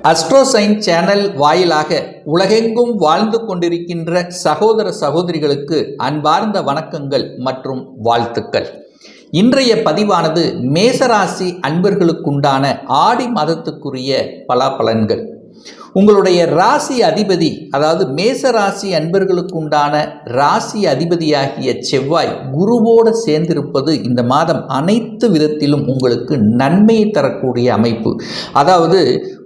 அஸ்ட்ரோசைன் channel வாயிலாக உலகெங்கும் வாழ்ந்து கொண்டிருக்கின்ற சகோதர சகோதரிகளுக்கு அன்பார்ந்த வணக்கங்கள் மற்றும் வாழ்த்துக்கள். இன்றைய பதிவானது மேசராசி அன்பர்களுக்குண்டான ஆடி மாதத்துக்குரிய பலாபலன்கள். உங்களுடைய ராசி அதிபதி, அதாவது மேசராசி அன்பர்களுக்குண்டான ராசி அதிபதியாகிய செவ்வாய் குருவோடு சேர்ந்திருப்பது இந்த மாதம் அனைத்து விதத்திலும் உங்களுக்கு நன்மையை தரக்கூடிய அமைப்பு. அதாவது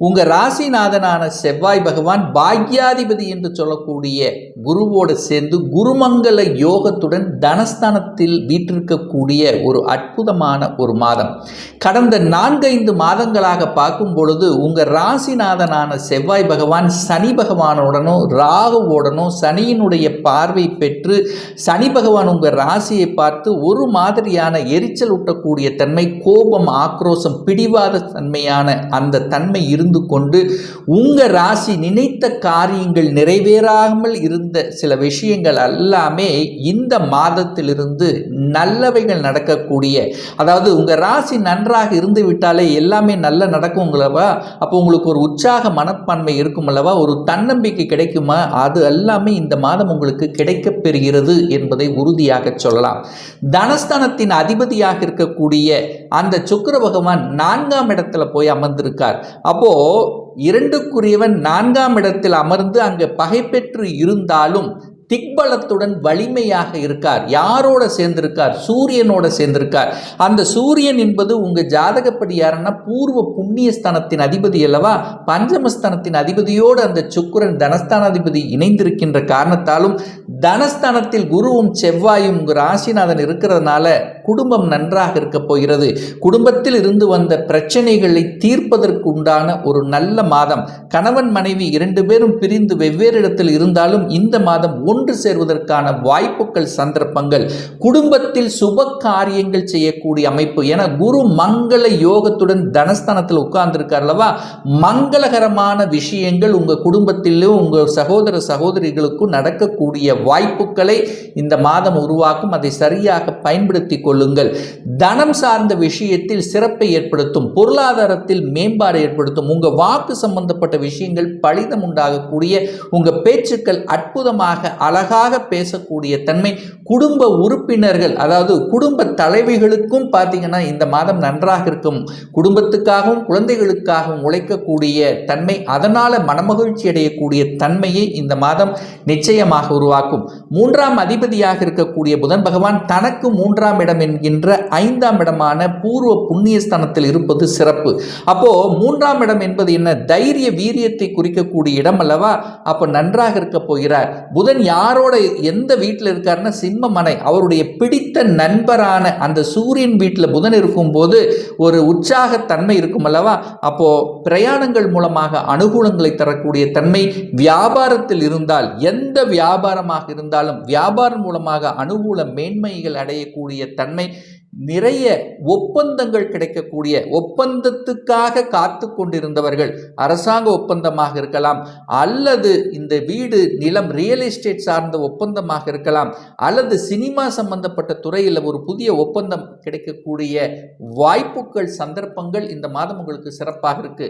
உங்கள் ராசிநாதனான செவ்வாய் பகவான் பாக்யாதிபதி என்று சொல்லக்கூடிய குருவோடு சேர்ந்து குருமங்கல யோகத்துடன் தனஸ்தானத்தில் வீற்றிருக்கக்கூடிய ஒரு அற்புதமான ஒரு மாதம். கடந்த 4-5 மாதங்களாக பார்க்கும் பொழுது உங்கள் ராசிநாதனான செவ்வாய் பகவான் சனி பகவானுடனோ ராகுவோடனோ சனியினுடைய பார்வை பெற்று சனி பகவான் உங்கள் ராசியை பார்த்து ஒரு மாதிரியான எரிச்சல் ஊட்டக்கூடிய தன்மை, கோபம், ஆக்ரோஷம், பிடிவாத தன்மையான அந்த தன்மை இருந்து கொண்டு உங்கள் ராசி நினைத்த காரியங்கள் நிறைவேறாமல் இருந்த சில விஷயங்கள் எல்லாமே இந்த மாதத்திலிருந்து நல்லவைகள் நடக்கக்கூடிய, அதாவது உங்கள் ராசி நன்றாக இருந்து விட்டாலே எல்லாமே நல்ல நடக்குங்களவா, அப்போ உங்களுக்கு ஒரு உற்சாக மனப்பான்மை இருக்கும் அல்லவா, ஒரு தன்னம்பிக்கை கிடைக்குமா, அது எல்லாமே இந்த மாதம் உங்களுக்கு கிடைக்கப் பெறுகிறது என்பதை உறுதியாக சொல்லலாம். தனஸ்தானத்தின் அதிபதியாக இருக்கக்கூடிய அந்த சுக்கிர பகவான் 4ஆம் இடத்துல போய் அமர்ந்திருக்கார். அப்போ 2க்குரியவன் 4ஆம் இடத்தில் அமர்ந்து அங்கே பகை பெற்று இருந்தாலும் திக்பலத்துடன் வலிமையாக இருக்கார். யாரோட சேர்ந்திருக்கார்? சூரியனோட சேர்ந்திருக்கார். அந்த சூரியன் என்பது உங்க ஜாதகப்படி யாருன்னா பூர்வ புண்ணியஸ்தானத்தின் அதிபதி அல்லவா, பஞ்சமஸ்தானத்தின் அதிபதியோடு அந்த சுக்கிரன் தனஸ்தானாதிபதி இணைந்திருக்கின்ற காரணத்தாலும் தனஸ்தானத்தில் குருவும் செவ்வாயும் உங்க ராசிநாதன் இருக்கிறதுனால குடும்பம் நன்றாக இருக்க போகிறது. குடும்பத்தில் இருந்து வந்த பிரச்சனைகளை தீர்ப்பதற்கு உண்டான ஒரு நல்ல மாதம். கணவன் மனைவி 2 பேரும் பிரிந்து வெவ்வேறு இடத்தில் இருந்தாலும் இந்த மாதம் ஒன்று சேர்வதற்கான வாய்ப்புகள், சந்தர்ப்பங்கள், குடும்பத்தில் சுப காரியங்கள் செய்யக்கூடிய அமைப்பு. என குரு மங்கள யோகத்துடன் தனஸ்தானத்தில் உட்கார்ந்திருக்கார் அல்லவா, மங்களகரமான விஷயங்கள் உங்க குடும்பத்திலும் உங்க சகோதர சகோதரிகளுக்கும் நடக்கக்கூடிய வாய்ப்புகளை இந்த மாதம் உருவாக்கும். அதை சரியாக பயன்படுத்தி கொள்ளுங்கள். தனம் சார்ந்த விஷயத்தில் சிறப்பை ஏற்படுத்தும், பொருளாதாரத்தில் மேம்பாடு ஏற்படுத்தும், உங்க வாக்கு சம்பந்தப்பட்ட விஷயங்கள் பலிதம் உண்டாகக்கூடிய, உங்க பேச்சுக்கள் அற்புதமாக அழகாக பேசக்கூடிய தன்மை, குடும்ப உறுப்பினர்கள் அதாவது குடும்ப தலைவிகளுக்கும் பார்த்தீங்கன்னா இந்த மாதம் நன்றாக இருக்கும். குடும்பத்துக்காகவும் குழந்தைகளுக்காகவும் உழைக்கக்கூடிய தன்மை, அதனால மனமகிழ்ச்சி அடையக்கூடிய தன்மையை இந்த மாதம் நிச்சயமாக உருவாக்கும். 3ஆம் அதிபதியாக இருக்கக்கூடிய புதன் பகவான் தனக்கு 3ஆம் இடம் என்கின்ற 5ஆம் இடமான பூர்வ புண்ணியஸ்தானத்தில் இருப்பது சிறப்பு. அப்போ 3ஆம் இடம் என்பது என்ன? தைரிய வீரியத்தை குறிக்கக்கூடிய இடம் அல்லவா. அப்போ நன்றாக இருக்க போகிறார். புதன் யாரோட எந்த வீட்டில் இருக்காருன்னா சிம்மமனை, அவருடைய பிடித்த நண்பரான அந்த சூரியன் வீட்டில் புதன் இருக்கும் போது ஒரு உற்சாகத்தன்மை இருக்கும் அல்லவா. அப்போ பிரயாணங்கள் மூலமாக அனுகூலங்களை தரக்கூடிய தன்மை, வியாபாரத்தில் இருந்தால் எந்த வியாபாரமாக இருந்தாலும் வியாபாரம் மூலமாக அனுகூல மேன்மைகள் அடையக்கூடிய தன்மை, நிறைய ஒப்பந்தங்கள் கிடைக்கக்கூடிய, ஒப்பந்தத்துக்காக காத்து கொண்டிருந்தவர்கள் அரசாங்க ஒப்பந்தமாக இருக்கலாம், அல்லது இந்த வீடு நிலம் ரியல் எஸ்டேட் சார்ந்த ஒப்பந்தமாக இருக்கலாம், அல்லது சினிமா சம்பந்தப்பட்ட துறையில் ஒரு புதிய ஒப்பந்தம் கிடைக்கக்கூடிய வாய்ப்புகள், சந்தர்ப்பங்கள் இந்த மாதம் உங்களுக்கு சிறப்பாக இருக்கு.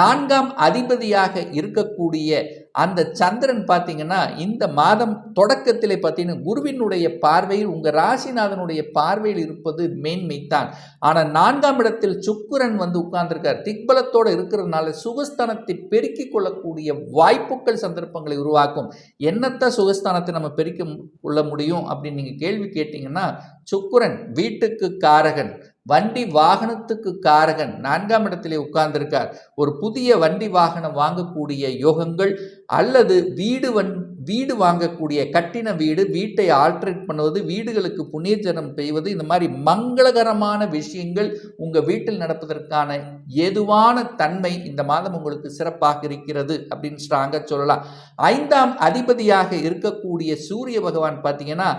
4ஆம் அதிபதியாக இருக்கக்கூடிய அந்த சந்திரன் பார்த்தீங்கன்னா இந்த மாதம் தொடக்கத்திலே பார்த்தீங்கன்னா குருவினுடைய பார்வையில் உங்கள் ராசிநாதனுடைய பார்வையில் இருப்பது மேன்மைத்தான். ஆனால் 4ஆம் இடத்தில் சுக்கிரன் வந்து உட்கார்ந்திருக்கார். திக்பலத்தோடு இருக்கிறதுனால சுகஸ்தானத்தை பெருக்கிக் கொள்ளக்கூடிய வாய்ப்புகள், சந்தர்ப்பங்களை உருவாக்கும். என்னத்தான் சுகஸ்தானத்தை நம்ம பெருக்கி கொள்ள முடியும் அப்படின்னு நீங்கள் கேள்வி கேட்டீங்கன்னா, சுக்கிரன் வீட்டுக்கு காரகன், வண்டி வாகனத்துக்கு காரகன் 4ஆம் இடத்திலே உட்கார்ந்திருக்கார். ஒரு புதிய வண்டி வாகனம் வாங்கக்கூடிய யோகங்கள், அல்லது வீடு வாங்கக்கூடிய, கட்டின வீடு, வீட்டை ஆல்ட்ரேட் பண்ணுவது, வீடுகளுக்கு புண்ணியஜனம் செய்வது, இந்த மாதிரி மங்களகரமான விஷயங்கள் உங்கள் வீட்டில் நடப்பதற்கான ஏதுவான தன்மை இந்த மாதம் உங்களுக்கு சிறப்பாக இருக்கிறது அப்படின்னு ஸ்ட்ராங்காக சொல்லலாம். 5ஆம் அதிபதியாக இருக்கக்கூடிய சூரிய பகவான் பார்த்தீங்கன்னா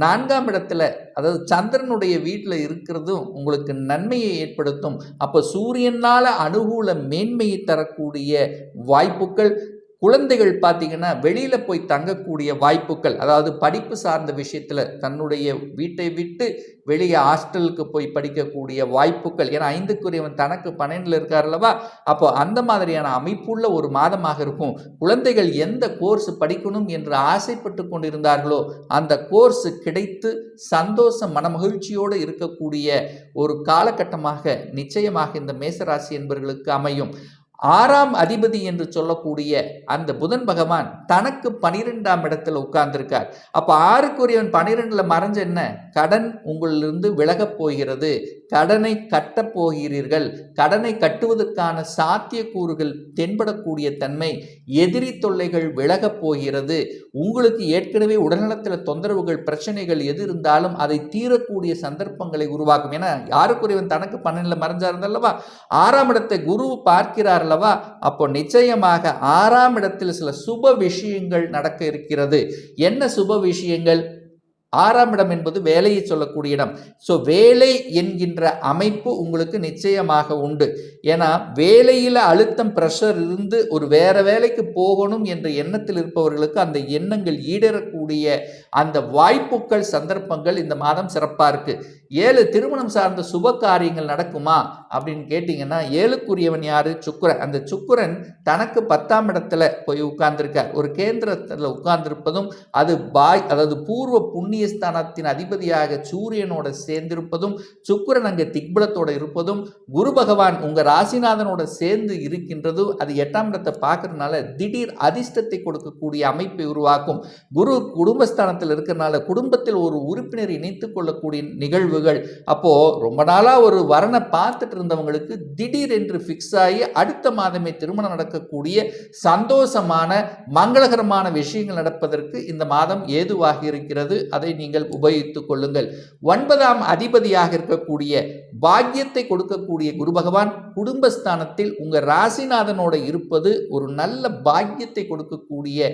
4ஆம் இடத்துல, அதாவது சந்திரனுடைய வீட்டில் இருக்கிறதும் உங்களுக்கு நன்மையை ஏற்படுத்தும். அப்போ சூரியனால் அனுகூல மேன்மையை தரக்கூடிய வாய்ப்புகள், குழந்தைகள் பார்த்தீங்கன்னா வெளியில் போய் தங்கக்கூடிய வாய்ப்புகள், அதாவது படிப்பு சார்ந்த விஷயத்தில் தன்னுடைய வீட்டை விட்டு வெளியே ஹாஸ்டலுக்கு போய் படிக்கக்கூடிய வாய்ப்புகள். ஏன்னா 5க்குரியவன் தனக்கு 12ல் இருக்கார் அல்லவா, அப்போ அந்த மாதிரியான அமைப்புள்ள ஒரு மாதமாக இருக்கும். குழந்தைகள் எந்த கோர்ஸ் படிக்கணும் என்று ஆசைப்பட்டு கொண்டிருந்தார்களோ அந்த கோர்ஸ் கிடைத்து சந்தோஷம் மனமகிழ்ச்சியோடு இருக்கக்கூடிய ஒரு காலகட்டமாக நிச்சயமாக இந்த மேசராசி என்பவர்களுக்கு அமையும். 6ஆம் அதிபதி என்று சொல்லக்கூடிய அந்த புதன் பகவான் தனக்கு 12ஆம் இடத்துல உட்கார்ந்திருக்கார். அப்ப 6க்குரியவன் 12ல மறைஞ்ச என்ன, கடன் உங்களிலிருந்து விலகப் போகிறது, கடனை கட்டப் போகிறீர்கள், கடனை கட்டுவதற்கான சாத்தியக்கூறுகள் தென்படக்கூடிய தன்மை, எதிரி தொல்லைகள் விலகப் போகிறது. உங்களுக்கு ஏற்கனவே உடல்நலத்தில் தொந்தரவுகள் பிரச்சனைகள் எது இருந்தாலும் அதை தீரக்கூடிய சந்தர்ப்பங்களை உருவாக்கும். ஏன்னா 6க்குரியவன் தனக்கு 12ல மறைஞ்சா இருந்தல்லவா, 6ஆம் இடத்தை குரு பார்க்கிறார் அல்லவா, அப்போ நிச்சயமாக 6ஆம் இடத்தில் சில சுப விஷயங்கள் நடக்க இருக்கிறது. என்ன சுப விஷயங்கள்? 6ஆம் இடம் என்பது வேலையை சொல்லக்கூடிய இடம். ஸோ வேலை என்கின்ற அமைப்பு உங்களுக்கு நிச்சயமாக உண்டு. ஏன்னா வேலையில் அழுத்தம் பிரஷர் இருந்து ஒரு வேற வேலைக்கு போகணும் என்ற எண்ணத்தில் இருப்பவர்களுக்கு அந்த எண்ணங்கள் ஈடேறக்கூடிய அந்த வாய்ப்புகள் சந்தர்ப்பங்கள் இந்த மாதம் சிறப்பாக இருக்கு. 7 திருமணம் சார்ந்த சுப காரியங்கள் நடக்குமா அப்படின்னு கேட்டிங்கன்னா 7க்குரியவன் யாரு? சுக்கிரன். அந்த சுக்கிரன் தனக்கு 10ஆம் இடத்துல போய் உட்கார்ந்திருக்கார். ஒரு கேந்திரத்தில் உட்கார்ந்திருப்பதும் அது அதாவது பூர்வ புண்ணியஸ்தானத்தின் அதிபதியாக சூரியனோட சேர்ந்திருப்பதும், சுக்கிரன் அங்கே திக்பலத்தோட இருப்பதும், குரு பகவான் உங்க ராசிநாதனோட சேர்ந்து இருக்கின்றதும், அது 8ஆம் இடத்தை பார்க்கறதுனால திடீர் அதிர்ஷ்டத்தை கொடுக்கக்கூடிய அமைப்பை உருவாக்கும். குரு குடும்பஸ்தானத்தில் இருக்கிறதுனால குடும்பத்தில் ஒரு உறுப்பினரை இணைத்துக் கொள்ளக்கூடிய நிகழ்வுகள். அப்போ ரொம்ப நாளா ஒரு வரனை பார்த்துட்டு இருந்தவங்களுக்கு திடீர் என்று பிக்ஸ் ஆகி அடுத்த மாதமே திருமணம் நடக்கக்கூடிய சந்தோஷமான மங்களகரமான விஷயங்கள் நடப்பதற்கு இந்த மாதம் ஏதுவாக இருக்கிறது. அதை நீங்கள் உபயோகித்துக் கொள்ளுங்கள். 9ஆம் அதிபதியாக இருக்கக்கூடிய பாக்கியத்தை கொடுக்கக்கூடிய குரு பகவான் குடும்பஸ்தானத்தில் உங்க ராசிநாதனோட இருப்பது ஒரு நல்ல பாக்கியத்தை கொடுக்கக்கூடிய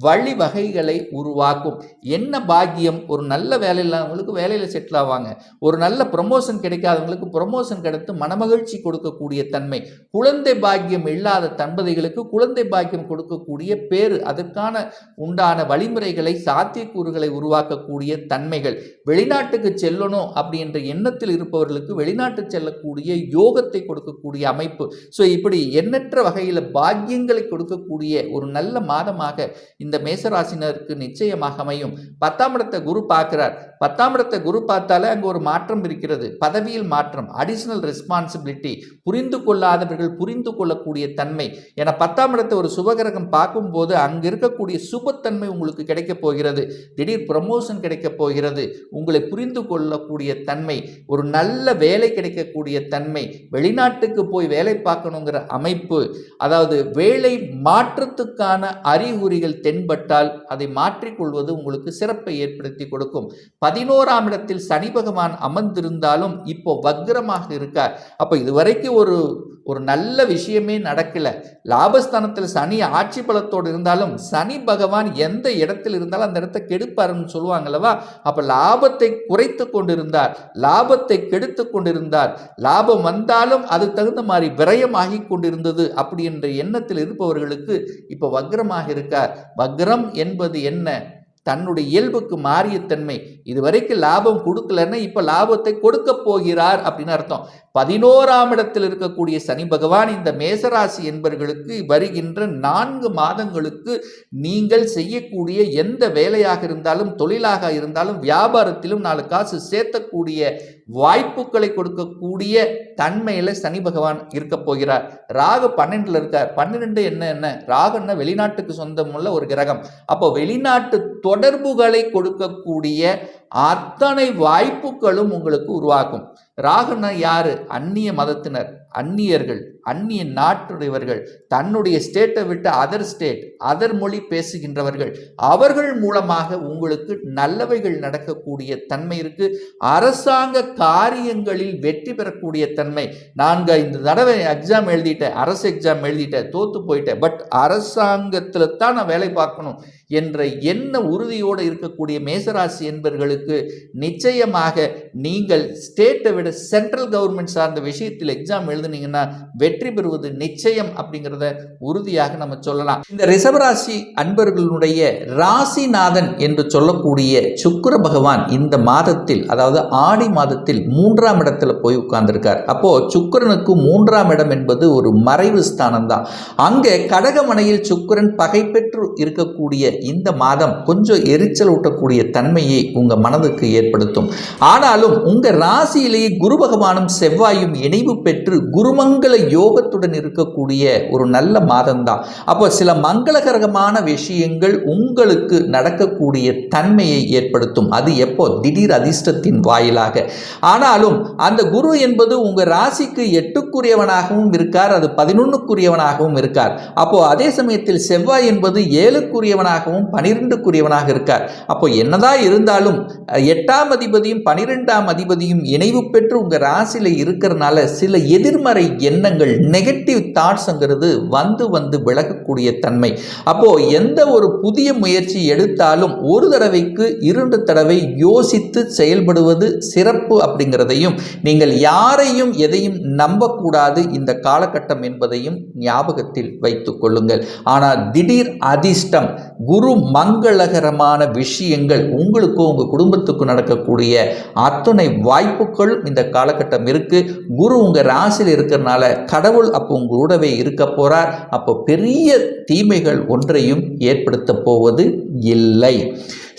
வழிவகைகளை உருவாக்கும். என்ன பாக்கியம்? ஒரு நல்ல வேலை இல்லாதவங்களுக்கு வேலையில செட்டில் ஆவாங்க, ஒரு நல்ல ப்ரமோஷன் கிடைக்காதவங்களுக்கு ப்ரமோஷன் கிடைத்து மனமகிழ்ச்சி கொடுக்கக்கூடிய தன்மை, குழந்தை பாக்கியம் இல்லாத தம்பதிகளுக்கு குழந்தை பாக்கியம் கொடுக்கக்கூடிய பேரு, அதற்கான உண்டான வழிமுறைகளை சாத்தியக்கூறுகளை உருவாக்கக்கூடிய தன்மைகள், வெளிநாட்டுக்கு செல்லணும் அப்படின்ற எண்ணத்தில் இருப்பவர்களுக்கு வெளிநாட்டு செல்லக்கூடிய யோகத்தை கொடுக்கக்கூடிய அமைப்பு. ஸோ இப்படி எண்ணற்ற வகையில் பாக்கியங்களை கொடுக்கக்கூடிய ஒரு நல்ல மாதமாக இந்த மேசராசினருக்கு நிச்சயமாக அமையும். 10ஆம் இடத்தை குரு பார்க்கிறார். 10ஆம் இடத்தை குரு பார்த்தாலே அங்கே ஒரு மாற்றம் இருக்கிறது, பதவியில் மாற்றம், அடிஷனல் ரெஸ்பான்சிபிலிட்டி, புரிந்து கொள்ளாதவர்கள் புரிந்து கொள்ளக்கூடிய தன்மை. ஏன்னா 10ஆம் இடத்தை ஒரு சுபகிரகம் பார்க்கும்போது அங்கே இருக்கக்கூடிய சுபத்தன்மை உங்களுக்கு கிடைக்க போகிறது, திடீர் ப்ரமோஷன் கிடைக்க போகிறது, உங்களை புரிந்து கொள்ளக்கூடிய தன்மை, ஒரு நல்ல வேலை கிடைக்கக்கூடிய தன்மை, வெளிநாட்டுக்கு போய் வேலை பார்க்கணுங்கிற அமைப்பு, அதாவது வேலை மாற்றத்துக்கான அறிகுறிகள் தென்பட்டால் அதை மாற்றிக்கொள்வது உங்களுக்கு சிறப்பை ஏற்படுத்தி கொடுக்கும். 11ஆம் இடத்தில் சனி பகவான் அமர்ந்திருந்தாலும் இப்போ வக்ரமாக இருக்கார். அப்போ இதுவரைக்கும் ஒரு நல்ல விஷயமே நடக்கல. லாபஸ்தானத்தில் சனி ஆட்சி பலத்தோடு இருந்தாலும் சனி பகவான் எந்த இடத்தில் இருந்தாலும் அந்த இடத்தை கெடுப்பாருன்னு சொல்லுவாங்கல்லவா. அப்ப லாபத்தை குறைத்து கொண்டிருந்தார், லாபத்தை கெடுத்து கொண்டிருந்தார், லாபம் வந்தாலும் அது தகுந்த மாதிரி விரயமாகி கொண்டிருந்தது அப்படி என்ற எண்ணத்தில் இருப்பவர்களுக்கு இப்ப வக்ரமாக இருக்கார். வக்ரம் என்பது என்ன? தன்னுடைய இயல்புக்கு மாறிய தன்மை. இதுவரைக்கும் லாபம் கொடுக்கலன்னா இப்ப லாபத்தை கொடுக்க போகிறார் அப்படின்னு அர்த்தம். 11ஆம் இடத்தில் இருக்கக்கூடிய சனி பகவான் இந்த மேசராசி என்பவர்களுக்கு வருகின்ற 4 மாதங்களுக்கு நீங்கள் செய்யக்கூடிய எந்த வேலையாக இருந்தாலும், தொழிலாக இருந்தாலும், வியாபாரத்திலும் 4 காசு சேர்த்தக்கூடிய வாய்ப்புகளை கொடுக்கக்கூடிய தன்மையில சனி பகவான் இருக்க போகிறார். ராகு 12ல இருக்கார். 12 என்ன ராகுன்னா வெளிநாட்டுக்கு சொந்தமுள்ள ஒரு கிரகம். அப்போ வெளிநாட்டு தொடர்புகளை கொடுக்கக்கூடிய அத்தனை வாய்ப்புகளும் உங்களுக்கு உருவாக்கும். ராகுன்னா யாரு? அந்நிய மதத்தினர், அந்நியர்கள், அந்நிய நாட்டுடையவர்கள், தன்னுடைய ஸ்டேட்டை விட்டு அதர் ஸ்டேட், அதர் மொழி பேசுகின்றவர்கள், அவர்கள் மூலமாக உங்களுக்கு நல்லவைகள் நடக்கக்கூடிய தன்மை இருக்கு. அரசாங்க காரியங்களில் வெற்றி பெறக்கூடிய தன்மை. 4-5 தடவை எக்ஸாம் எழுதிட்டேன், அரசு எக்ஸாம் எழுதிட்டேன், தோத்து போயிட்டேன், பட் அரசாங்கத்தில் தான் நான் வேலை பார்க்கணும் என்ற எண்ண உறுதியோடு இருக்கக்கூடிய மேசராசி என்பவர்களுக்கு சகோதரிகளுக்கு நிச்சயமாக நீங்கள் ஸ்டேட்டை விட சென்ட்ரல் கவர்மெண்ட் சார்ந்த விஷயத்தில் எக்ஸாம் எழுதுனீங்கன்னா வெற்றி பெறுவது நிச்சயம் அப்படிங்கிறத உறுதியாக நம்ம சொல்லலாம். இந்த ரிஷபராசி அன்பர்களுடைய ராசிநாதன் என்று சொல்லக்கூடிய சுக்கிர பகவான் இந்த மாதத்தில், அதாவது ஆடி மாதத்தில் 3ஆம் இடத்துல போய் உட்கார்ந்திருக்கார். அப்போ சுக்கிரனுக்கு 3ஆம் இடம் என்பது ஒரு மறைவு ஸ்தானம் தான். அங்கே கடகமனையில் சுக்கிரன் பகை பெற்று இருக்கக்கூடிய இந்த மாதம் கொஞ்சம் எரிச்சல் ஊட்டக்கூடிய தன்மையை உங்க மனதுக்கு ஏற்படுத்தும். ஆனாலும் உங்க ராசியிலேயே குரு பகவானும் செவ்வாயும் இணைவு பெற்று குருமங்கள யோகத்துடன் இருக்கக்கூடிய ஒரு நல்ல மாதம் தான். அப்போ சில மங்களகரமான விஷயங்கள் உங்களுக்கு நடக்கக்கூடிய தன்மையை ஏற்படுத்தும். அது எப்போ? திடீர் அதிர்ஷ்டத்தின் வாயிலாக. ஆனாலும் அந்த குரு என்பது உங்க ராசிக்கு 8க்குரியவனாகவும் இருக்கார், அது 11க்குரியவனாகவும் இருக்கார். அப்போ அதே சமயத்தில் செவ்வாய் என்பது 7க்குரியவனாகவும் 12க்குரியவனாக இருக்கார். அப்போ என்னதான் இருந்தாலும் 8ஆம் அதிபதியும் 12ஆம் அதிபதியும் இணைவு பெற்று உங்க ராசியில இருக்கிறதுனால சில எதிர்மறை எண்ணங்கள், நெகட்டிவ் தாட்ஸ்ங்கிறது வந்து விலகக்கூடிய தன்மை. அப்போ எந்த ஒரு புதிய முயற்சி எடுத்தாலும் ஒரு தடவைக்கு 2 தடவை யோசித்து செயல்படுவது சிறப்பு அப்படிங்கிறதையும், நீங்கள் யாரையும் எதையும் நம்பக்கூடாது இந்த காலகட்டம் என்பதையும் ஞாபகத்தில் வைத்துக் கொள்ளுங்கள். ஆனால் திடீர் அதிர்ஷ்டம், குரு மங்களகரமான விஷயங்கள் உங்களுக்கும் உங்க குடும்பத்துக்கும் நடக்கக்கூடிய அத்தனை வாய்ப்புகளும் இந்த காலகட்டம் இருக்கு. குரு உங்க ராசியில் இருக்கிறதுனால கடவுள் அப்போ உங்களோடவே இருக்க போறார். அப்போ பெரிய தீமைகள் ஒன்றையும் ஏற்படுத்த போவது இல்லை.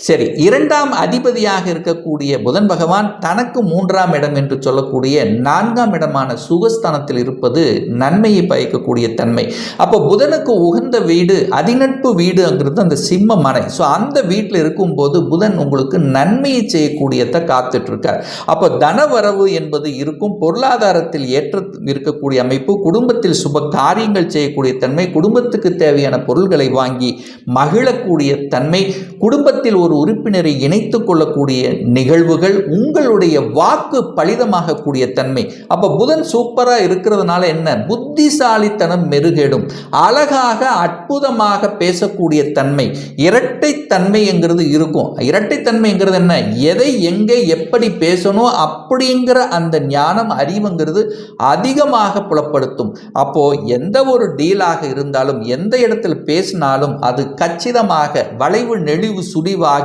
சரி, 2ஆம் அதிபதியாக இருக்கக்கூடிய புதன் பகவான் தனக்கு 3ஆம் இடம் என்று சொல்லக்கூடிய 4ஆம் இடமான சுகஸ்தானத்தில் இருப்பது நன்மையை பயக்கக்கூடிய தன்மை. அப்போ புதனுக்கு உகந்த வீடு அதிநட்பு வீடுங்கிறது அந்த சிம்ம மனை. ஸோ அந்த வீட்டில் இருக்கும்போது புதன் உங்களுக்கு நன்மையை செய்யக்கூடியதை காத்துட்டு இருக்கார். அப்போ தனவரவு என்பது இருக்கும், பொருளாதாரத்தில் ஏற்ற இருக்கக்கூடிய அமைப்பு, குடும்பத்தில் சுப காரியங்கள் செய்யக்கூடிய தன்மை, குடும்பத்துக்கு தேவையான பொருள்களை வாங்கி மகிழக்கூடிய தன்மை, குடும்பத்தில் ஒரு உறுப்பினரை இணைத்துக் கொள்ளக்கூடிய நிகழ்வுகள், உங்களுடைய வாக்கு பலிதமாகக்கூடிய தன்மை. அப்ப புதன் சூப்பரா இருக்கிறதுனால என்ன? புத்திசாலித்தனம் மெருகேடும், அழகாக அற்புதமாக பேசக்கூடிய தன்மை, இரட்டை தன்மைங்கிறது இருக்கும். இரட்டை தன்மைங்கிறது என்ன? எதை எங்கே எப்படி பேசணும் அப்படிங்கிற அந்த ஞானம், அறிவுங்கிறது அதிகமாக புலப்படுத்தும். அப்போ எந்த ஒரு டீலாக இருந்தாலும், எந்த இடத்தில் பேசினாலும் அது கச்சிதமாக, வளைவு நெளிவு சுழிவாக,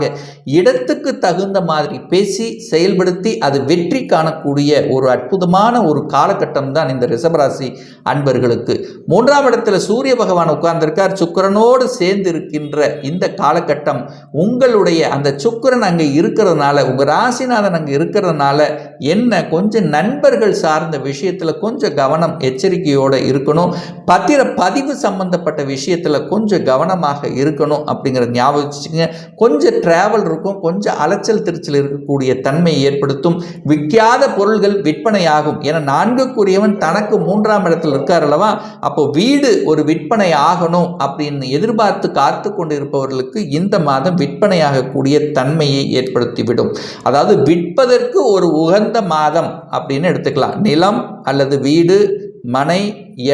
இடத்துக்கு தகுந்த மாதிரி பேசி செயல்படுத்தி அது வெற்றி காணக்கூடிய ஒரு அற்புதமான ஒரு காலகட்டம் தான் இந்த ரிஷபராசி அன்பர்களுக்கு. 3ஆம் இடத்துல சூரிய பகவான் உட்கார்ந்திருக்கார், சுக்கிரனோடு சேர்ந்து இருக்கின்ற இந்த காலகட்டம் உங்களுடைய அந்த சுக்கிரன் அங்கே இருக்கிறதுனால, உங்க ராசிநாதன் அங்கே இருக்கிறதுனால என்ன, கொஞ்சம் நண்பர்கள் சார்ந்த விஷயத்துல கொஞ்சம் கவனம், எச்சரிக்கையோடு இருக்கணும். பத்திர பதிவு சம்பந்தப்பட்ட விஷயத்துல கொஞ்சம் கவனமாக இருக்கணும் அப்படிங்கிற ஞாபகம் வச்சுக்கோங்க. கொஞ்சம் டிராவல் இருக்கும், கொஞ்சம் அலைச்சல் திருச்சல் இருக்கக்கூடிய தன்மையை ஏற்படுத்தும். விற்காத பொருள்கள் விற்பனையாகும். ஏன்னா 4க்குரியவன் தனக்கு 3ஆம் இடத்தில் இருக்கார் அல்லவா. அப்போ வீடு ஒரு விற்பனை ஆகணும் அப்படின்னு எதிர்பார்த்து காத்து கொண்டு இருப்பவர்களுக்கு இந்த மாதம் விற்பனையாகக்கூடிய தன்மையை ஏற்படுத்திவிடும். அதாவது விற்பதற்கு ஒரு உகந்த மாதம் அப்படின்னு எடுத்துக்கலாம். நிலம் அல்லது வீடு, மனை,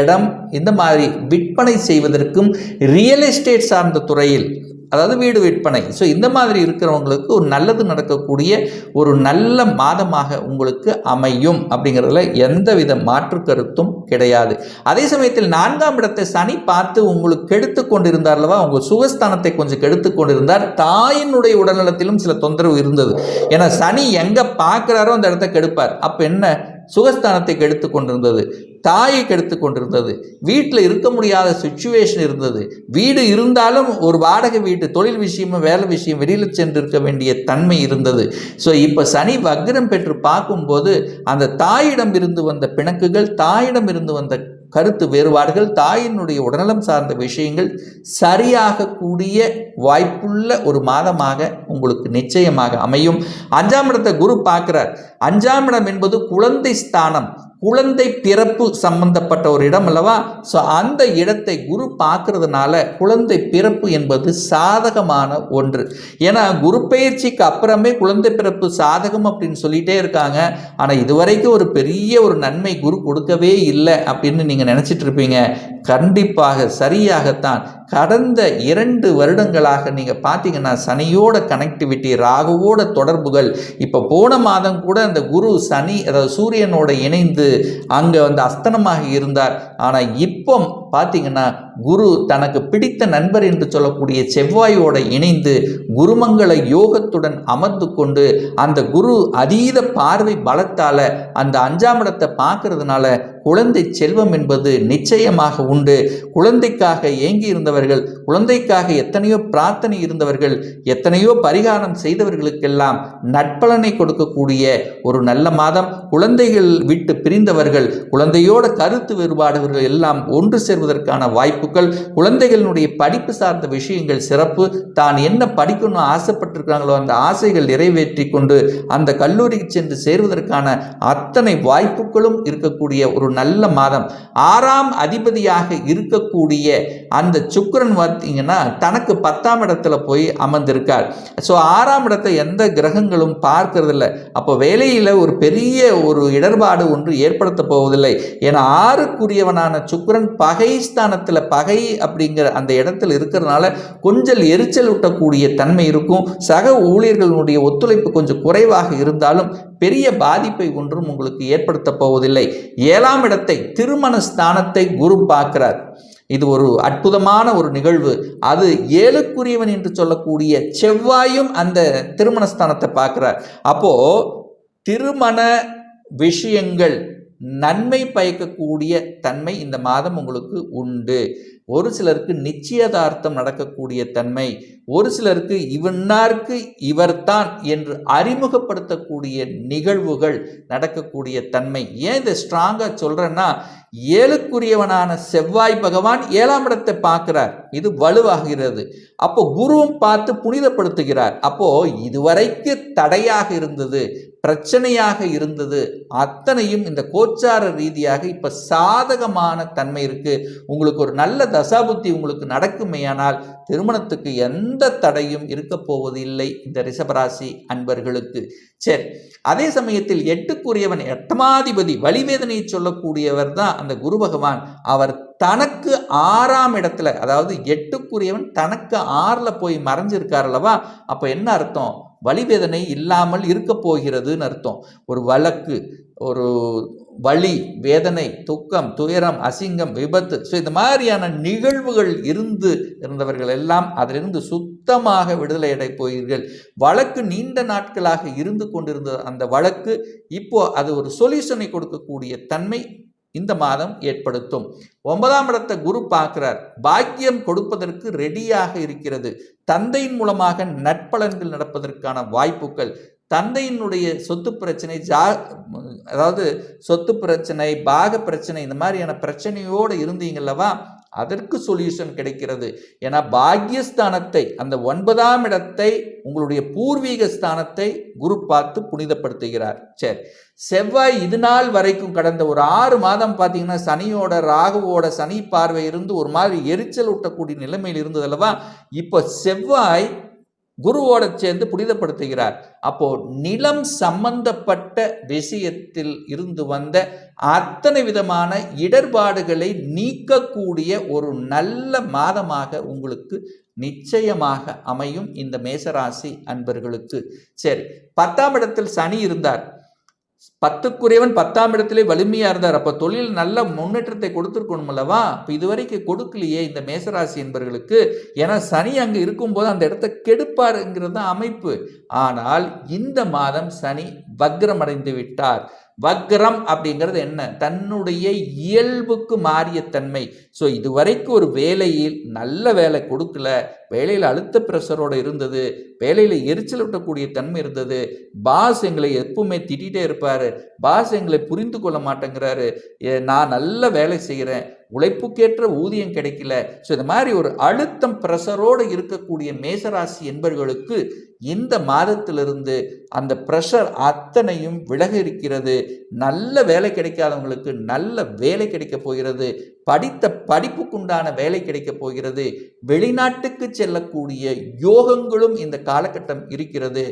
இடம், இந்த மாதிரி விற்பனை செய்வதற்கும் ரியல் எஸ்டேட் சார்ந்த துறையில், அதாவது வீடு விற்பனை, ஸோ இந்த மாதிரி இருக்கிறவங்களுக்கு ஒரு நல்லது நடக்கக்கூடிய ஒரு நல்ல மாதமாக உங்களுக்கு அமையும் அப்படிங்கிறதுல எந்தவித மாற்று கருத்தும் கிடையாது. அதே சமயத்தில் 4ஆம் இடத்தை சனி பார்த்து உங்களுக்கு கெடுத்து கொண்டிருந்தார்லவா, உங்கள் சுகஸ்தானத்தை கொஞ்சம் கெடுத்து கொண்டிருந்தார். தாயினுடைய உடல்நலத்திலும் சில தொந்தரவு இருந்தது. ஏன்னா சனி எங்கே பார்க்குறாரோ அந்த இடத்த கெடுப்பார். அப்போ என்ன, சுகஸ்தானத்தை கெடுத்து கொண்டிருந்தது, தாயை கெடுத்து கொண்டிருந்தது, வீட்டில் இருக்க முடியாத சிச்சுவேஷன் இருந்தது. வீடு இருந்தாலும் ஒரு வாடகை வீட்டு, தொழில் விஷயமும் வேலை விஷயம் வெளியில் சென்று இருக்க வேண்டிய தன்மை இருந்தது. ஸோ இப்போ சனி வக்ரம் பெற்று பார்க்கும்போது அந்த தாயிடம் இருந்து வந்த பிணக்குகள், தாயிடம் இருந்து வந்த கருத்து வேறுபாடுகள், தாயினுடைய உடல்நலம் சார்ந்த விஷயங்கள் சரியாக கூடிய வாய்ப்புள்ள ஒரு மாதமாக உங்களுக்கு நிச்சயமாக அமையும். 5ஆம் இடத்தை குரு பார்க்கிறார். 5ஆம் இடம் என்பது குழந்தை ஸ்தானம். குழந்தை பிறப்பு சம்பந்தப்பட்ட ஒரு இடம் அல்லவா. ஸோ அந்த இடத்தை குரு பார்க்கறதுனால குழந்தை பிறப்பு என்பது சாதகமான ஒன்று. ஏன்னா குரு பயிற்சிக்கு அப்புறமே குழந்தை பிறப்பு சாதகம் அப்படின்னு சொல்லிட்டே இருக்காங்க. ஆனால் இதுவரைக்கும் ஒரு பெரிய ஒரு நன்மை குரு கொடுக்கவே இல்லை அப்படின்னு நீங்கள் நினச்சிட்டு இருப்பீங்க. கண்டிப்பாக சரியாகத்தான். கடந்த 2 வருடங்களாக நீங்கள் பார்த்தீங்கன்னா சனியோட கனெக்டிவிட்டி, ராகுவோட தொடர்புகள், இப்போ போன மாதம் கூட அந்த குரு சனி அதாவது சூரியனோட இணைந்து அங்கே வந்து அஸ்தனமாக இருந்தார். ஆனால் இப்போ பார்த்தீங்கன்னா குரு தனக்கு பிடித்த நண்பர் என்று சொல்லக்கூடிய செவ்வாயோட இணைந்து குருமங்கள யோகத்துடன் அமர்ந்து கொண்டு அந்த குரு அதீத பார்வை பலத்தால் அந்த 5ஆம் இடத்தை பார்க்கறதுனால குழந்தை செல்வம் என்பது நிச்சயமாக உண்டு. குழந்தைக்காக ஏங்கி இருந்தவர்கள், குழந்தைக்காக எத்தனையோ பிரார்த்தனை இருந்தவர்கள், எத்தனையோ பரிகாரம் செய்தவர்களுக்கெல்லாம் நட்பலனை கொடுக்கக்கூடிய ஒரு நல்ல மாதம். குழந்தைகள் விட்டு பிரிந்தவர்கள், குழந்தையோட கருத்து வேறுபாடுகள் எல்லாம் ஒன்று சேர்வதற்கான வாய்ப்புகள், குழந்தைகளுடைய படிப்பு சார்ந்த விஷயங்கள் சிறப்பு, தான் என்ன படிக்கணும்னு ஆசைப்பட்டிருக்காங்களோ அந்த ஆசைகள் நிறைவேற்றி கொண்டு அந்த கல்லூரிக்கு சென்று சேர்வதற்கான அத்தனை வாய்ப்புகளும் இருக்கக்கூடிய ஒரு நல்ல மாதம். 6ஆம் அதிபதியாக இருக்கக்கூடிய அந்த சுக்கிரன் பார்த்தீங்கன்னா தனக்கு 10ஆம் இடத்துல போய் அமர்ந்திருக்கார். ஸோ 6ஆம் இடத்தை எந்த கிரகங்களும் பார்க்கறது இல்லை. அப்போ வேலையில் ஒரு பெரிய ஒரு இடர்பாடு ஒன்று ஏற்படுத்த போவதில்லை. ஏன்னா 6க்குரியவனான சுக்கிரன் பகை ஸ்தானத்தில், பகை அப்படிங்கிற அந்த இடத்துல இருக்கிறதுனால கொஞ்சம் எரிச்சல் ஊட்டக்கூடிய தன்மை இருக்கும். சக ஊழியர்களுடைய ஒத்துழைப்பு கொஞ்சம் குறைவாக இருந்தாலும் பெரிய பாதிப்பை ஒன்றும் உங்களுக்கு ஏற்படுத்த போவதில்லை. 7ஆம் இடத்தை, திருமண ஸ்தானத்தை குரு பார்க்கிறார். இது ஒரு அற்புதமான ஒரு நிகழ்வு. அது 7க்குரியவன் என்று சொல்லக்கூடிய செவ்வாயும் அந்த திருமண ஸ்தானத்தை பார்க்கிறார். அப்போ திருமண விஷயங்கள் நன்மை பயக்கக்கூடிய தன்மை இந்த மாதம் உங்களுக்கு உண்டு. ஒரு சிலருக்கு நிச்சயதார்த்தம் நடக்கக்கூடிய தன்மை, ஒரு சிலருக்கு இவனாருக்கு இவர்தான் என்று அறிமுகப்படுத்தக்கூடிய நிகழ்வுகள் நடக்கக்கூடிய தன்மை. ஏன் இதை ஸ்ட்ராங்காக சொல்கிறேன்னா, 7க்குரியவனான செவ்வாய் பகவான் 7ஆம் இடத்தை பார்க்கிறார். இது வலுவாகிறது. அப்போ குருவும் பார்த்து புனிதப்படுத்துகிறார். அப்போ இதுவரைக்கு தடையாக இருந்தது, பிரச்சனையாக இருந்தது அத்தனையும் இந்த கோச்சார ரீதியாக இப்போ சாதகமான தன்மை இருக்கு. உங்களுக்கு ஒரு நல்ல தசாபுத்தி உங்களுக்கு நடக்குமேயானால் திருமணத்துக்கு எந்த தடையும் இருக்க போவது இல்லை இந்த ரிஷபராசி அன்பர்களுக்கு. சரி, அதே சமயத்தில் 8க்குரியவன் 8ஆதிபதி வலிவேதனையை சொல்லக்கூடியவர் தான் அந்த குரு பகவான். அவர் தனக்கு 6ஆம் இடத்துல, அதாவது 8க்குரியவன் தனக்கு 6ல் போய் மறைஞ்சிருக்கார் அல்லவா. அப்போ என்ன அர்த்தம்? வலிவேதனை இல்லாமல் இருக்க போகிறதுன்னு அர்த்தம். ஒரு வழக்கு, ஒரு வலி, வேதனை, துக்கம், துயரம், அசிங்கம், விபத்து, ஸோ இந்த மாதிரியான நிகழ்வுகள் இருந்தவர்கள் எல்லாம் அதிலிருந்து சுத்தமாக விடுதலை அடை போகிறீர்கள். வழக்கு நீண்ட நாட்களாக இருந்து கொண்டிருந்த அந்த வழக்கு இப்போ அது ஒரு சொல்யூஷனை கொடுக்கக்கூடிய தன்மை இந்த மாதம் ஏற்படுத்தும். 9ஆம் இடத்தை குரு பார்க்கிறார். பாக்கியம் கொடுப்பதற்கு ரெடியாக இருக்கிறது. தந்தையின் மூலமாக நற்பலன்கள் நடப்பதற்கான வாய்ப்புகள், தந்தையினுடைய சொத்து பிரச்சனை, அதாவது சொத்து பிரச்சனை, பாக பிரச்சனை, இந்த மாதிரியான பிரச்சனையோடு இருந்தீங்கல்லவா, அதற்கு சொல்யூஷன் கிடைக்கிறது. ஏன்னா பாக்யஸ்தானத்தை, அந்த 9ஆம் இடத்தை, உங்களுடைய பூர்வீக ஸ்தானத்தை குரு பார்த்து புனிதப்படுத்துகிறார். சரி, செவ்வாய் இது நாள் வரைக்கும் கடந்த ஒரு 6 மாதம் பார்த்தீங்கன்னா சனியோட ராகுவோட சனி பார்வை இருந்து ஒரு மாதிரி எரிச்சல் ஊட்டக்கூடிய நிலைமையில் இருந்தது அல்லவா. இப்போ செவ்வாய் குருவோட சேர்ந்து புனிதப்படுத்துகிறார். அப்போ நிலம் சம்பந்தப்பட்ட விஷயத்தில் இருந்து வந்த அத்தனை விதமான இடர்பாடுகளை நீக்கக்கூடிய ஒரு நல்ல மாதமாக உங்களுக்கு நிச்சயமாக அமையும் இந்த மேசராசி அன்பர்களுக்கு. சரி, 10ஆம் இடத்தில் சனி இருந்தார். 10க்குரியவன் 10ஆம் இடத்திலே வலிமையா இருந்தார். அப்ப தொழில் நல்ல முன்னேற்றத்தை கொடுத்துருக்கணும் அல்லவா. இப்போ இதுவரைக்கும் கொடுக்கலையே இந்த மேசராசி என்பவர்களுக்கு. ஏன்னா சனி அங்கே இருக்கும்போது அந்த இடத்த கெடுப்பாருங்கிறது தான் அமைப்பு. ஆனால் இந்த மாதம் சனி வக்ரம் அடைந்து விட்டார். வக்ரம் அப்படிங்கிறது என்ன? தன்னுடைய இயல்புக்கு மாறிய தன்மை. ஸோ இதுவரைக்கும் ஒரு வேலையில் நல்ல வேலை கொடுக்கல, வேலையில் அழுத்த ப்ரெஷரோடு இருந்தது, வேலையில் எரிச்சல் விட்டக்கூடிய தன்மை இருந்தது, பாஸ் எங்களை எப்பவுமே திட்டிகிட்டே இருப்பார், பாஸ் எங்களை புரிந்து கொள்ள மாட்டேங்கிறாரு, நான் நல்ல வேலை செய்கிறேன், உழைப்புக்கேற்ற ஊதியம் கிடைக்கல. ஸோ இந்த மாதிரி ஒரு அழுத்தம் ப்ரெஷரோடு இருக்கக்கூடிய மேசராசி என்பவர்களுக்கு இந்த மாதத்திலிருந்து அந்த ப்ரெஷர் அத்தனையும் விலக இருக்கிறது. நல்ல வேலை கிடைக்காதவங்களுக்கு நல்ல வேலை கிடைக்க போகிறது, படித்த படிப்புக்குண்டான வேலை கிடைக்க போகிறது, வெளிநாட்டுக்கு செல்லக்கூடிய யோகங்களும் இந்த காலகட்டம் இருக்கிறது.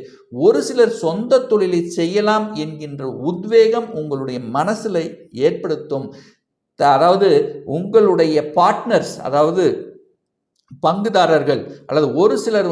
ஒரு சிலர் சொந்த தொழிலை செய்யலாம் என்கின்ற உத்வேகம் உங்களுடைய மனசில் ஏற்படுத்தும். அதாவது உங்களுடைய பார்ட்னர்ஸ், அதாவது பங்குதாரர்கள் அல்லது ஒரு சிலர்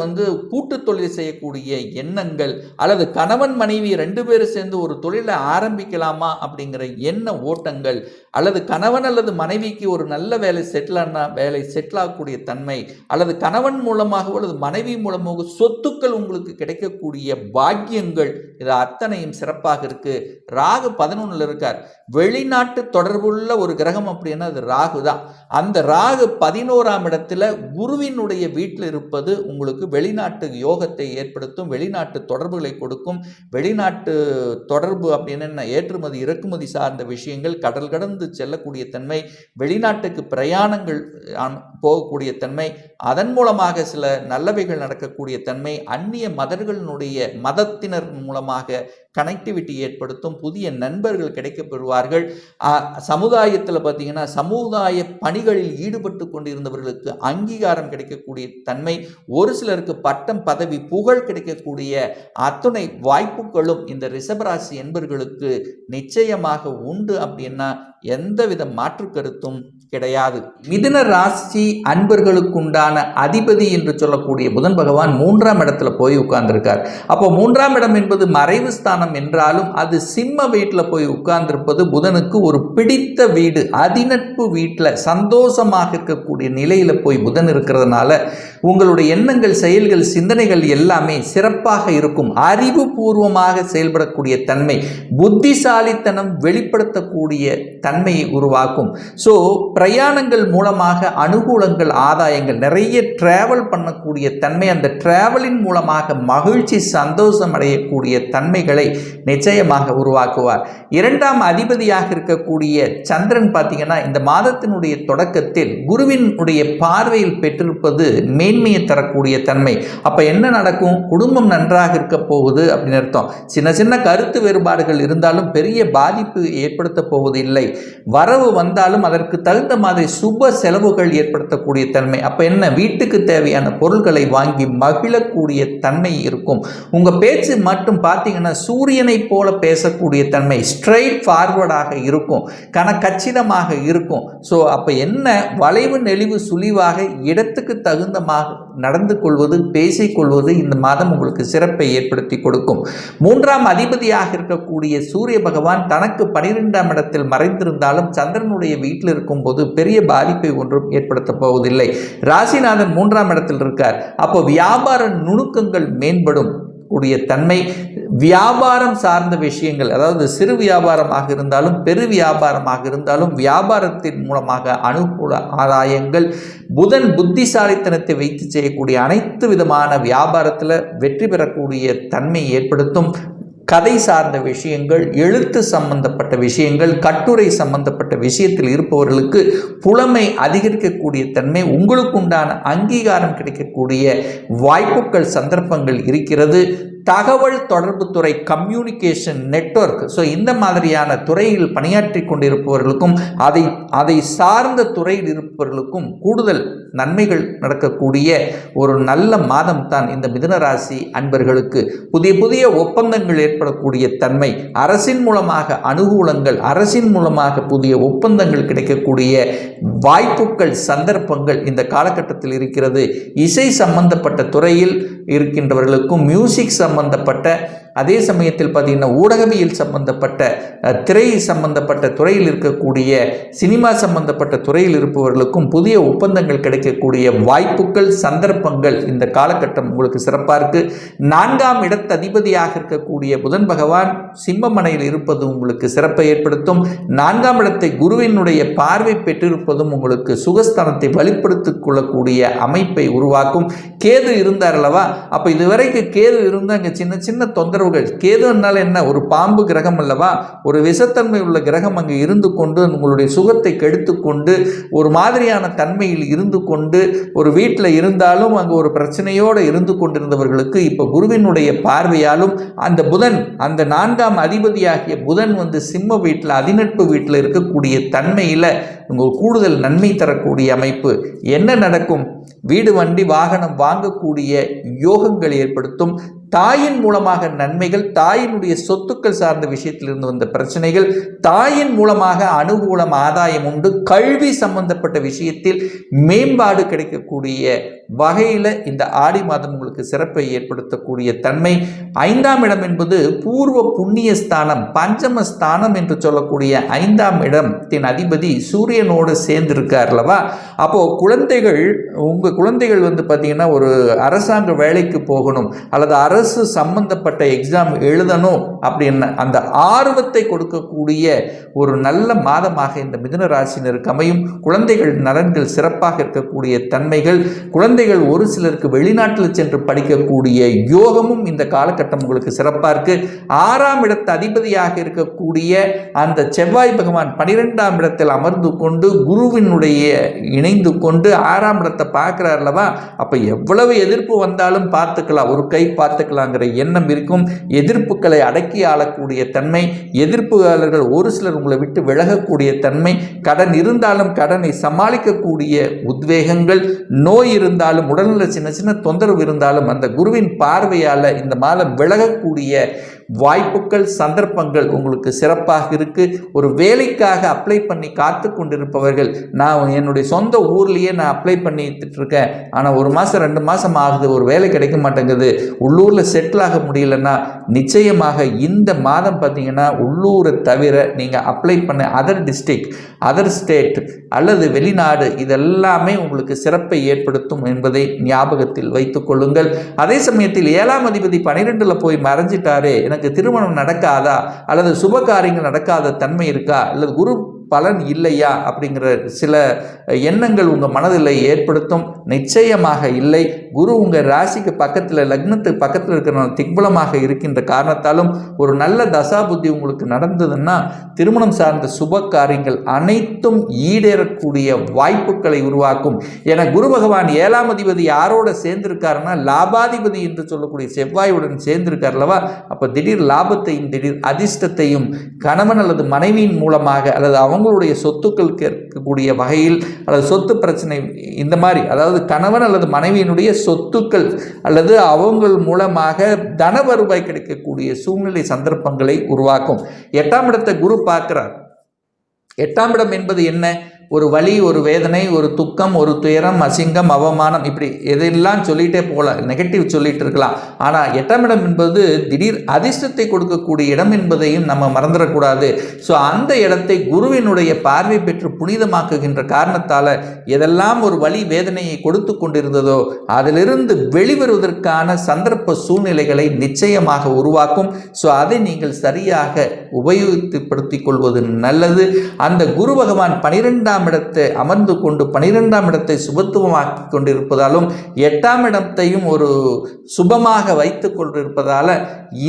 கூட்டு தொழில் செய்யக்கூடிய எண்ணங்கள், அல்லது கணவன் மனைவி 2 பேரும் சேர்ந்து ஒரு தொழிலை ஆரம்பிக்கலாமா அப்படிங்கிற எண்ண ஓட்டங்கள், அல்லது கணவன் அல்லது மனைவிக்கு ஒரு நல்ல வேலை செட்டில் ஆகக்கூடிய தன்மை, அல்லது கணவன் மூலமாக அல்லது மனைவி மூலமாக சொத்துக்கள் உங்களுக்கு கிடைக்கக்கூடிய பாக்கியங்கள், இது அத்தனையும் சிறப்பாக இருக்கு. ராகு 11ல் இருக்கார். வெளிநாட்டு தொடர்புள்ள ஒரு கிரகம் அப்படின்னா அது ராகு தான். அந்த ராகு 11ஆம் இடத்துல குருவினுடைய வீட்டில் இருப்பது உங்களுக்கு வெளிநாட்டு யோகத்தை ஏற்படுத்தும், வெளிநாட்டு தொடர்புகளை கொடுக்கும். வெளிநாட்டு தொடர்பு அப்படின்னு ஏற்றுமதி இறக்குமதி சார்ந்த விஷயங்கள், கடல் கடந்து செல்லக்கூடிய தன்மை, வெளிநாட்டுக்கு பிரயாணங்கள் போகக்கூடிய தன்மை, அதன் மூலமாக சில நல்லவைகள் நடக்கக்கூடிய தன்மை, அந்நிய மதத்தினர் மூலமாக கனெக்டிவிட்டி ஏற்படுத்தும், புதிய நண்பர்கள் கிடைக்கப்பெறுவார்கள். சமுதாயத்தில் பார்த்தீங்கன்னா சமுதாய பணிகளில் ஈடுபட்டு கொண்டிருந்தவர்களுக்கு அங்கீகாரம் கிடைக்கக்கூடிய தன்மை, ஒரு சிலருக்கு பட்டம் பதவி புகழ் கிடைக்கக்கூடிய அத்துணை வாய்ப்புகளும் இந்த ரிஷபராசி என்பவர்களுக்கு நிச்சயமாக உண்டு அப்படின்னா எந்தவித மாற்று கருத்தும் கிடையாது. மிதுன ராசி அன்பர்களுக்குண்டான அதிபதி என்று சொல்லக்கூடிய புதன் பகவான் 3ஆம் இடத்துல போய் உட்கார்ந்திருக்கார். அப்போ 3ஆம் இடம் என்பது மறைவு ஸ்தானம் என்றாலும் அது சிம்ம வீட்டில் போய் உட்கார்ந்திருப்பது புதனுக்கு ஒரு பிடித்த வீடு, அதிநட்பு வீட்டில் சந்தோஷமாக இருக்கக்கூடிய நிலையில போய் புதன் இருக்கிறதுனால உங்களுடைய எண்ணங்கள், செயல்கள், சிந்தனைகள் எல்லாமே சிறப்பாக இருக்கும். அறிவுபூர்வமாக செயல்படக்கூடிய தன்மை, புத்திசாலித்தனம் வெளிப்படுத்தக்கூடிய தன்மையை உருவாக்கும். ஸோ பிரயாணங்கள் மூலமாக அனுகூலங்கள், ஆதாயங்கள், நிறைய டிராவல் பண்ணக்கூடிய தன்மை, அந்த டிராவலின் மூலமாக மகிழ்ச்சி, சந்தோஷம் அடையக்கூடிய தன்மைகளை நிச்சயமாக உருவாக்குவார். 2ஆம் அதிபதியாக இருக்கக்கூடிய சந்திரன் பார்த்தீங்கன்னா இந்த மாதத்தினுடைய தொடக்கத்தில் குருவினுடைய பார்வையில் பெற்றிருப்பது மேன்மையை தரக்கூடிய தன்மை. அப்ப என்ன நடக்கும்? குடும்பம் நன்றாக இருக்க போகுது அப்படின்னு அர்த்தம். சின்ன சின்ன கருத்து வேறுபாடுகள் இருந்தாலும் பெரிய பாதிப்பு ஏற்படுத்த போவது இல்லை. வரவு வந்தாலும் அதற்கு தகுந்த மாதிரி சுப செலவுகள் ஏற்படுத்தக்கூடிய தன்மை. அப்ப என்ன, வீட்டுக்கு தேவையான பொருட்களை வாங்கி மகிழக்கூடிய தன்மை இருக்கும். உங்க பேச்சு மட்டும் பார்த்தீங்கன்னா சூரியனை போல பேசக்கூடிய தன்மை, ஸ்ட்ரெயிட் ஃபார்வர்டாக இருக்கும், கச்சிதமாக இருக்கும். ஸோ அப்ப என்ன, வளைவு நெளிவு சுழிவாக இடத்துக்கு தகுந்தமாக நடந்து கொள்வது, பேசிக்கொள்வது இந்த மாதம் உங்களுக்கு சிறப்பை ஏற்படுத்தி கொடுக்கும். 3ஆம் அதிபதியாக இருக்கக்கூடிய சூரிய பகவான் தனக்கு 12ஆம் இடத்தில் மறைந்திருந்தாலும் சந்திரனுடைய வீட்டில் இருக்கும் போது பெரிய பாதிப்பை ஒன்றும் ஏற்படுத்த போவதில்லை. ராசிநாதன் 3ஆம் இடத்தில் இருக்கார். அப்போ வியாபார நுணுக்கங்கள் மேம்படும் கூடிய தன்மை, வியாபாரம் சார்ந்த விஷயங்கள், அதாவது சிறு வியாபாரமாக இருந்தாலும் பெரு வியாபாரமாக இருந்தாலும் வியாபாரத்தின் மூலமாக அனுகூல ஆதாயங்கள், புதன் புத்திசாலித்தனத்தை வைத்து செய்யக்கூடிய அனைத்து விதமான வியாபாரத்தில் வெற்றி பெறக்கூடிய தன்மை ஏற்படுத்தும். கதை சார்ந்த விஷயங்கள், எழுத்து சம்பந்தப்பட்ட விஷயங்கள், கட்டுரை சம்பந்தப்பட்ட விஷயத்தில் இருப்பவர்களுக்கு புலமை அதிகரிக்கக்கூடிய தன்மை, உங்களுக்கு உண்டான அங்கீகாரம் கிடைக்கக்கூடிய வாய்ப்புகள், சந்தர்ப்பங்கள் இருக்கிறது. தகவல் தொடர்பு துறை, கம்யூனிகேஷன் நெட்வொர்க், ஸோ இந்த மாதிரியான துறையில் பணியாற்றி கொண்டிருப்பவர்களுக்கும் அதை சார்ந்த துறையில் இருப்பவர்களுக்கும் கூடுதல் நன்மைகள் நடக்கக்கூடிய ஒரு நல்ல மாதம் தான் இந்த மிதுனராசி அன்பர்களுக்கு. புதிய புதிய ஒப்பந்தங்கள் ஏற்படக்கூடிய தன்மை, அரசின் மூலமாக அனுகூலங்கள், அரசின் மூலமாக புதிய ஒப்பந்தங்கள் கிடைக்கக்கூடிய வாய்ப்புகள், சந்தர்ப்பங்கள் இந்த காலகட்டத்தில் இருக்கிறது. இசை சம்பந்தப்பட்ட துறையில் இருக்கின்றவர்களுக்கும், மியூசிக் சம்பந்தப்பட்ட அதே சமயத்தில் பார்த்தீங்கன்னா ஊடகவியல் சம்பந்தப்பட்ட திரை சம்பந்தப்பட்ட துறையில் இருக்கக்கூடிய சினிமா சம்பந்தப்பட்ட துறையில் இருப்பவர்களுக்கும் புதிய ஒப்பந்தங்கள் கிடைக்கக்கூடிய வாய்ப்புகள் சந்தர்ப்பங்கள் இந்த காலகட்டம் உங்களுக்கு சிறப்பாக இருக்கு. 4ஆம் இடத்ததிபதியாக இருக்கக்கூடிய புதன் பகவான் சிம்மமனையில் இருப்பது உங்களுக்கு சிறப்பை ஏற்படுத்தும். 4ஆம் இடத்தை குருவினுடைய பார்வை பெற்றிருப்பதும் உங்களுக்கு சுகஸ்தானத்தை வலுப்படுத்திக் கொள்ளக்கூடிய அமைப்பை உருவாக்கும். கேது இருந்தார் அல்லவா, அப்ப இதுவரைக்கும் கேது இருந்தா அங்க சின்ன சின்ன தொந்தரவுகள். கேதுனால என்ன, ஒரு பாம்பு கிரகம் அல்லவா, ஒரு விஷத்தன்மை உள்ள கிரகம் அங்கு இருந்து கொண்டு உங்களுடைய சுகத்தை கெடுத்து கொண்டு ஒரு மாதிரியான தன்மையில் இருந்து கொண்டு ஒரு வீட்டில் இருந்தாலும் அங்கு ஒரு பிரச்சனையோடு இருந்து கொண்டிருந்தவர்களுக்கு இப்போ குருவினுடைய பார்வையாலும் அந்த புதன், அந்த 4ஆம் அதிபதியாகிய புதன் சிம்ம வீட்டில் அதிநட்பு வீட்டில் இருக்கக்கூடிய தன்மையில் உங்களுக்கு கூடுதல் நன்மை தரக்கூடிய அமைப்பு. என்ன நடக்கும், வீடு வண்டி வாகனம் வாங்கக்கூடிய யோகங்கள் ஏற்படுத்தும். தாயின் மூலமாக நன்மைகள், தாயினுடைய சொத்துக்கள் சார்ந்த விஷயத்திலிருந்து வந்த பிரச்சனைகள், தாயின் மூலமாக அனுகூலம் ஆதாயம் உண்டு. கல்வி சம்பந்தப்பட்ட விஷயத்தில் மேம்பாடு கிடைக்கக்கூடிய வகையில் இந்த ஆடி மாதம் உங்களுக்கு சிறப்பை ஏற்படுத்தக்கூடிய தன்மை. 5ஆம் இடம் என்பது பூர்வ புண்ணிய ஸ்தானம், பஞ்சம ஸ்தானம் என்று சொல்லக்கூடிய 5ஆம் இடத்தின் அதிபதி சூரியனோடு சேர்ந்திருக்கார் அல்லவா. அப்போ குழந்தைகள், உங்க குழந்தைகள் பார்த்தீங்கன்னா ஒரு அரசாங்க வேலைக்கு போகணும் அல்லது அரசு சம்பந்தப்பட்ட எக்ஸாம் எழுதணும் அப்படின்னு அந்த ஆர்வத்தை கொடுக்கக்கூடிய ஒரு நல்ல மாதமாக இந்த மிதுன ராசினருக்கு அமையும். குழந்தைகள் நலன்கள் சிறப்பாக இருக்கக்கூடிய தன்மைகள், குழந்தைகள் ஒரு சிலருக்கு வெளிநாட்டில் சென்று படிக்கக்கூடிய யோகமும் இந்த காலகட்டம் உங்களுக்கு சிறப்பாக இருக்கு. 6ஆம் இடத்து அதிபதியாக இருக்கக்கூடிய அந்த செவ்வாய் பகவான் 12ஆம் இடத்தில் அமர்ந்து கொண்டு குருவினுடைய இணைந்து கொண்டு 6ஆம் இடத்தை பார்க்கிறார் அல்லவா. அப்ப எவ்வளவு எதிர்ப்பு வந்தாலும் பார்த்துக்கலாம், ஒரு கை பார்த்துக்கலாங்கிற எண்ணம் இருக்கும். எதிர்ப்புகளை அடக்கி ஆளக்கூடிய தன்மை, எதிர்ப்புகாரர்கள் ஒரு சிலர் உங்களை விட்டு விலகக்கூடிய தன்மை, கடன் இருந்தாலும் கடனை சமாளிக்கக்கூடிய உத்வேகங்கள், நோய் இருந்தாலும் உடல்நல சின்ன சின்ன தொந்தரவு இருந்தாலும் அந்த குருவின் பார்வையால் இந்த மாதம் விலகக்கூடிய வாய்ப்புகள் சந்தர்ப்பங்கள் உங்களுக்கு சிறப்பாக இருக்கு. ஒரு வேலைக்காக அப்ளை பண்ணி காத்து கொண்டிருப்பவர்கள், நான் என்னுடைய சொந்த ஊர்லேயே நான் அப்ளை பண்ணிட்டு இருக்கேன், ஆனால் 1 மாதம் 2 மாதம் ஆகுது, ஒரு வேலை கிடைக்க மாட்டேங்குது, உள்ளூரில் செட்டில் ஆக முடியலன்னா நிச்சயமாக இந்த மாதம் பார்த்தீங்கன்னா உள்ளூரை தவிர நீங்கள் அப்ளை பண்ண அதர் டிஸ்ட்ரிக்ட், அதர் ஸ்டேட் அல்லது வெளிநாடு இதெல்லாமே உங்களுக்கு சிறப்பை ஏற்படுத்தும் என்பதை ஞாபகத்தில் வைத்துக் கொள்ளுங்கள். அதே சமயத்தில் 7ஆம் அதிபதி 12ல் போய் மறைஞ்சிட்டாரே, எனக்கு திருமணம் நடக்காதா அல்லது சுப காரியங்கள் நடக்காத தன்மை இருக்கா அல்லது குரு பலன் இல்லையா அப்படிங்கிற சில எண்ணங்கள் உங்கள் மனதில் ஏற்படுத்தும். நிச்சயமாக இல்லை. குரு உங்கள் ராசிக்கு பக்கத்தில், லக்னத்துக்கு பக்கத்தில் இருக்கிற திக்பலமாக இருக்கின்ற காரணத்தாலும் ஒரு நல்ல தசாபுத்தி உங்களுக்கு நடந்ததுன்னா திருமணம் சார்ந்த சுப காரியங்கள் அனைத்தும் ஈடேறக்கூடிய வாய்ப்புகளை உருவாக்கும். என குரு பகவான் 7ஆம் அதிபதி யாரோட சேர்ந்திருக்காருன்னா லாபாதிபதி என்று சொல்லக்கூடிய செவ்வாயுடன் சேர்ந்திருக்கார் அல்லவா. அப்போ திடீர் லாபத்தையும் திடீர் அதிர்ஷ்டத்தையும் கணவன் அல்லது மனைவியின் மூலமாக அல்லது அவங்களுடைய சொத்துக்கள் கேட்கக்கூடிய வகையில் அல்லது சொத்து பிரச்சனை இந்த மாதிரி, அதாவது கணவன் அல்லது மனைவியினுடைய சொத்துக்கள் அல்லது அவங்கள் மூலமாக தன வருவாய் கிடைக்கக்கூடிய சூழ்நிலை சந்தர்ப்பங்களை உருவாக்கும். 8ஆம் இடத்தை குரு பார்க்கிறார். 8ஆம் இடம் என்பது என்ன, ஒரு வலி, ஒரு வேதனை, ஒரு துக்கம், ஒரு துயரம், அசிங்கம், அவமானம், இப்படி எதெல்லாம் சொல்லிகிட்டே போகலாம், நெகட்டிவ் சொல்லிட்டு இருக்கலாம். ஆனால் 8ஆம் இடம் என்பது திடீர் அதிர்ஷ்டத்தை கொடுக்கக்கூடிய இடம் என்பதையும் நம்ம மறந்துடக்கூடாது. ஸோ அந்த இடத்தை குருவினுடைய பார்வை பெற்று புனிதமாக்குகின்ற காரணத்தால் எதெல்லாம் ஒரு வலி வேதனையை கொடுத்து கொண்டிருந்ததோ அதிலிருந்து வெளிவருவதற்கான சந்தர்ப்ப சூழ்நிலைகளை நிச்சயமாக உருவாக்கும். ஸோ அதை நீங்கள் சரியாக உபயோகித்துப்படுத்திக் கொள்வது நல்லது. அந்த குரு பகவான் 12ஆம் இடத்தை அமர்ந்து கொண்டு 12ஆம் இடத்தை சுபத்துவமாக்கி கொண்டிருப்பதாலும் 8ஆம் இடத்தையும் ஒரு சுபமாக வைத்துக் கொண்டிருப்பதால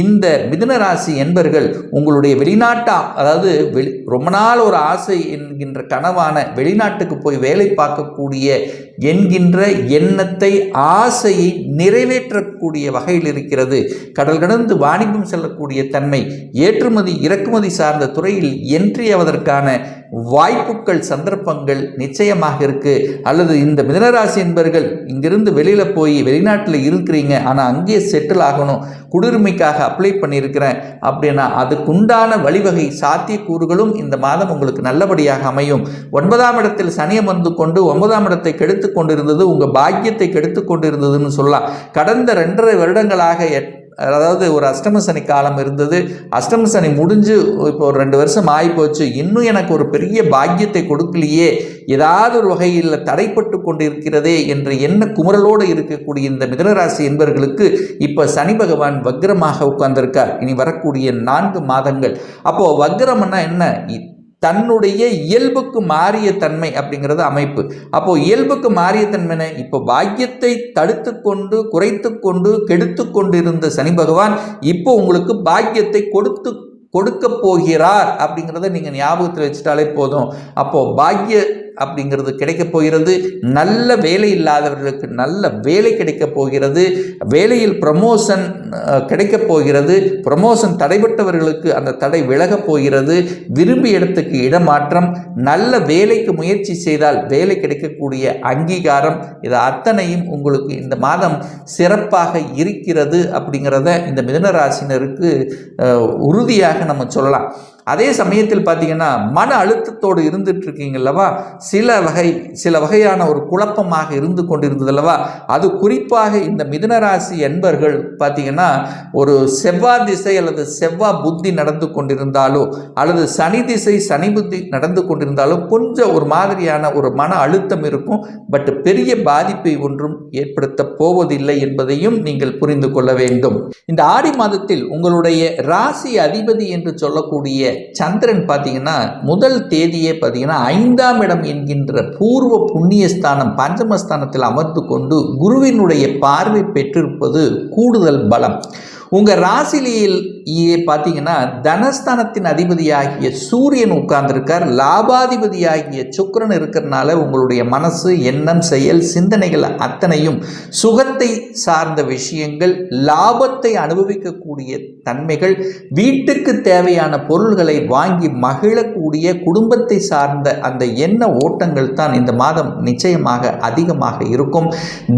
இந்த மிதுன ராசி என்பர்கள் உங்களுடைய வெளிநாட்டா, அதாவது ரொம்ப நாள் ஒரு ஆசை என்கின்ற கனவான வெளிநாட்டுக்கு போய் வேலை பார்க்கக்கூடிய என்கின்ற எண்ணத்தை, ஆசையை நிறைவேற்றக்கூடிய வகையில் இருக்கிறது. கடல் கடந்து வாணிபம் செல்லக்கூடிய தன்மை, ஏற்றுமதி இறக்குமதி சார்ந்த துறையில் என்ட்ரி ஆவதற்கான வாய்ப்புகள் சந்தர்ப்பங்கள் நிச்சயமாக இருக்கு. அல்லது இந்த மிதுனராசி என்பவர்கள் இங்கிருந்து வெளியில போய் வெளிநாட்டில் இருக்கிறீங்க, ஆனால் அங்கேயே செட்டில் ஆகணும், குடியுரிமைக்காக அப்ளை பண்ணியிருக்கிறேன் அப்படின்னா அதுக்குண்டான வழிவகை சாத்தியக்கூறுகளும் இந்த மாதம் உங்களுக்கு நல்லபடியாக அமையும். 9ஆம் இடத்தில் சனி அமர்ந்து கொண்டு 9ஆம் இடத்தை கெடுத்து கொண்டிருந்தது, உங்கள் பாக்கியத்தை கெடுத்து கொண்டிருந்ததுன்னு சொல்லலாம். கடந்த 2.5 வருடங்களாக அதாவது ஒரு அஷ்டம சனி காலம் இருந்தது, அஷ்டம சனி முடிஞ்சு இப்போ ஒரு 2 வருஷம் ஆகிப்போச்சு, இன்னும் எனக்கு ஒரு பெரிய பாக்கியத்தை கொடுக்கலையே, ஏதாவது ஒரு வகையில் தடைப்பட்டு கொண்டு இருக்கிறதே என்ற எண்ண குமுறலோடு இருக்கக்கூடிய இந்த மிதுனராசி என்பவர்களுக்கு இப்போ சனி பகவான் வக்ரமாக உட்கார்ந்திருக்கார் இனி வரக்கூடிய 4 மாதங்கள். அப்போது வக்ரம்னா என்ன? தன்னுடைய இயல்புக்கு மாறிய தன்மை அப்படிங்கிறது அமைப்பு. அப்போ இயல்புக்கு மாறிய தன்மை இப்போ பாக்கியத்தை தடுத்து கொண்டு குறைத்து கொண்டு கெடுத்து கொண்டிருந்த சனி பகவான் இப்போ உங்களுக்கு பாக்கியத்தை கொடுக்க போகிறார் அப்படிங்கிறத நீங்கள் ஞாபகத்தில் வச்சுட்டாலே போதும். அப்போ பாக்கிய அப்படிங்கிறது கிடைக்க போகிறது. நல்ல வேலை இல்லாதவர்களுக்கு நல்ல வேலை கிடைக்க போகிறது. வேலையில் ப்ரமோஷன் கிடைக்க போகிறது. ப்ரமோஷன் தடைபட்டவர்களுக்கு அந்த தடை விலகப் போகிறது. விரும்பிய இடத்துக்கு இடமாற்றம், நல்ல வேலைக்கு முயற்சி செய்தால் வேலை கிடைக்கக்கூடிய அங்கீகாரம், இது அத்தனையும் உங்களுக்கு இந்த மாதம் சிறப்பாக இருக்கிறது அப்படிங்கிறத இந்த மிதுன ராசினருக்கு உறுதியாக நம்ம சொல்லலாம். அதே சமயத்தில் பார்த்தீங்கன்னா மன அழுத்தத்தோடு இருந்துட்டு இருக்கீங்கல்லவா, சில வகையான ஒரு குழப்பமாக இருந்து கொண்டிருந்ததல்லவா, அது குறிப்பாக இந்த மிதுனராசி என்பர்கள் பார்த்தீங்கன்னா ஒரு செவ்வாய் திசை அல்லது செவ்வாய் புத்தி நடந்து கொண்டிருந்தாலோ அல்லது சனி திசை சனி புத்தி நடந்து கொண்டிருந்தாலோ கொஞ்சம் ஒரு மாதிரியான ஒரு மன அழுத்தம் இருக்கும். பட் பெரிய பாதிப்பை ஒன்றும் ஏற்படுத்த போவதில்லை என்பதையும் நீங்கள் புரிந்து கொள்ள வேண்டும். இந்த ஆடி மாதத்தில் உங்களுடைய ராசி அதிபதி என்று சொல்லக்கூடிய சந்திரன் பார்த்தீங்கன்னா முதல் தேதியே பார்த்தீங்கன்னா 5ஆம் இடம் என்கின்ற பூர்வ புண்ணியஸ்தானம் பஞ்சமஸ்தானத்தில் அமர்ந்து கொண்டு குருவினுடைய பார்வை பெற்றிருப்பது கூடுதல் பலம். உங்கள் ராசியிலேயே பார்த்தீங்கன்னா தனஸ்தானத்தின் அதிபதியாகிய சூரியன் உட்கார்ந்துருக்கார். லாபாதிபதியாகிய சுக்கிரன் இருக்கிறதுனால உங்களுடைய மனசு, எண்ணம், செயல், சிந்தனைகள் அத்தனையும் சுகத்தை சார்ந்த விஷயங்கள், லாபத்தை அனுபவிக்கக்கூடிய தன்மைகள், வீட்டுக்கு தேவையான பொருள்களை வாங்கி மகிழக்கூடிய குடும்பத்தை சார்ந்த அந்த எண்ண ஓட்டங்கள் தான் இந்த மாதம் நிச்சயமாக அதிகமாக இருக்கும்.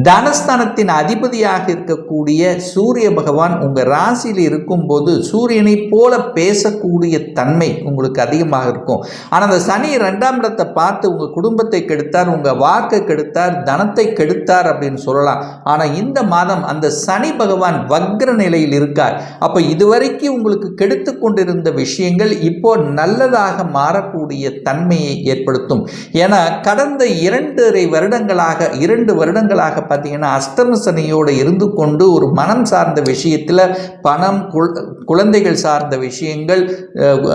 தனஸ்தானத்தின் அதிபதியாக இருக்கக்கூடிய சூரிய பகவான் உங்கள் ராசியில் இருக்கும்போது சூரியனை போல பேசக்கூடிய தன்மை உங்களுக்கு அதிகமாக இருக்கும். ஆனால் அந்த சனி 2ஆம் இடத்தை பார்த்து உங்கள் குடும்பத்தை கெடுத்தார், உங்கள் வாக்கை கெடுத்தார், தனத்தை கெடுத்தார் அப்படின்னு சொல்லலாம். ஆனால் இந்த மாதம் அந்த சனி பகவான் வக்ர நிலையில் இருக்கார். அப்போ இதுவரைக்கும் உங்களுக்கு கெடுத்து கொண்டிருந்த விஷயங்கள் இப்போ நல்லதாக மாறக்கூடிய தன்மையை ஏற்படுத்தும். ஏன்னா கடந்த 2 வருடங்களாக பார்த்தீங்கன்னா அஷ்டம சனியோடு இருந்து கொண்டு ஒரு மனம் சார்ந்த விஷயத்தில் பணம், குழந்தைகள் சார்ந்த விஷயங்கள்,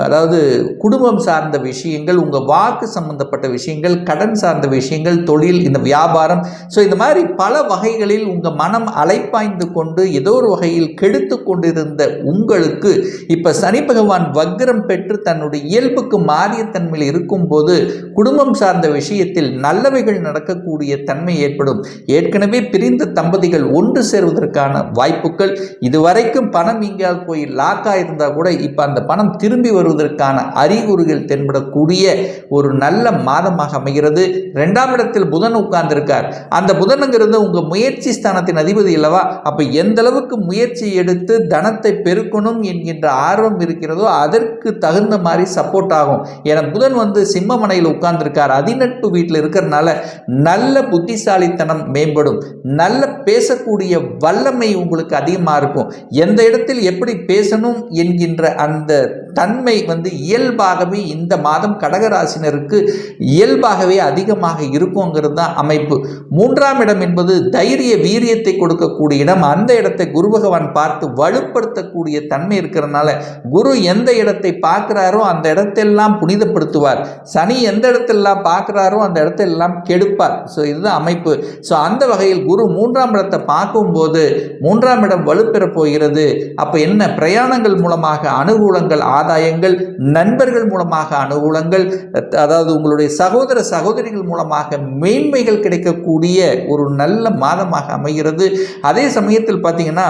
அதாவது குடும்பம் சார்ந்த விஷயங்கள், உங்கள் வாக்கு சம்பந்தப்பட்ட விஷயங்கள், கடன் சார்ந்த விஷயங்கள், தொழில், இந்த வியாபாரம், ஸோ இந்த மாதிரி பல வகைகளில் உங்கள் மனம் அலைப்பாய்ந்து கொண்டு ஏதோ ஒரு வகையில் கெடுத்து கொண்டிருந்த உங்களுக்கு இப்போ சனி பகவான் வக்ரம் பெற்று தன்னுடைய இயல்புக்கு மாறிய தன்மையில் இருக்கும்போது குடும்பம் சார்ந்த விஷயத்தில் நல்லவைகள் நடக்கக்கூடிய தன்மை ஏற்படும். ஏற்கனவே பிரிந்த தம்பதிகள் ஒன்று சேர்வதற்கான வாய்ப்புகள், இதுவரைக்கும் பணம் எங்கேயாவது போய் லாக் ஆயிருந்தால் கூட இப்போ அந்த பணம் திரும்பி வருவதற்கான அறிகுறிகள் தென்படக்கூடிய ஒரு நல்ல மாதமாக அமைகிறது. 2ஆம் இடத்தில் புதன் உட்கார்ந்திருக்கார். அந்த புதனுங்கிறது உங்கள் முயற்சி ஸ்தானத்தின் அதிபதி அல்லவா. அப்போ எந்த அளவுக்கு முயற்சி எடுத்து தனத்தை பெருக்கணும் என்கின்ற ஆர்வம் இருக்கிறதோ அதற்கு தகுந்த மாதிரி சப்போர்ட் ஆகும். ஏன்னா புதன் சிம்மமனையில் உட்கார்ந்திருக்கார், அதிநட்பு வீட்டில் இருக்கிறதுனால நல்ல புத்திசாலித்தனம் மேம்படும், நல்ல பேசக்கூடிய வல்லமை உங்களுக்கு அதிகமாக இருக்கும். எந்த இடத்தில் எப்படி பேசணும் என்கின்ற அந்த தன்மை இயல்பாகவே இந்த மாதம் கடகராசினருக்கு இயல்பாகவே அதிகமாக இருக்குங்கிறது தான் அமைப்பு. 3ஆம் இடம் என்பது தைரிய வீரியத்தை கொடுக்கக்கூடிய இடம். அந்த இடத்தை குரு பகவான் பார்த்து வலுப்படுத்தக்கூடிய தன்மை இருக்கிறதுனால குரு எந்த இடத்தை பார்க்கிறாரோ அந்த இடத்தெல்லாம் புனிதப்படுத்துவார். சனி எந்த இடத்தெல்லாம் பார்க்கிறாரோ அந்த இடத்தெல்லாம் கெடுப்பார். ஸோ இதுதான் அமைப்பு. ஸோ அந்த வகையில் குரு 3ஆம் இடத்தை பார்க்கும்போது 3ஆம் இடம் வலுப்பெற போகிறது. அப்போ என்ன, பிரயாணங்கள் மூலமாக அனுகூலங்கள், ஆதாயங்கள், நண்பர்கள் மூலமாக அனுகூலங்கள், அதாவது உங்களுடைய சகோதர சகோதரிகள் மூலமாக மேன்மைகள் கிடைக்கக்கூடிய ஒரு நல்ல மாதமாக அமைகிறது. அதே சமயத்தில் பார்த்தீங்கன்னா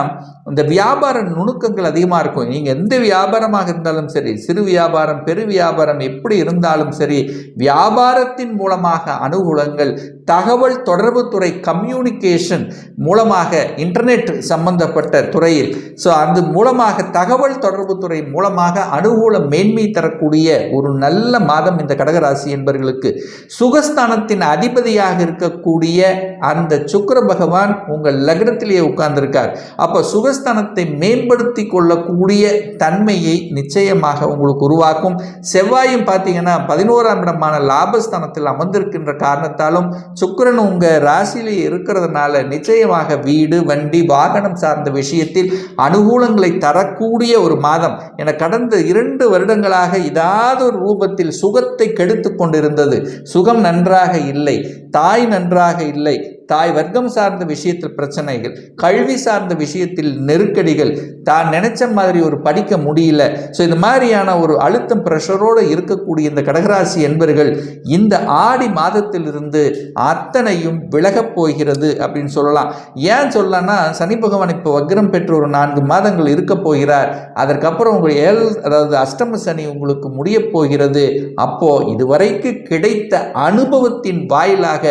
இந்த வியாபார நுணுக்கங்கள் அதிகமாக இருக்கும். நீங்கள் எந்த வியாபாரமாக இருந்தாலும் சரி, சிறு வியாபாரம், பெரு வியாபாரம் எப்படி இருந்தாலும் சரி, வியாபாரத்தின் மூலமாக அனுகூலங்கள், தகவல் தொடர்பு துறை, கம்யூனிகேஷன் மூலமாக, இன்டர்நெட் சம்பந்தப்பட்ட துறையில், ஸோ அந்த மூலமாக தகவல் தொடர்பு துறை மூலமாக அனுகூல மேன்மை தரக்கூடிய ஒரு நல்ல மாதம் இந்த கடகராசி என்பவர்களுக்கு. சுகஸ்தானத்தின் அதிபதியாக இருக்கக்கூடிய அந்த சுக்கிர பகவான் உங்கள் லக்னத்திலேயே உட்கார்ந்திருக்கார். அப்போ சுகஸ்தானத்தை மேம்படுத்தி கொள்ளக்கூடிய தன்மையை நிச்சயமாக உங்களுக்கு உருவாக்கும். செவ்வாயும் பார்த்தீங்கன்னா 11ஆம் இடமான லாபஸ்தானத்தில் அமர்ந்திருக்கின்ற காரணத்தாலும் சுக்கிரன் உங்க ராசியிலே இருக்கிறதுனால நிச்சயமாக வீடு வண்டி வாகனம் சார்ந்த விஷயத்தில் அனுகூலங்களை தரக்கூடிய ஒரு மாதம். என கடந்த 2 வருடங்களாக ஏதாவது ஒரு ரூபத்தில் சுகத்தை கெடுத்து கொண்டிருந்தது. சுகம் நன்றாக இல்லை, தாய் நன்றாக இல்லை, தாய் வர்க்கம் சார்ந்த விஷயத்தில் பிரச்சனைகள், கல்வி சார்ந்த விஷயத்தில் நெருக்கடிகள், தான் நினைச்ச மாதிரி ஒரு படிக்க முடியல. ஸோ இந்த மாதிரியான ஒரு அழுத்தம் பிரஷரோடு இருக்கக்கூடிய இந்த கடகராசி என்பர்கள் இந்த ஆடி மாதத்திலிருந்து அத்தனையும் விலகப் போகிறது அப்படின்னு சொல்லலாம். ஏன் சொல்லலாம்னா, சனி பகவான் இப்போ வக்ரம் பெற்று ஒரு 4 மாதங்கள் இருக்க போகிறார். அதற்கப்புறம் உங்கள் அதாவது அஷ்டம சனி உங்களுக்கு முடிய போகிறது. அப்போ இதுவரைக்கு கிடைத்த அனுபவத்தின் வாயிலாக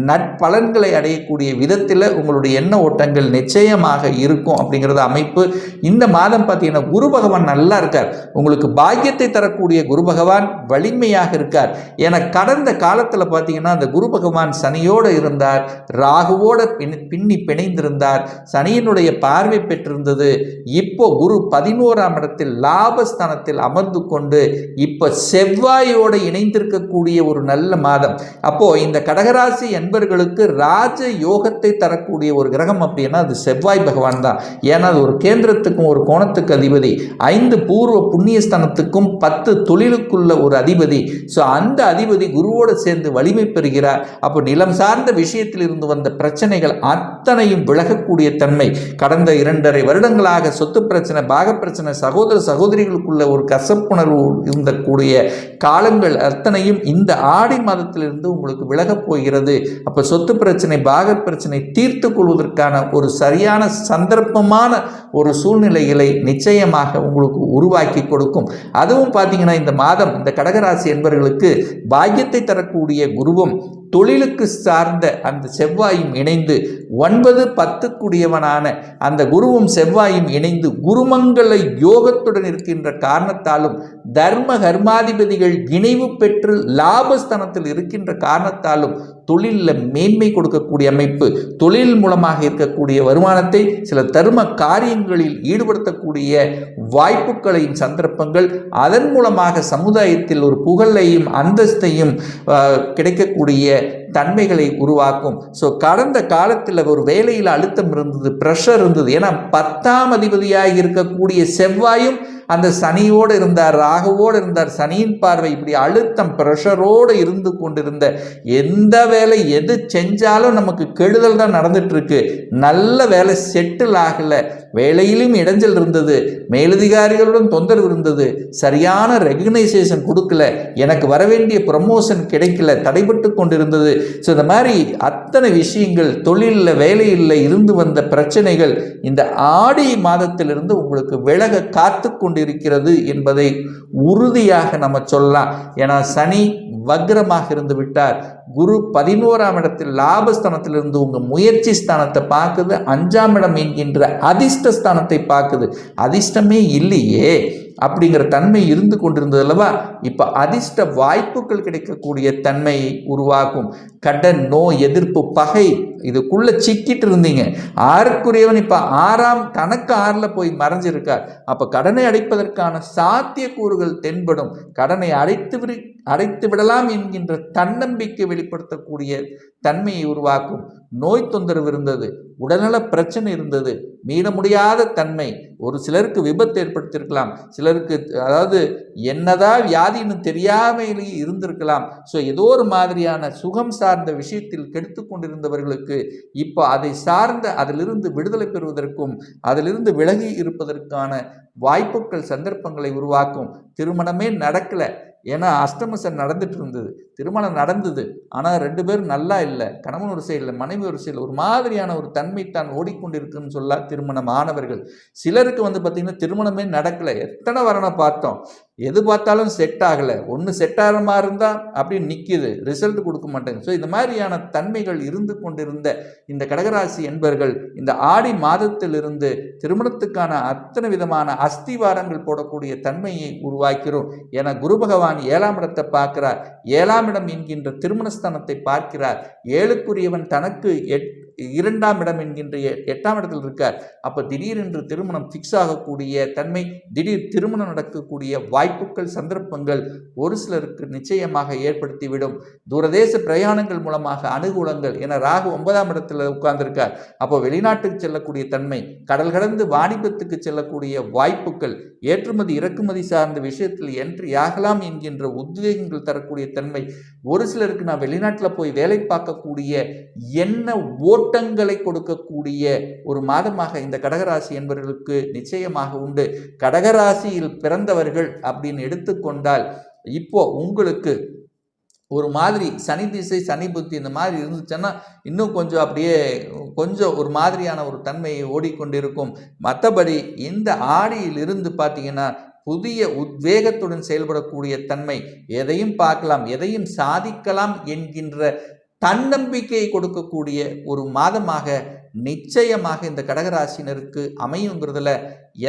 நற்பலன்களை அடையக்கூடிய விதத்தில் உங்களுடைய எண்ண ஓட்டங்கள் நிச்சயமாக இருக்கும் அப்படிங்கிறது அமைப்பு. இந்த மாதம் பார்த்தீங்கன்னா குரு பகவான் நல்லா இருக்கார். உங்களுக்கு பாக்கியத்தை தரக்கூடிய குரு பகவான் வலிமையாக இருக்கார். என கடந்த காலத்தில் பார்த்தீங்கன்னா அந்த குரு பகவான் சனியோடு இருந்தார், ராகுவோட பின்னி பிணைந்திருந்தார், சனியினுடைய பார்வை பெற்றிருந்தது. இப்போ குரு 11ஆம் இடத்தில் லாபஸ்தானத்தில் அமர்ந்து கொண்டு இப்போ செவ்வாயோடு இணைந்திருக்கக்கூடிய ஒரு நல்ல மாதம். அப்போ இந்த கடகராசி என்பர்களுக்கு ராஜ யோகத்தை தரக்கூடிய ஒரு கிரகம் அப்படின்னா அது செவ்வாய் பகவான் தான். ஏன்னா அது ஒரு கேந்திரத்துக்கும் ஒரு கோணத்துக்கு அதிபதி, 5 பூர்வ புண்ணியஸ்தானத்துக்கும் 10 தொழிலுக்குள்ள ஒரு அதிபதி. ஸோ அந்த அதிபதி குருவோடு சேர்ந்து வலிமை பெறுகிறார். அப்போ நிலம் சார்ந்த விஷயத்தில் இருந்து வந்த பிரச்சனைகள் அத்தனையும் விலகக்கூடிய தன்மை. கடந்த 2.5 வருடங்களாக சொத்து பிரச்சனை, பாக பிரச்சனை, சகோதர சகோதரிகளுக்குள்ள ஒரு கசப்புணர்வு இருந்தக்கூடிய காலங்கள் அத்தனையும் இந்த ஆடி மாதத்திலிருந்து உங்களுக்கு விலகப் போகிறது. அப்போ சொத்து பிரச்சனை, பாக பிரச்சனை தீர்த்து கொள்வதற்கான ஒரு சரியான சந்தர்ப்பமான ஒரு சூழ்நிலைகளை நிச்சயமாக உங்களுக்கு உருவாக்கி கொடுக்கும். அதுவும் பார்த்தீங்கன்னா இந்த மாதம் இந்த கடகராசி என்பவர்களுக்கு பாக்கியத்தை தரக்கூடிய குருவும் தொழிலுக்கு சார்ந்த அந்த செவ்வாயும் இணைந்து 9-10 கூடியவனான அந்த குருவும் செவ்வாயும் இணைந்து குருமங்கள யோகத்துடன் இருக்கின்ற காரணத்தாலும் தர்ம கர்மாதிபதிகள் இணைவு பெற்று லாபஸ்தானத்தில் இருக்கின்ற காரணத்தாலும் தொழிலில் மேன்மை கொடுக்கக்கூடிய அமைப்பு, தொழில் மூலமாக இருக்கக்கூடிய வருமானத்தை சில தர்ம காரியங்களில் ஈடுபடுத்தக்கூடிய வாய்ப்புகளையும் சந்தர்ப்பங்கள், அதன் மூலமாக சமுதாயத்தில் ஒரு புகழையும் அந்தஸ்தையும் கிடைக்கக்கூடிய தன்மைகளை உருவாக்கும். ஸோ கடந்த காலத்தில் ஒரு வேலையில் அழுத்தம் இருந்தது, ப்ரெஷர் இருந்தது. ஏன்னா 10ஆம் அதிபதியாக இருக்கக்கூடிய செவ்வாயும் அந்த சனியோடு இருந்தார், ராகுவோடு இருந்தார். சனியின் பார்வை இப்படி அழுத்தம் ப்ரெஷரோடு இருந்து கொண்டிருந்த எந்த வேலை எது செஞ்சாலும் நமக்கு கெடுதல் தான் நடந்துட்டு இருக்கு. நல்ல வேலை செட்டில் ஆகலை, வேலையிலும் இடைஞ்சல் இருந்தது, மேலதிகாரிகளுடன் தொந்தரவு இருந்தது, சரியான ரெகக்னைசேஷன் கொடுக்கல, எனக்கு வரவேண்டிய ப்ரமோஷன் கிடைக்கல, தடைபட்டு கொண்டிருந்தது. ஸோ இந்த மாதிரி அத்தனை விஷயங்கள், தொழிலில் வேலையில் இருந்து வந்த பிரச்சனைகள் இந்த ஆடி மாதத்திலிருந்து உங்களுக்கு விலக காத்து கொண்டிருக்கிறது என்பதை உறுதியாக நம்ம சொல்லலாம். ஏன்னா சனி வக்ரமாக இருந்து விட்டார். குரு 11ஆம் இடத்தில் லாபஸ்தானத்திலிருந்து உங்க முயற்சி ஸ்தானத்தை பார்க்குது, 5ஆம் இடம் என்கின்ற அதிர்ஷ்ட ஸ்தானத்தை பார்க்குது. அதிர்ஷ்டமே இல்லையே அப்படிங்கிற தன்மை இருந்து கொண்டிருந்தது அல்லவா? இப்போ அதிர்ஷ்ட வாய்ப்புகள் கிடைக்கக்கூடிய தன்மையை உருவாக்கும். கடன், நோய், எதிர்ப்பு, பகை இதுக்குள்ள சிக்கிட்டு இருந்தீங்க. 6க்குரியவன் இப்போ 6ஆம் கணக்கு 6ல் போய் மறைஞ்சிருக்கார். அப்போ கடனை அடைப்பதற்கான சாத்தியக்கூறுகள் தென்படும். கடனை அடைத்து விடலாம் என்கின்ற தன்னம்பிக்கை வெளிப்படுத்தக்கூடிய தன்மையை உருவாக்கும். நோய் தொந்தரவு இருந்தது, உடல்நல பிரச்சனை இருந்தது, மீள முடியாத தன்மை, ஒரு சிலருக்கு விபத்து ஏற்படுத்தியிருக்கலாம், சிலருக்கு அதாவது என்னதான் வியாதின்னு தெரியாமையிலேயே இருந்திருக்கலாம். ஸோ ஏதோ ஒரு மாதிரியான சுகம் சார்ந்த விஷயத்தில் கெடுத்து கொண்டிருந்தவர்களுக்கு இப்போ அதை சார்ந்த அதிலிருந்து விடுதலை பெறுவதற்கும் அதிலிருந்து விலகி இருப்பதற்கான வாய்ப்புகள் சந்தர்ப்பங்களை உருவாக்கும். திருமணமே நடக்கலை, ஏன்னா அஷ்டமசன் நடந்துட்டு இருந்தது, திருமணம் நடந்தது, ஆனால் 2 பேரும் நல்லா இல்லை, கணவன் ஒரு சைடில் மனைவி ஒரு சைடில் ஒரு மாதிரியான ஒரு தன்மை தான் ஓடிக்கொண்டிருக்குன்னு சொல்ல திருமணம் ஆனவர்கள். சிலருக்கு பார்த்திங்கன்னா திருமணமே நடக்கலை, எத்தனை வரனை பார்த்தோம், எது பார்த்தாலும் செட் ஆகலை, ஒன்று செட் ஆகிற மாதிரி இருந்தால் அப்படி நிற்கிது, ரிசல்ட் கொடுக்க மாட்டேங்குது. ஸோ இந்த மாதிரியான தன்மைகள் இருந்து கொண்டிருந்த இந்த கடகராசி என்பர்கள் இந்த ஆடி மாதத்திலிருந்து திருமணத்துக்கான அத்தனை விதமான அஸ்திவாரங்கள் போடக்கூடிய தன்மையை உருவாக்கிறோம். என குரு பகவான் 7ஆம் இடத்தை பார்க்கிறார். 7ஆம் இடம் என்கின்ற திருமணஸ்தானத்தை பார்க்கிறார். 7க்குரியவன் தனக்கு 2ஆம் இடம் என்கின்ற 8ஆம் இடத்தில் இருக்கார். அப்போ திடீரென்று திருமணம் ஃபிக்ஸ் ஆகக்கூடிய தன்மை, திடீர் திருமணம் நடக்கக்கூடிய வாய்ப்புகள், சந்தர்ப்பங்கள் ஒரு சிலருக்கு நிச்சயமாக ஏற்படுத்திவிடும். தூரதேச பிரயாணங்கள் மூலமாக அனுகூலங்கள். என ராகு 9ஆம் இடத்துல உட்கார்ந்திருக்கார். அப்போ வெளிநாட்டுக்கு செல்லக்கூடிய தன்மை, கடல் கடந்து வாணிபத்துக்கு செல்லக்கூடிய வாய்ப்புகள், ஏற்றுமதி இறக்குமதி சார்ந்த விஷயத்தில் என்ட்ரி ஆகலாம் என்கின்ற உத்வேகங்கள் தரக்கூடிய தன்மை, ஒரு சிலருக்கு நான் வெளிநாட்டில் போய் வேலை பார்க்கக்கூடிய என்ன ஓட்டங்களை கொடுக்கக்கூடிய ஒரு மாதமாக இந்த கடகராசி என்பவர்களுக்கு நிச்சயமாக உண்டு. கடகராசியில் பிறந்தவர்கள் அப்படின்னு எடுத்துக்கொண்டால் இப்போ உங்களுக்கு ஒரு மாதிரி சனி திசை, சனி புத்தி இந்த மாதிரி இருந்துச்சுன்னா இன்னும் கொஞ்சம் அப்படியே கொஞ்சம் ஒரு மாதிரியான ஒரு தன்மையை ஓடிக்கொண்டிருக்கும். மற்றபடி இந்த ஆடியிலிருந்து பார்த்தீங்கன்னா புதிய உத்வேகத்துடன் செயல்படக்கூடிய தன்மை, எதையும் பார்க்கலாம், எதையும் சாதிக்கலாம் என்கின்ற தன்னம்பிக்கையை கொடுக்கக்கூடிய ஒரு மாதமாக நிச்சயமாக இந்த கடகராசினருக்கு அமையுங்கிறதுல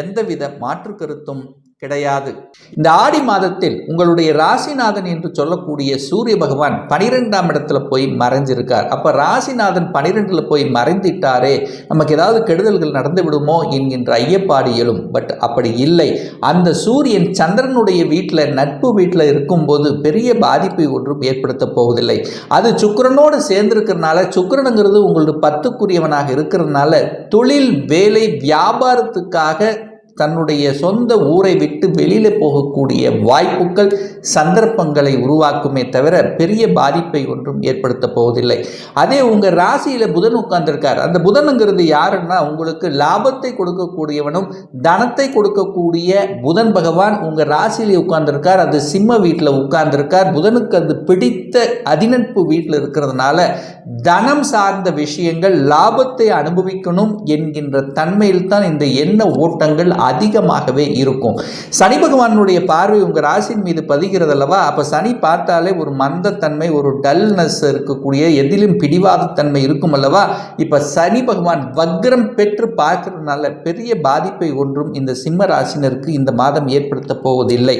எந்தவித மாற்று கருத்தும் கிடையாது. இந்த ஆடி மாதத்தில் உங்களுடைய ராசிநாதன் என்று சொல்லக்கூடிய சூரிய பகவான் 12ஆம் இடத்துல போய் மறைஞ்சிருக்கார். அப்போ ராசிநாதன் 12ல் போய் மறைந்துட்டாரே, நமக்கு ஏதாவது கெடுதல்கள் நடந்து விடுமோ என்கின்ற ஐயப்பாடு எழும். பட் அப்படி இல்லை. அந்த சூரியன் சந்திரனுடைய வீட்டில், நட்பு வீட்டில் இருக்கும்போது பெரிய பாதிப்பை ஒன்றும் ஏற்படுத்த போவதில்லை. அது சுக்கிரனோடு சேர்ந்திருக்கிறதுனால, சுக்கிரனுங்கிறது உங்களுக்கு 10க்குரியவனாக இருக்கிறதுனால தொழில், வேலை, வியாபாரத்துக்காக தன்னுடைய சொந்த ஊரை விட்டு வெளியில் போகக்கூடிய வாய்ப்புகள், சந்தர்ப்பங்களை உருவாக்குமே தவிர பெரிய பாதிப்பை ஒன்றும் ஏற்படுத்த போவதில்லை. அதே உங்கள் ராசியில் புதன் உட்கார்ந்துருக்கார். அந்த புதனுங்கிறது யாருன்னா உங்களுக்கு லாபத்தை கொடுக்கக்கூடியவனும் தனத்தை கொடுக்கக்கூடிய புதன் பகவான் உங்கள் ராசியிலே உட்கார்ந்துருக்கார். அது சிம்ம வீட்டில் உட்கார்ந்துருக்கார். புதனுக்கு அது பிடித்த அதிநட்பு வீட்டில் இருக்கிறதுனால தனம் சார்ந்த விஷயங்கள், லாபத்தை அனுபவிக்கணும் என்கின்ற தன்மையில் தான் இந்த எண்ண ஓட்டங்கள் அதிகமாகவே இருக்கும். சனி பகவானுடைய பார்வை உங்கள் ராசியின் மீது பதிகிறது அல்லவா? அப்போ சனி பார்த்தாலே ஒரு மந்தத்தன்மை, ஒரு டல்னஸ் இருக்கக்கூடிய, எதிலும் பிடிவாதத்தன்மை இருக்கும் அல்லவா? இப்போ சனி பகவான் வக்ரம் பெற்று பார்க்கறதுனால பெரிய பாதிப்பை ஒன்றும் இந்த சிம்ம ராசினருக்கு இந்த மாதம் ஏற்படுத்த போவதில்லை.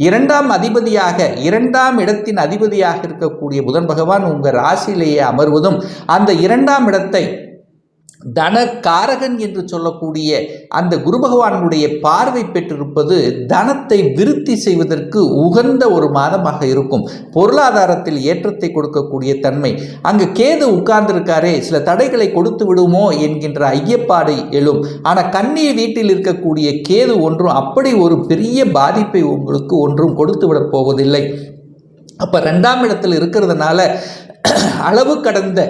2ஆம் அதிபதியாக, 2ஆம் இடத்தின் அதிபதியாக இருக்கக்கூடிய புதன் பகவான் உங்கள் ராசியிலேயே அமர்வதும், அந்த 2ஆம் இடத்தை தனக்காரகன் என்று சொல்லக்கூடிய அந்த குரு பகவானுடைய பார்வை பெற்றிருப்பது தனத்தை விருத்தி செய்வதற்கு உகந்த ஒரு மாதமாக இருக்கும். பொருளாதாரத்தில் ஏற்றத்தை கொடுக்கக்கூடிய தன்மை. அங்கு கேது உட்கார்ந்திருக்காரே, சில தடைகளை கொடுத்து விடுமோ என்கின்ற ஐயப்பாடு எழும். ஆனால் கன்னி வீட்டில் இருக்கக்கூடிய கேது ஒன்றும் அப்படி ஒரு பெரிய பாதிப்பை உங்களுக்கு ஒன்றும் கொடுத்து விட போவதில்லை. அப்போ 2ஆம் இடத்தில் இருக்கிறதுனால அளவு கடந்த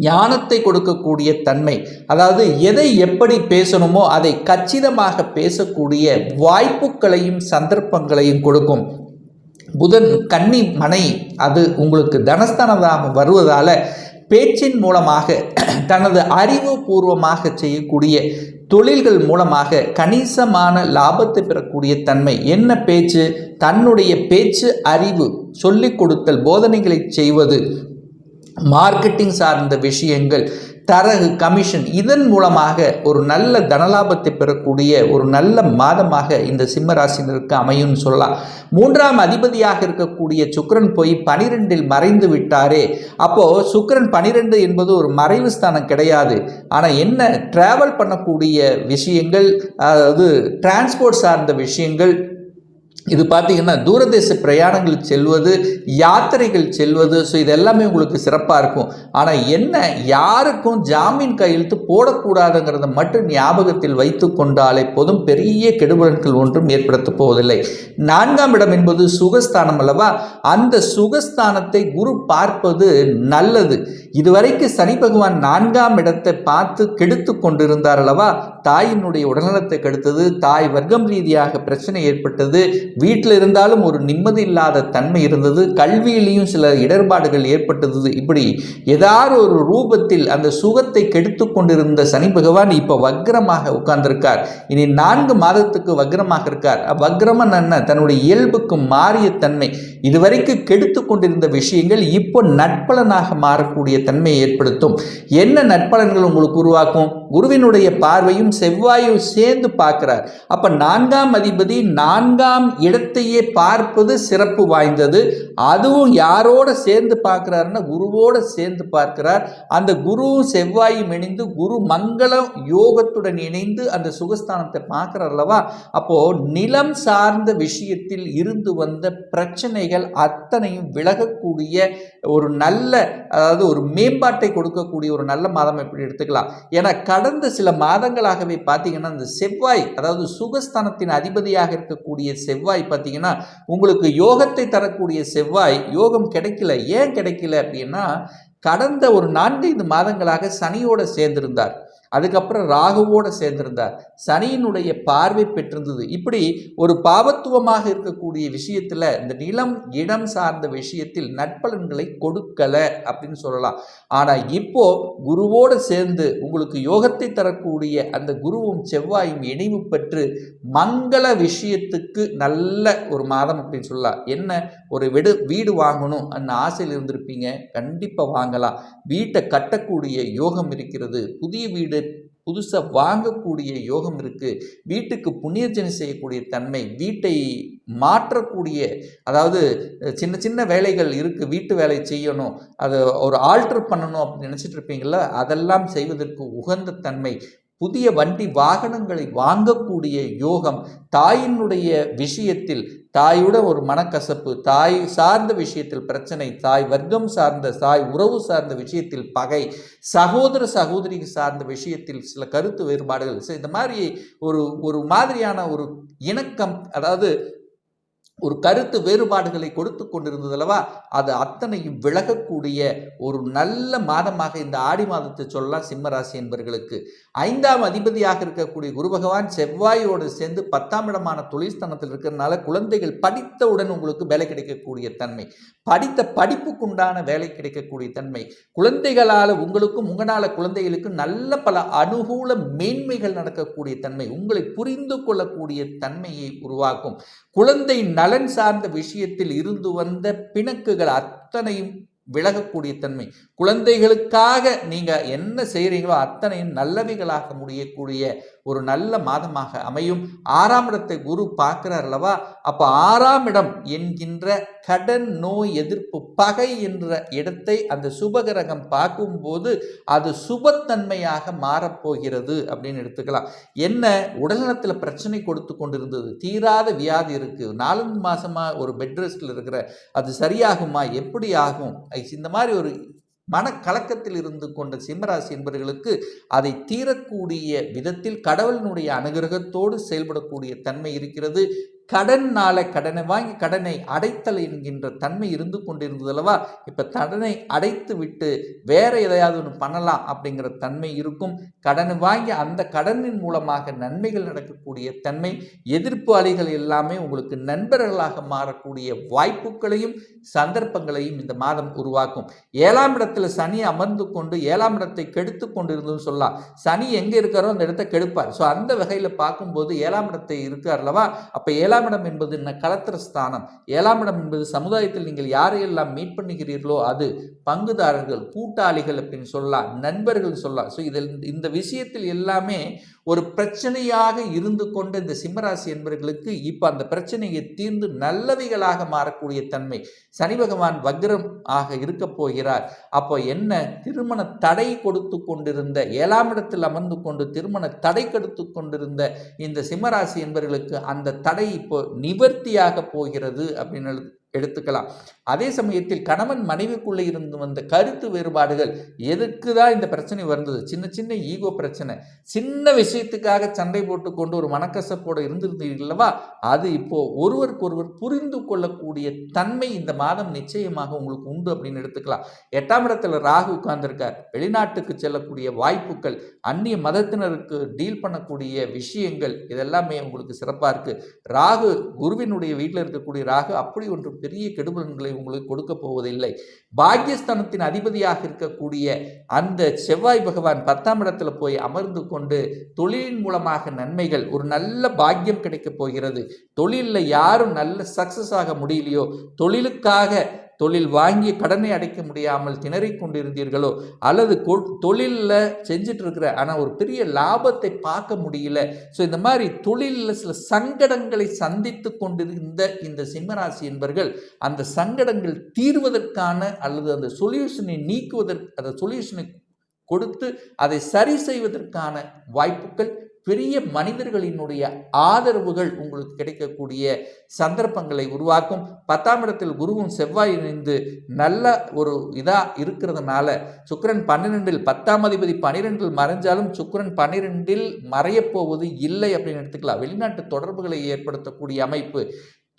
ஞானத்தை கொடுக்கக்கூடிய தன்மை, அதாவது எதை எப்படி பேசணுமோ அதை கச்சிதமாக பேசக்கூடிய வாய்ப்புகளையும் சந்தர்ப்பங்களையும் கொடுக்கும். புதன் கன்னி மனை அது உங்களுக்கு தனஸ்தானதாக வருவதால் பேச்சின் மூலமாக தனது அறிவுபூர்வமாக செய்யக்கூடிய தொழில்கள் மூலமாக கணிசமான லாபத்தை பெறக்கூடிய தன்மை. என்ன பேச்சு? தன்னுடைய பேச்சு அறிவு, சொல்லிக் கொடுத்தல், போதனைகளை செய்வது, மார்க்கெட்டிங் சார்ந்த விஷயங்கள், தரகு, கமிஷன், இதன் மூலமாக ஒரு நல்ல தனலாபத்தை பெறக்கூடிய ஒரு நல்ல மாதமாக இந்த சிம்மராசினருக்கு அமையும் சொல்லலாம். 3ஆம் அதிபதியாக இருக்கக்கூடிய சுக்கிரன் போய் 12ல் மறைந்து விட்டாரே. அப்போது சுக்கிரன் 12 என்பது ஒரு மறைவு ஸ்தானம் கிடையாது. ஆனால் என்ன, டிராவல் பண்ணக்கூடிய விஷயங்கள், அதாவது டிரான்ஸ்போர்ட் சார்ந்த விஷயங்கள், இது பார்த்தீங்கன்னா தூரதேச பிரயாணங்கள் செல்வது, யாத்திரைகள் செல்வது, ஸோ இது எல்லாமே உங்களுக்கு சிறப்பாக இருக்கும். ஆனால் என்ன, யாருக்கும் ஜாமீன் கையெழுத்து போடக்கூடாதுங்கிறத மட்டும் ஞாபகத்தில் வைத்து கொண்டாலே போதும், பெரிய கெடுபலன்கள் ஒன்றும் ஏற்படுத்த போவதில்லை. 4ஆம் இடம் என்பது சுகஸ்தானம் அல்லவா? அந்த சுகஸ்தானத்தை குரு பார்ப்பது நல்லது. இதுவரைக்கும் சனி பகவான் 4ஆம் இடத்தை பார்த்து கெடுத்து கொண்டிருந்தார் அல்லவா? தாயினுடைய உடல்நலத்தை கெடுத்தது, தாய் வர்க்கம் ரீதியாக பிரச்சனை ஏற்பட்டது, வீட்டில் இருந்தாலும் ஒரு நிம்மதி இல்லாத தன்மை இருந்தது, கல்வியிலையும் சில இடர்பாடுகள் ஏற்பட்டது. இப்படி ஏதாவது ஒரு ரூபத்தில் அந்த சுகத்தை கெடுத்து கொண்டிருந்த சனி பகவான் இப்போ வக்ரமாக உட்கார்ந்திருக்கார். இனி 4 மாதத்துக்கு வக்ரமாக இருக்கார். வக்ரமன் என்ன, தன்னுடைய இயல்புக்கு மாறிய தன்மை. இதுவரைக்கும் கெடுத்து கொண்டிருந்த விஷயங்கள் இப்போ நட்பலனாக மாறக்கூடிய தன்மையை ஏற்படுத்தும். என்ன நட்பலன்கள் உங்களுக்கு உருவாக்கும்? குருவினுடைய பார்வையும் செவ்வாயும் சேர்ந்து பார்க்கிறார். அப்ப 4ஆம் அதிபதி 4ஆம் இடத்தையே பார்ப்பது சிறப்பு வாய்ந்தது. அதுவும் யாரோட சேர்ந்து பார்க்கிறாருன்னா குருவோட சேர்ந்து பார்க்கிறார். அந்த குருவும் செவ்வாயும் இணைந்து குரு மங்களம் யோகத்துடன் இணைந்து அந்த சுகஸ்தானத்தை பார்க்கிறார் அல்லவா? அப்போ நிலம் சார்ந்த விஷயத்தில் இருந்து வந்த பிரச்சனைகள் அத்தனையும் விலகக்கூடிய ஒரு நல்ல, அதாவது ஒரு மேம்பாட்டை கொடுக்கக்கூடிய ஒரு நல்ல மாதம் எப்படி எடுத்துக்கலாம். ஏன்னா கடந்த சில மாதங்களாகவே பார்த்தீங்கன்னா இந்த செவ்வாய், அதாவது சுகஸ்தானத்தின் அதிபதியாக இருக்கக்கூடிய செவ்வாய் பார்த்தீங்கன்னா உங்களுக்கு யோகத்தை தரக்கூடிய செவ்வாய் யோகம் கிடைக்கல. ஏன் கிடைக்கல அப்படின்னா கடந்த ஒரு 4-5 மாதங்களாக சனியோட சேர்ந்திருந்தார், அதுக்கப்புறம் ராகுவோடு சேர்ந்திருந்தார், சனியினுடைய பார்வை பெற்றிருந்தது. இப்படி ஒரு பாவத்துவமாக இருக்கக்கூடிய விஷயத்தில் இந்த நிலம் இடம் சார்ந்த விஷயத்தில் நட்பலன்களை கொடுக்கல அப்படின்னு சொல்லலாம். ஆனால் இப்போ குருவோடு சேர்ந்து உங்களுக்கு யோகத்தை தரக்கூடிய அந்த குருவும் செவ்வாயும் இணைவு பெற்று மங்கள விஷயத்துக்கு நல்ல ஒரு மாதம் அப்படின்னு சொல்லலாம். என்ன, ஒரு வீடு வாங்கணும் அந்த ஆசையில் இருந்திருப்பீங்க, கண்டிப்பாக வாங்கலாம். வீட்டை கட்டக்கூடிய யோகம் இருக்கிறது, புதிய வீடு புதுசாக வாங்கக்கூடிய யோகம் இருக்குது, வீட்டுக்கு புண்ணியர்ஜனை செய்யக்கூடிய தன்மை, வீட்டை மாற்றக்கூடிய, அதாவது சின்ன சின்ன வேலைகள் இருக்குது, வீட்டு வேலை செய்யணும், அதை ஒரு ஆல்டர் பண்ணணும் அப்படின்னு நினச்சிட்டு இருப்பீங்களா, அதெல்லாம் செய்வதற்கு உகந்த தன்மை, புதிய வண்டி வாகனங்களை வாங்கக்கூடிய யோகம், தாயினுடைய விஷயத்தில் தாயுட ஒரு மனக்கசப்பு, தாய் சார்ந்த விஷயத்தில் பிரச்சனை, தாய் வர்க்கம் சார்ந்த தாய் உறவு சார்ந்த விஷயத்தில் பகை, சகோதர சகோதரி சார்ந்த விஷயத்தில் சில கருத்து வேறுபாடுகள், இந்த மாதிரி ஒரு மாதிரியான ஒரு இணக்கம், அதாவது ஒரு கருத்து வேறுபாடுகளை கொடுத்து கொண்டிருந்தது அல்லவா, அது அத்தனையும் விலகக்கூடிய ஒரு நல்ல மாதமாக இந்த ஆடி மாதத்தை சொல்லலாம். சிம்மராசி என்பவர்களுக்கு 5ஆம் அதிபதியாக இருக்கக்கூடிய குரு பகவான் செவ்வாயோடு சேர்ந்து 10ஆம் இடமான தொழில்ஸ்தானத்தில் இருக்கிறதுனால குழந்தைகள் படித்தவுடன் உங்களுக்கு வேலை கிடைக்கக்கூடிய தன்மை, படித்த படிப்புக்குண்டான வேலை கிடைக்கக்கூடிய தன்மை, குழந்தைகளால் உங்களுக்கும் உங்களால் குழந்தைகளுக்கும் நல்ல பல அனுகூல மேன்மைகள் நடக்கக்கூடிய தன்மை, உங்களை புரிந்து கொள்ளக்கூடிய தன்மையை உருவாக்கும். குழந்தை நலன் சார்ந்த விஷயத்தில் இருந்து வந்த பிணக்குகள் அத்தனையும் விலகக்கூடிய தன்மை, குழந்தைகளுக்காக நீங்க என்ன செய்கிறீங்களோ அத்தனையும் நல்லவைகளாக முடியக்கூடிய ஒரு நல்ல மாதமாக அமையும். 6ஆம் இடத்தை குரு பார்க்கிறார் அல்லவா, அப்ப 6ஆம் இடம் என்கின்ற கடன் நோய் எதிர்ப்பு பகை என்ற இடத்தை அந்த சுபகிரகம் பார்க்கும்போது அது சுபத்தன்மையாக மாறப்போகிறது அப்படின்னு எடுத்துக்கலாம். என்ன, உடல்நலத்தில் பிரச்சனை கொடுத்து கொண்டிருந்தது, தீராத வியாதி இருக்கு, 4 மாசமா ஒரு பெட் ரெஸ்ட்ல இருக்கிற, அது சரியாகுமா, எப்படி ஆகும், இந்த மாதிரி ஒரு மனக்கலக்கத்தில் இருந்து கொண்ட சிம்மராசி என்பவர்களுக்கு அதை தீரக்கூடிய விதத்தில் கடவுளினுடைய அனுகிரகத்தோடு செயல்படக்கூடிய தன்மை இருக்கிறது. கடனால கடனை வாங்கி கடனை அடைத்தல் என்கின்ற தன்மை இருந்து கொண்டிருந்தது அல்லவா, இப்ப கடனை அடைத்து விட்டு வேற எதையாவது ஒன்று பண்ணலாம் அப்படிங்கிற தன்மை இருக்கும். கடனை வாங்கி அந்த கடனின் மூலமாக நன்மைகள் நடக்கக்கூடிய தன்மை, எதிர்ப்பு அலைகள் எல்லாமே உங்களுக்கு நண்பர்களாக மாறக்கூடிய வாய்ப்புகளையும் சந்தர்ப்பங்களையும் இந்த மாதம் உருவாக்கும். 7ஆம் இடத்துல சனி அமர்ந்து கொண்டு 7ஆம் இடத்தை கெடுத்து கொண்டிருந்ததுன்னு சொல்லலாம். சனி எங்க இருக்காரோ அந்த இடத்தை கெடுப்பார். ஸோ அந்த வகையில பார்க்கும்போது 7ஆம் இடத்தை இருக்கார் அல்லவா, அப்ப 7ஆம் இடம் என்பது என்ன, கலத்திர ஸ்தானம். 7ஆம் இடம் என்பது சமுதாயத்தில் நீங்கள் யாரையெல்லாம் மீட் பண்ணுகிறீர்களோ அது, பங்குதாரர்கள், கூட்டாளிகள் அப்படின்னு சொல்லலாம், நண்பர்கள் சொல்லலாம். ஸோ இதில் இந்த விஷயத்தில் எல்லாமே ஒரு பிரச்சனையாக இருந்து கொண்ட இந்த சிம்மராசி என்பவர்களுக்கு இப்போ அந்த பிரச்சனையை தீர்ந்து நல்லவைகளாக மாறக்கூடிய தன்மை. சனி பகவான் வக்ரம் ஆக இருக்க போகிறார். அப்போ என்ன, திருமண தடை கொடுத்து கொண்டிருந்த, 7ஆம் இடத்தில் அமர்ந்து கொண்டு திருமண தடை கொடுத்து கொண்டிருந்த இந்த சிம்மராசி என்பவர்களுக்கு அந்த தடை இப்போ நிவர்த்தியாக போகிறது அப்படின்னு எடுத்துக்கலாம். அதே சமயத்தில் கணவன் மனைவிக்குள்ளே இருந்து வந்த கருத்து வேறுபாடுகள், எதுக்கு தான் இந்த பிரச்சனை வந்தது, சின்ன சின்ன ஈகோ பிரச்சனை, சின்ன விஷயத்துக்காக சண்டை போட்டுக்கொண்டு ஒரு மனக்கசப்போடு இருந்திருந்தீர்கள் அல்லவா, அது இப்போ ஒருவருக்கொருவர் புரிந்து கொள்ளக்கூடிய தன்மை இந்த மாதம் நிச்சயமாக உங்களுக்கு உண்டு அப்படின்னு எடுத்துக்கலாம். 8ஆம் இடத்துல ராகு உட்கார்ந்திருக்கார். வெளிநாட்டுக்கு செல்லக்கூடிய வாய்ப்புகள், அந்நிய மதத்தினருக்கு டீல் பண்ணக்கூடிய விஷயங்கள், இதெல்லாமே உங்களுக்கு சிறப்பாக இருக்கு. ராகு குருவினுடைய வீட்டில் இருக்கக்கூடிய ராகு அப்படி ஒன்று பெரிய கெடுபலன்களை உங்களுக்கு கொடுக்க போவதில்லை. பாக்கியஸ்தானத்தின் அதிபதியாக இருக்கக்கூடிய அந்த செவ்வாய் பகவான் 10ஆம் இடத்துல போய் அமர்ந்து கொண்டு தொழிலின் மூலமாக நன்மைகள், ஒரு நல்ல பாக்கியம் கிடைக்க போகிறது. தொழிலில் யாரும் நல்ல சக்சஸ் ஆக முடியலையோ, தொழில் வாங்கி கடனை அடைக்க முடியாமல் திணறிக் கொண்டிருந்தீர்களோ, அல்லது தொழிலில் செஞ்சுட்டு இருக்கிற ஆனால் ஒரு பெரிய லாபத்தை பார்க்க முடியல, ஸோ இந்த மாதிரி தொழிலில் சில சங்கடங்களை சந்தித்து கொண்டிருந்த இந்த சிம்மராசி என்பர்கள் அந்த சங்கடங்கள் தீர்வதற்கான அல்லது அந்த சொல்யூஷனை நீக்குவதற்கு, அந்த சொல்யூஷனை கொடுத்து அதை சரி செய்வதற்கான வாய்ப்புகள், பெரிய மனிதர்களினுடைய ஆதரவுகள் உங்களுக்கு கிடைக்கக்கூடிய சந்தர்ப்பங்களை உருவாக்கும். 10ஆம் இடத்தில் குருவும் செவ்வாய் இணைந்து நல்ல ஒரு இருக்கிறதுனால சுக்கிரன் 12இல், 10ஆம் அதிபதி 12இல் மறைஞ்சாலும் சுக்கிரன் 12இல் மறையப்போவது இல்லை அப்படின்னு எடுத்துக்கலாம். வெளிநாட்டு தொடர்புகளை ஏற்படுத்தக்கூடிய அமைப்பு,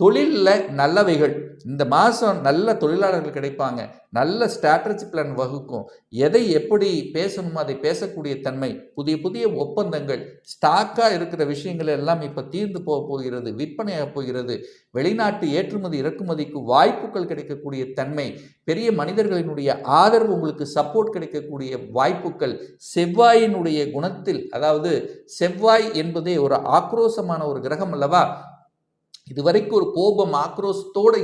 தொழிலில் நல்லவைகள், இந்த மாதம் நல்ல தொழிலாளர்கள் கிடைப்பாங்க, நல்ல ஸ்ட்ராட்டஜி பிளான் வகுக்கும், எதை எப்படி பேசணுமோ அதை பேசக்கூடிய தன்மை, புதிய புதிய ஒப்பந்தங்கள், ஸ்டாக்காக இருக்கிற விஷயங்கள் எல்லாம் இப்போ தீர்ந்து போகிறது, விற்பனையாக போகிறது, வெளிநாட்டு ஏற்றுமதி இறக்குமதிக்கு வாய்ப்புகள் கிடைக்கக்கூடிய தன்மை, பெரிய மனிதர்களினுடைய ஆதரவு உங்களுக்கு சப்போர்ட் கிடைக்கக்கூடிய வாய்ப்புகள், செவ்வாயினுடைய குணத்தில், அதாவது செவ்வாய் என்பதே ஒரு ஆக்ரோஷமான ஒரு கிரகம் அல்லவா, இதுவரைக்கும் ஒரு கோபம் ஆக்ரோஷத்தோடு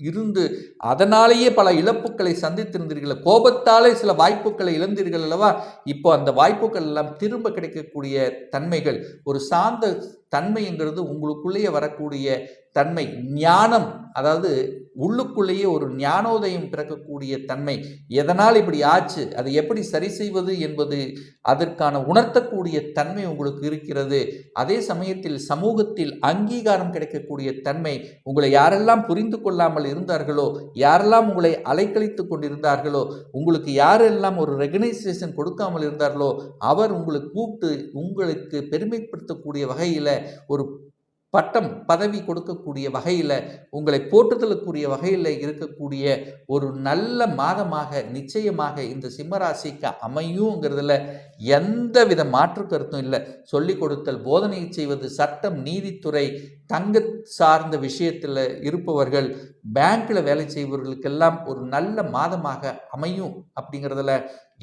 இருந்து அதனாலேயே பல இழப்புகளை சந்தித்திருந்தீர்கள், கோபத்தாலே சில வாய்ப்புகளை இழந்தீர்கள் அல்லவா, இப்போ அந்த வாய்ப்புகள் எல்லாம் திரும்ப கிடைக்கக்கூடிய தன்மைகள், ஒரு சாந்த தன்மைங்கிறது உங்களுக்குள்ளேயே வரக்கூடிய தன்மை, ஞானம், அதாவது உள்ளுக்குள்ளேயே ஒரு ஞானோதயம் பிறக்கக்கூடிய தன்மை, எதனால் இப்படி ஆச்சு, அதை எப்படி சரி செய்வது என்பது அதற்கான உணர்த்தக்கூடிய தன்மை உங்களுக்கு இருக்கிறது. அதே சமயத்தில் சமூகத்தில் அங்கீகாரம் கிடைக்கக்கூடிய தன்மை, உங்களை யாரெல்லாம் புரிந்து கொள்ளாமல் இருந்தார்களோ, யாரெல்லாம் உங்களை அலைக்கழித்து கொண்டிருந்தார்களோ, உங்களுக்கு யாரெல்லாம் ஒரு ரெகனைசேஷன் கொடுக்காமல் இருந்தார்களோ, அவர் உங்களை கூப்பிட்டு உங்களுக்கு பெருமைப்படுத்தக்கூடிய வகையில், ஒரு பட்டம் பதவி கொடுக்கக்கூடிய வகையில், உங்களை போற்றுதலுக்குரிய வகையில் இருக்கக்கூடிய ஒரு நல்ல மாதமாக நிச்சயமாக இந்த சிம்மராசிக்கு அமையுங்கிறதுல எந்தவித மாற்று கருத்தும் இல்லை. சொல்லிக் கொடுத்தல், போதனை செய்வது, சட்டம், நீதித்துறை, தங்க சார்ந்த விஷயத்தில் இருப்பவர்கள், பேங்க்கில் வேலை செய்பவர்களுக்கெல்லாம் ஒரு நல்ல மாதமாக அமையும் அப்படிங்கிறதுல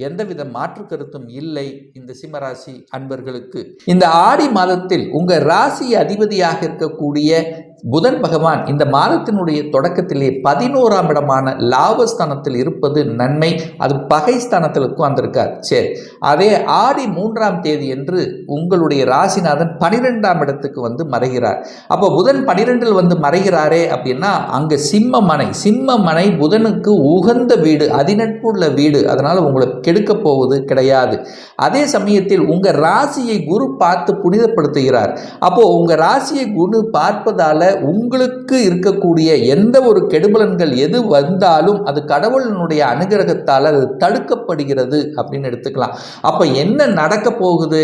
எந்தவித மாற்று கருத்தும் இல்லை இந்த சிம்மராசி அன்பர்களுக்கு. இந்த ஆடி மாதத்தில் உங்கள் ராசி அதிபதியாக இருக்கக்கூடிய புதன் பகவான் இந்த மாதத்தினுடைய தொடக்கத்திலே 11ஆம் இடமான லாபஸ்தானத்தில் இருப்பது நன்மை. அது பகை ஸ்தானத்தில் உட்கார்ந்திருக்கார். சரி, அதே ஆடி 3ஆம் தேதி என்று உங்களுடைய ராசிநாதன் 12ஆம் இடத்துக்கு வந்து மறைகிறார். அப்போ புதன் 12இல் வந்து மறைகிறாரே அப்படின்னா அங்கே சிம்மமனை புதனுக்கு உகந்த வீடு, அதிநட்புள்ள வீடு, அதனால் உங்களை கெடுக்க போவது கிடையாது. அதே சமயத்தில் உங்கள் ராசியை குரு பார்த்து புனிதப்படுத்துகிறார். அப்போ உங்கள் ராசியை குரு பார்ப்பதால உங்களுக்கு இருக்கக்கூடிய எந்த ஒரு கெடுபலன்கள் எது வந்தாலும் அது கடவுளினுடைய அனுகிரகத்தால் அது தடுக்கப்படுகிறது அப்படின்னு எடுத்துக்கலாம். அப்போ என்ன நடக்க போகுது?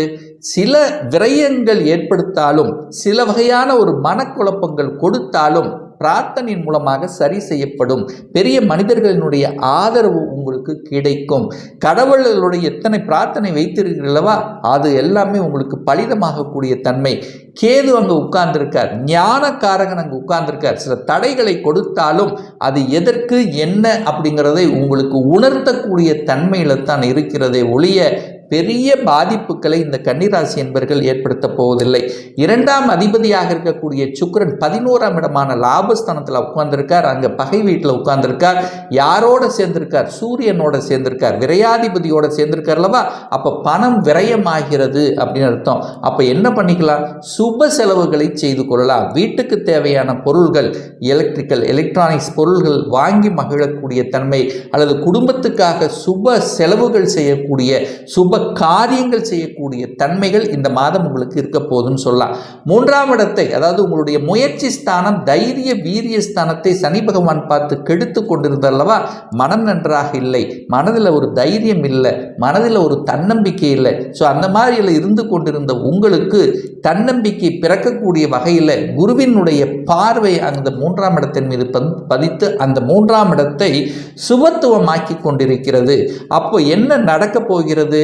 சில விரயங்கள் ஏற்படுத்தாலும், சில வகையான ஒரு மனக்குழப்பங்கள் கொடுத்தாலும் பிரார்த்தனையின் மூலமாக சரி செய்யப்படும். பெரிய மனிதர்களினுடைய ஆதரவு உங்களுக்கு கிடைக்கும். கடவுளுடைய எத்தனை பிரார்த்தனை வைத்திருக்கிறீர்களவா, அது எல்லாமே உங்களுக்கு பலிதமாகக்கூடிய தன்மை. கேது அங்கே உட்கார்ந்திருக்கார், ஞானக்காரகன் அங்கே உட்கார்ந்திருக்கார். சில தடைகளை கொடுத்தாலும் அது எதற்கு என்ன அப்படிங்கிறதை உங்களுக்கு உணர்த்தக்கூடிய தன்மையில தான் இருக்கிறதே ஒழிய பெரிய பாதிப்புகளை இந்த கன்னிராசி என்பர்கள் ஏற்படுத்த போவதில்லை. 2ஆம் அதிபதியாக இருக்கக்கூடிய சுக்கிரன் 11ஆம் இடமான லாபஸ்தானத்தில் உட்கார்ந்திருக்கார். அங்கே பகை வீட்டில் உட்கார்ந்திருக்கார். யாரோட சேர்ந்திருக்கார்? சூரியனோட சேர்ந்திருக்கார், விரையாதிபதியோட சேர்ந்திருக்கார் அல்லவா. அப்போ பணம் விரயமாகிறது அப்படின்னு அர்த்தம். அப்போ என்ன பண்ணிக்கலாம்? சுப செலவுகளை செய்து கொள்ளலாம். வீட்டுக்கு தேவையான பொருள்கள், எலக்ட்ரானிக்ஸ் பொருள்கள் வாங்கி மகிழக்கூடிய தன்மை, அல்லது குடும்பத்துக்காக சுப செலவுகள் செய்யக்கூடிய, சுப காரியங்கள் செய்யக்கூடிய தன்மைகள் இந்த மாதம் உங்களுக்கு இருக்க போகுதுன்னு சொல்லலாம். 3ஆம் இடத்தை, அதாவது உங்களுடைய முயற்சி ஸ்தானம், தைரிய வீரிய ஸ்தானத்தை சனி பகவான் பார்த்து கெடுத்து கொண்டிருந்தல்லவா, மனம் நன்றாக இல்லை, மனதில் ஒரு தைரியம் இல்லை, மனதில் ஒரு தன்னம்பிக்கை இல்லை. ஸோ அந்த மாதிரியில் இருந்து கொண்டிருந்த உங்களுக்கு தன்னம்பிக்கை பிறக்கக்கூடிய வகையில் குருவினுடைய பார்வை அந்த 3ஆம் இடத்தின் மீது பதித்து அந்த 3ஆம் இடத்தை சுபத்துவமாக்கி கொண்டிருக்கிறது. அப்போ என்ன நடக்க போகிறது?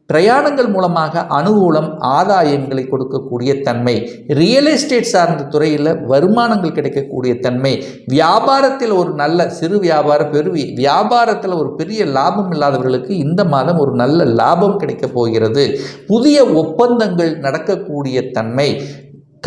பிரயாணங்கள் மூலமாக அனுகூலம், ஆதாயங்களை கொடுக்கக்கூடிய தன்மை, ரியல் எஸ்டேட் சார்ந்த துறையில் வருமானங்கள் கிடைக்கக்கூடிய தன்மை, வியாபாரத்தில் ஒரு நல்ல சிறு வியாபாரம், வியாபாரத்தில் ஒரு பெரிய லாபம் இல்லாதவர்களுக்கு இந்த மாதம் ஒரு நல்ல லாபம் கிடைக்க போகிறது. புதிய ஒப்பந்தங்கள் நடக்கக்கூடிய தன்மை,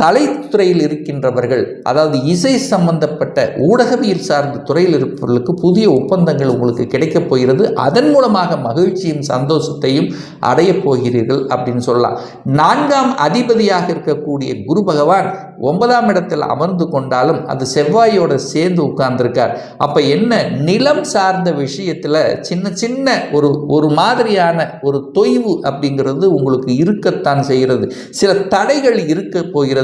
கலைத்துறையில் இருக்கின்றவர்கள், அதாவது இசை சம்பந்தப்பட்ட ஊடகவியல் சார்ந்த துறையில் இருப்பவர்களுக்கு புதிய ஒப்பந்தங்கள் உங்களுக்கு கிடைக்கப் போகிறது. அதன் மூலமாக மகிழ்ச்சியும் சந்தோஷத்தையும் அடையப் போகிறீர்கள் அப்படின்னு சொல்லலாம். 4ஆம் அதிபதியாக இருக்கக்கூடிய குரு பகவான் 9ஆம் இடத்தில் அமர்ந்து கொண்டாலும் அது செவ்வாயோட சேர்ந்து உட்கார்ந்துருக்கார். அப்போ என்ன, நிலம் சார்ந்த விஷயத்தில் சின்ன சின்ன ஒரு மாதிரியான ஒரு தொய்வு அப்படிங்கிறது உங்களுக்கு இருக்கத்தான் செய்கிறது. சில தடைகள் இருக்க போகிறது.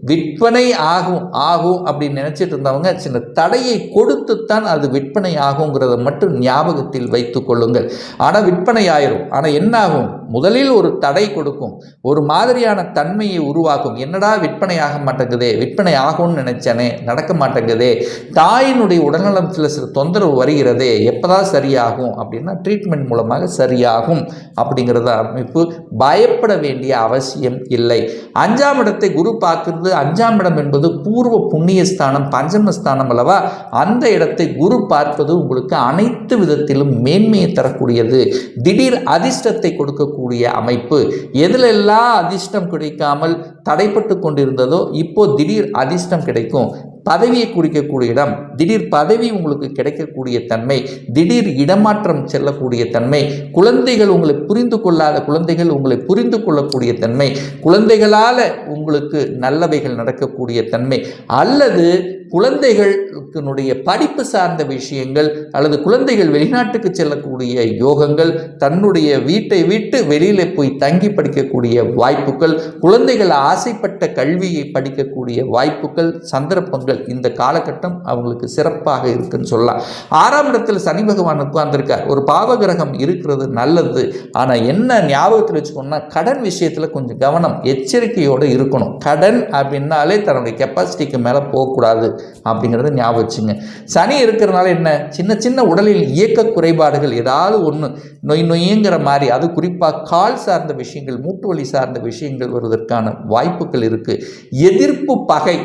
விற்பனை ஆகும் அப்படின்னு நினைச்சிட்டு இருந்தவங்க சின்ன தடையை கொடுத்துத்தான் அது விற்பனை ஆகுங்கிறத மட்டும் ஞாபகத்தில் வைத்துக் கொள்ளுங்கள். ஆனால் விற்பனை ஆயிரும். ஆனால் என்ன ஆகும்? முதலில் ஒரு தடை கொடுக்கும், ஒரு மாதிரியான தன்மையை உருவாக்கும். என்னடா விற்பனை ஆக மாட்டேங்குதே, விற்பனை ஆகும்னு நினைச்சனே நடக்க மாட்டேங்குதே, தாயினுடைய உடல்நலத்தில் சில தொந்தரவு வருகிறதே, எப்போதான் சரியாகும் அப்படின்னா ட்ரீட்மெண்ட் மூலமாக சரியாகும் அப்படிங்கிறத அமைப்பு. பயப்பட வேண்டிய அவசியம் இல்லை. 5ஆம் இடத்தை குரு பார்க்கிறது. 5ஆம் இடம் என்பது பூர்வ புண்ணிய ஸ்தானம், பஞ்சமஸ்தானம் அல்லவா. அந்த இடத்தை குரு பார்ப்பது உங்களுக்கு அனைத்து விதத்திலும் மேன்மையை தரக்கூடியது, திடீர் அதிர்ஷ்டத்தை கொடுக்கக்கூடிய அமைப்பு. எதிலெல்லாம் அதிர்ஷ்டம் கிடைக்காமல் தடைப்பட்டு கொண்டிருந்ததோ இப்போ திடீர் அதிர்ஷ்டம் கிடைக்கும். பதவியை குறிக்கக்கூடிய இடம், திடீர் பதவி உங்களுக்கு கிடைக்கக்கூடிய தன்மை, திடீர் இடமாற்றம் செல்லக்கூடிய தன்மை, குழந்தைகள் உங்களை புரிந்து கொள்ளாத குழந்தைகள் உங்களை புரிந்து கொள்ளக்கூடிய தன்மை, குழந்தைகளால் உங்களுக்கு நல்லவைகள் நடக்கக்கூடிய தன்மை, அல்லது குழந்தைகளுடைய படிப்பு சார்ந்த விஷயங்கள், அல்லது குழந்தைகள் வெளிநாட்டுக்கு செல்லக்கூடிய யோகங்கள், தன்னுடைய வீட்டை விட்டு வெளியில் போய் தங்கி படிக்கக்கூடிய வாய்ப்புகள், குழந்தைகள் ஆசைப்பட்ட கல்வியை படிக்கக்கூடிய வாய்ப்புகள், சந்தர்ப்பங்கள் இந்த காலகட்டம் அவங்களுக்கு சிறப்பாக இருக்குன்னு சொல்லலாம். 6ஆம் இடத்தில் சனி பகவான் உட்கார்ந்திருக்கார். ஒரு பாவகிரகம் இருக்கிறது நல்லது. ஆனால் என்ன ஞாபகத்தில் வச்சுக்கணும்னா, கடன் விஷயத்தில் கொஞ்சம் கவனம், எச்சரிக்கையோடு இருக்கணும். கடன் அப்படின்னாலே தன்னுடைய கெப்பாசிட்டிக்கு மேலே போகக்கூடாது அப்படிங்கிறத ஞாபகம் வச்சுங்க. சனி இருக்கிறதுனால என்ன, சின்ன சின்ன உடலில் இயக்க குறைபாடுகள் ஏதாவது ஒன்று நொய்ங்கிற மாதிரி, அது குறிப்பாக கால் சார்ந்த விஷயங்கள், மூட்டு வலி சார்ந்த விஷயங்கள் வருவதற்கான வாய்ப்புகள் இருக்குது. எதிர்ப்பு பகை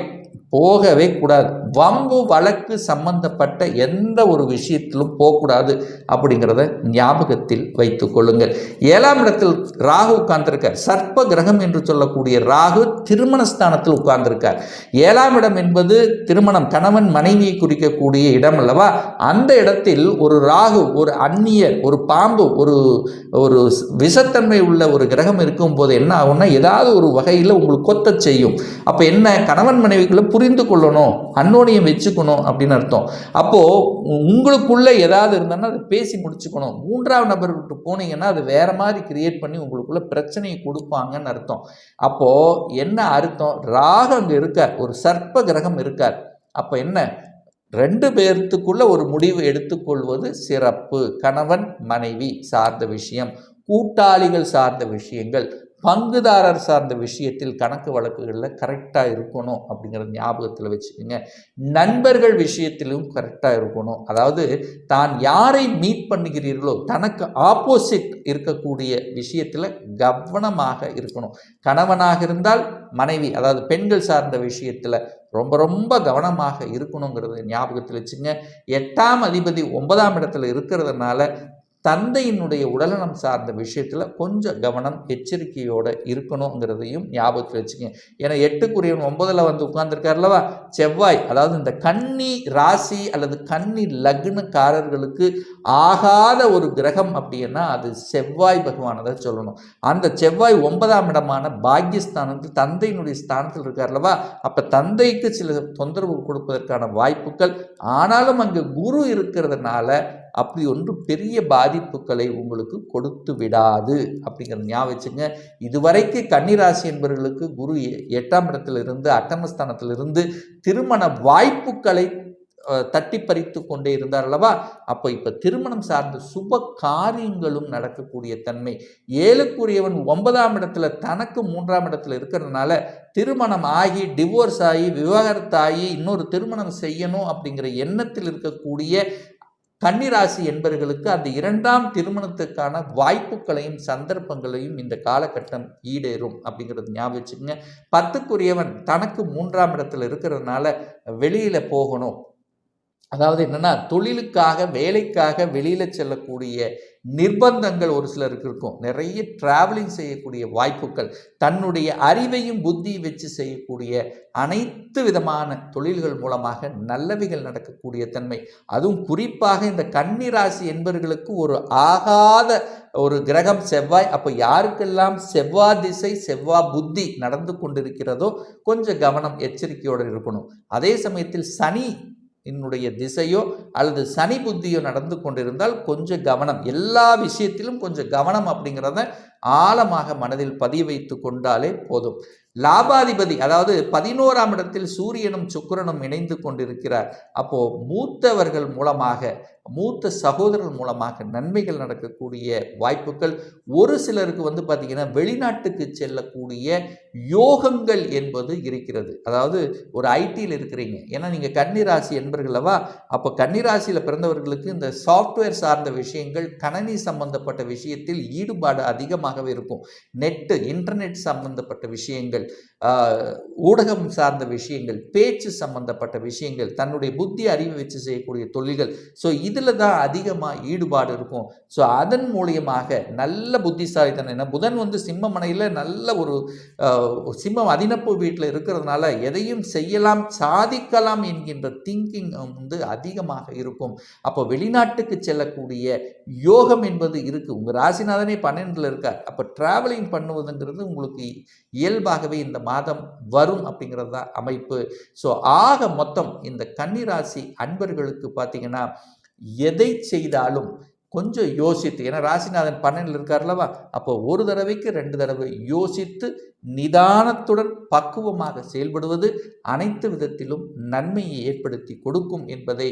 போகவே கூடாது. வம்பு வழக்கு சம்பந்தப்பட்ட எந்த ஒரு விஷயத்திலும் போகக்கூடாது அப்படிங்கிறத ஞாபகத்தில் வைத்துக் கொள்ளுங்கள். 7ஆம் இடத்தில் ராகு உட்கார்ந்திருக்கார். சர்ப்ப கிரகம் என்று சொல்லக்கூடிய ராகு திருமணஸ்தானத்தில் உட்கார்ந்திருக்கார். 7ஆம் இடம் என்பது திருமணம், கணவன் மனைவியை குறிக்கக்கூடிய இடம் அல்லவா. அந்த இடத்தில் ஒரு ராகு, ஒரு அந்நியர், ஒரு பாம்பு, ஒரு விஷத்தன்மை உள்ள ஒரு கிரகம் இருக்கும் போது என்ன ஆகும்னா, ஏதாவது ஒரு வகையில் உங்களுக்கு கொத்த செய்யும். அப்போ என்ன, கணவன் மனைவிக்குள்ள புரிந்து கொள்ளணும், அன்னோனியம் வச்சுக்கணும் அப்படின்னு அர்த்தம். அப்போது உங்களுக்குள்ளே ஏதாவது இருந்தாலும் அதை பேசி முடிச்சுக்கணும். 3ஆம் நபர்கிட்ட போனீங்கன்னா அது வேற மாதிரி கிரியேட் பண்ணி உங்களுக்குள்ள பிரச்சனையை கொடுப்பாங்கன்னு அர்த்தம். அப்போது என்ன அர்த்தம், ராகு அங்கே இருக்கார், ஒரு சர்ப்ப கிரகம் இருக்கார். அப்போ என்ன, 2 பேர்த்துக்குள்ள ஒரு முடிவு எடுத்துக்கொள்வது சிறப்பு. கணவன் மனைவி சார்ந்த விஷயம், கூட்டாளிகள் சார்ந்த விஷயங்கள், பங்குதாரர் சார்ந்த விஷயத்தில் கணக்கு வழக்குகளில் கரெக்டாக இருக்கணும் அப்படிங்கிறத ஞாபகத்தில் வச்சுக்கோங்க. நண்பர்கள் விஷயத்திலும் கரெக்டாக இருக்கணும். அதாவது தான் யாரை மீட் பண்ணுகிறீர்களோ தனக்கு ஆப்போசிட் இருக்கக்கூடிய விஷயத்தில் கவனமாக இருக்கணும். கணவனாக இருந்தால் மனைவி, அதாவது பெண்கள் சார்ந்த விஷயத்தில் ரொம்ப கவனமாக இருக்கணுங்கிறத ஞாபகத்தில் வச்சுங்க. 8ஆம் அதிபதி 9ஆம் இடத்துல இருக்கிறதுனால தந்தையினுடைய உடல்நலம் சார்ந்த விஷயத்தில் கொஞ்சம் கவனம், எச்சரிக்கையோடு இருக்கணுங்கிறதையும் ஞாபகத்தில் வச்சுங்க. ஏன்னா 8க்குரியவன் 9ல் வந்து உட்கார்ந்துருக்காருல்லவா, செவ்வாய். அதாவது இந்த கன்னி ராசி அல்லது கன்னி லக்னக்காரர்களுக்கு ஆகாத ஒரு கிரகம் அப்படின்னா அது செவ்வாய் பகவானை தான் சொல்லணும். அந்த செவ்வாய் 9ஆம் இடமான பாக்யஸ்தானத்தில் தந்தையினுடைய ஸ்தானத்தில் இருக்கார்லவா. அப்போ தந்தைக்கு சில தொந்தரவு கொடுப்பதற்கான வாய்ப்புகள். ஆனாலும் அங்கே குரு இருக்கிறதுனால அப்படி ஒன்று பெரிய பாதிப்புகளை உங்களுக்கு கொடுத்து விடாது அப்படிங்கிற ஞாபகம் வச்சுங்க. இதுவரைக்கு கன்னிராசி என்பவர்களுக்கு குரு 8ஆம் இடத்திலிருந்து அட்டமஸ்தானத்திலிருந்து திருமண வாய்ப்புகளை தட்டி பறித்து கொண்டே இருந்தார் அல்லவா? அப்போ இப்போ திருமணம் சார்ந்த சுப காரியங்களும் நடக்கக்கூடிய தன்மை. 7க்குரியவன் 9ஆம் இடத்துல தனக்கு 3ஆம் இடத்துல இருக்கிறதுனால திருமணம் ஆகி டிவோர்ஸ் ஆகி விவாகரத்தாகி இன்னொரு திருமணம் செய்யணும் அப்படிங்கிற எண்ணத்தில் இருக்கக்கூடிய கன்னிராசி என்பவர்களுக்கு அந்த 2ஆம் திருமணத்துக்கான வாய்ப்புகளையும் சந்தர்ப்பங்களையும் இந்த காலகட்டம் ஈடேறும் அப்படிங்கிறது ஞாபகம் வச்சுக்கோங்க. 10க்குரியவன் தனக்கு 3ஆம் இடத்துல இருக்கிறதுனால வெளியில் போகணும், அதாவது என்னன்னா தொழிலுக்காக வேலைக்காக வெளியில் செல்லக்கூடிய நிர்பந்தங்கள் ஒரு சிலருக்கு இருக்கும். நிறைய டிராவலிங் செய்யக்கூடிய வாய்ப்புகள், தன்னுடைய அறிவையும் புத்தியை வச்சு செய்யக்கூடிய அனைத்து விதமான தொழில்கள் மூலமாக நல்லவைகள் நடக்கக்கூடிய தன்மை. அதுவும் குறிப்பாக இந்த கன்னிராசி என்பவர்களுக்கு ஒரு ஆகாத ஒரு கிரகம் செவ்வாய். அப்போ யாருக்கெல்லாம் செவ்வாய் திசை செவ்வாய் புத்தி நடந்து கொண்டிருக்கிறதோ கொஞ்சம் கவனம் எச்சரிக்கையோடு இருக்கணும். அதே சமயத்தில் சனி என்னுடைய திசையோ அல்லது சனி புத்தியோ நடந்து கொண்டிருந்தால் கொஞ்சம் கவனம், எல்லா விஷயத்திலும் கொஞ்சம் கவனம் அப்படிங்கிறத ஆழமாக மனதில் பதிய வைத்து கொண்டாலே போதும். லாபாதிபதி அதாவது 11ஆம் இடத்தில் சூரியனும் சுக்கிரனும் இணைந்து கொண்டிருக்கிறார். அப்போ மூத்தவர்கள் மூலமாக மூத்த சகோதரர்கள் மூலமாக நன்மைகள் நடக்கக்கூடிய வாய்ப்புகள். ஒரு சிலருக்கு பார்த்தீங்கன்னா வெளிநாட்டுக்கு செல்லக்கூடிய யோகங்கள் என்பது இருக்கிறது. அதாவது ஒரு ஐடியில் இருக்கிறீங்க, ஏன்னா நீங்கள் கன்னிராசி என்பர்களவா, அப்போ கன்னிராசியில் பிறந்தவர்களுக்கு இந்த சாஃப்ட்வேர் சார்ந்த விஷயங்கள் கணனி சம்பந்தப்பட்ட விஷயத்தில் ஈடுபாடு அதிகமாகவே இருக்கும். நெட்டு இன்டர்நெட் சம்பந்தப்பட்ட விஷயங்கள், ஊடகம் சார்ந்த விஷயங்கள், பேச்சு சம்பந்தப்பட்ட விஷயங்கள், தன்னுடைய புத்தி அறிவை வச்சு செய்யக்கூடிய தொழில்கள், ஸோ இதில் தான் அதிகமாக ஈடுபாடு இருக்கும். ஸோ அதன் மூலியமாக நல்ல புத்திசாலித்தனம். ஏன்னா புதன் சிம்மமனையில் நல்ல ஒரு சிம்மம் அதினப்பு வீட்டில் இருக்கிறதுனால எதையும் செய்யலாம் சாதிக்கலாம் என்கின்ற திங்கிங் அதிகமாக இருக்கும். அப்போ வெளிநாட்டுக்கு செல்லக்கூடிய யோகம் என்பது இருக்குது. உங்கள் ராசிநாதனே 12ல் இருக்கார். அப்போ டிராவலிங் பண்ணுவதுங்கிறது உங்களுக்கு இயல்பாகவே இந்த மாதம் வரும் அப்படிங்கிறது தான் அமைப்பு. ஸோ ஆக மொத்தம் இந்த கன்னிராசி அன்பர்களுக்கு பார்த்தீங்கன்னா எதை செய்தாலும் கொஞ்சம் யோசித்து, ஏன்னா ராசிநாதன் 12ல் இருக்கார்லவா, அப்போ ஒரு தடவைக்கு 2 தடவை யோசித்து நிதானத்துடன் பக்குவமாக செயல்படுவது அனைத்து விதத்திலும் நன்மையை ஏற்படுத்தி கொடுக்கும் என்பதை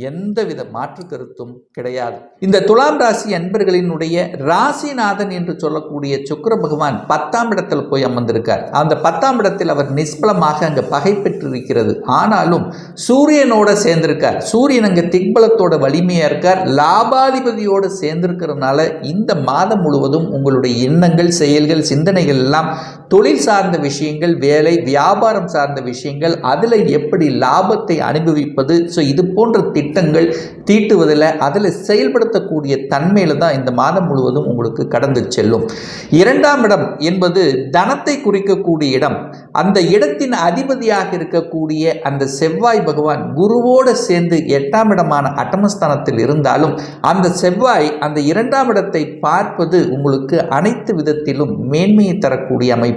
எந்தவித மாற்று கருத்தும் கிடையாது. இந்த துலாம் ராசி அன்பர்களினுடைய ராசிநாதன் என்று சொல்லக்கூடிய சுக்கிர பகவான் 10ஆம் இடத்தில் போய் அமர்ந்திருக்கார். அந்த 10ஆம் இடத்தில் அவர் நிஷ்பலமாக அங்கே பகை பெற்றிருக்கிறது. ஆனாலும் சூரியனோட சேர்ந்திருக்கார். சூரியன் அங்கே திக்பலத்தோட வலிமையாக இருக்கார். லாபாதிபதியோடு சேர்ந்திருக்கிறதுனால இந்த மாதம் முழுவதும் உங்களுடைய எண்ணங்கள் செயல்கள் சிந்தனைகள் எல்லாம் தொழில் சார்ந்த விஷயங்கள், வேலை வியாபாரம் சார்ந்த விஷயங்கள், அதில் எப்படி லாபத்தை அனுபவிப்பது, ஸோ இது போன்ற திட்டங்கள் தீட்டுவதில் அதில் செயல்படுத்தக்கூடிய தன்மையில் தான் இந்த மாதம் முழுவதும் உங்களுக்கு கடந்து செல்லும். 2ஆம் இடம் என்பது தனத்தை குறிக்கக்கூடிய இடம். அந்த இடத்தின் அதிபதியாக இருக்கக்கூடிய அந்த செவ்வாய் பகவான் குருவோடு சேர்ந்து 8ஆம் இடமான அட்டமஸ்தானத்தில் இருந்தாலும் அந்த செவ்வாய் அந்த 2ஆம் இடத்தை பார்ப்பது உங்களுக்கு அனைத்து விதத்திலும் மேன்மையை தரக்கூடிய அமைப்பு.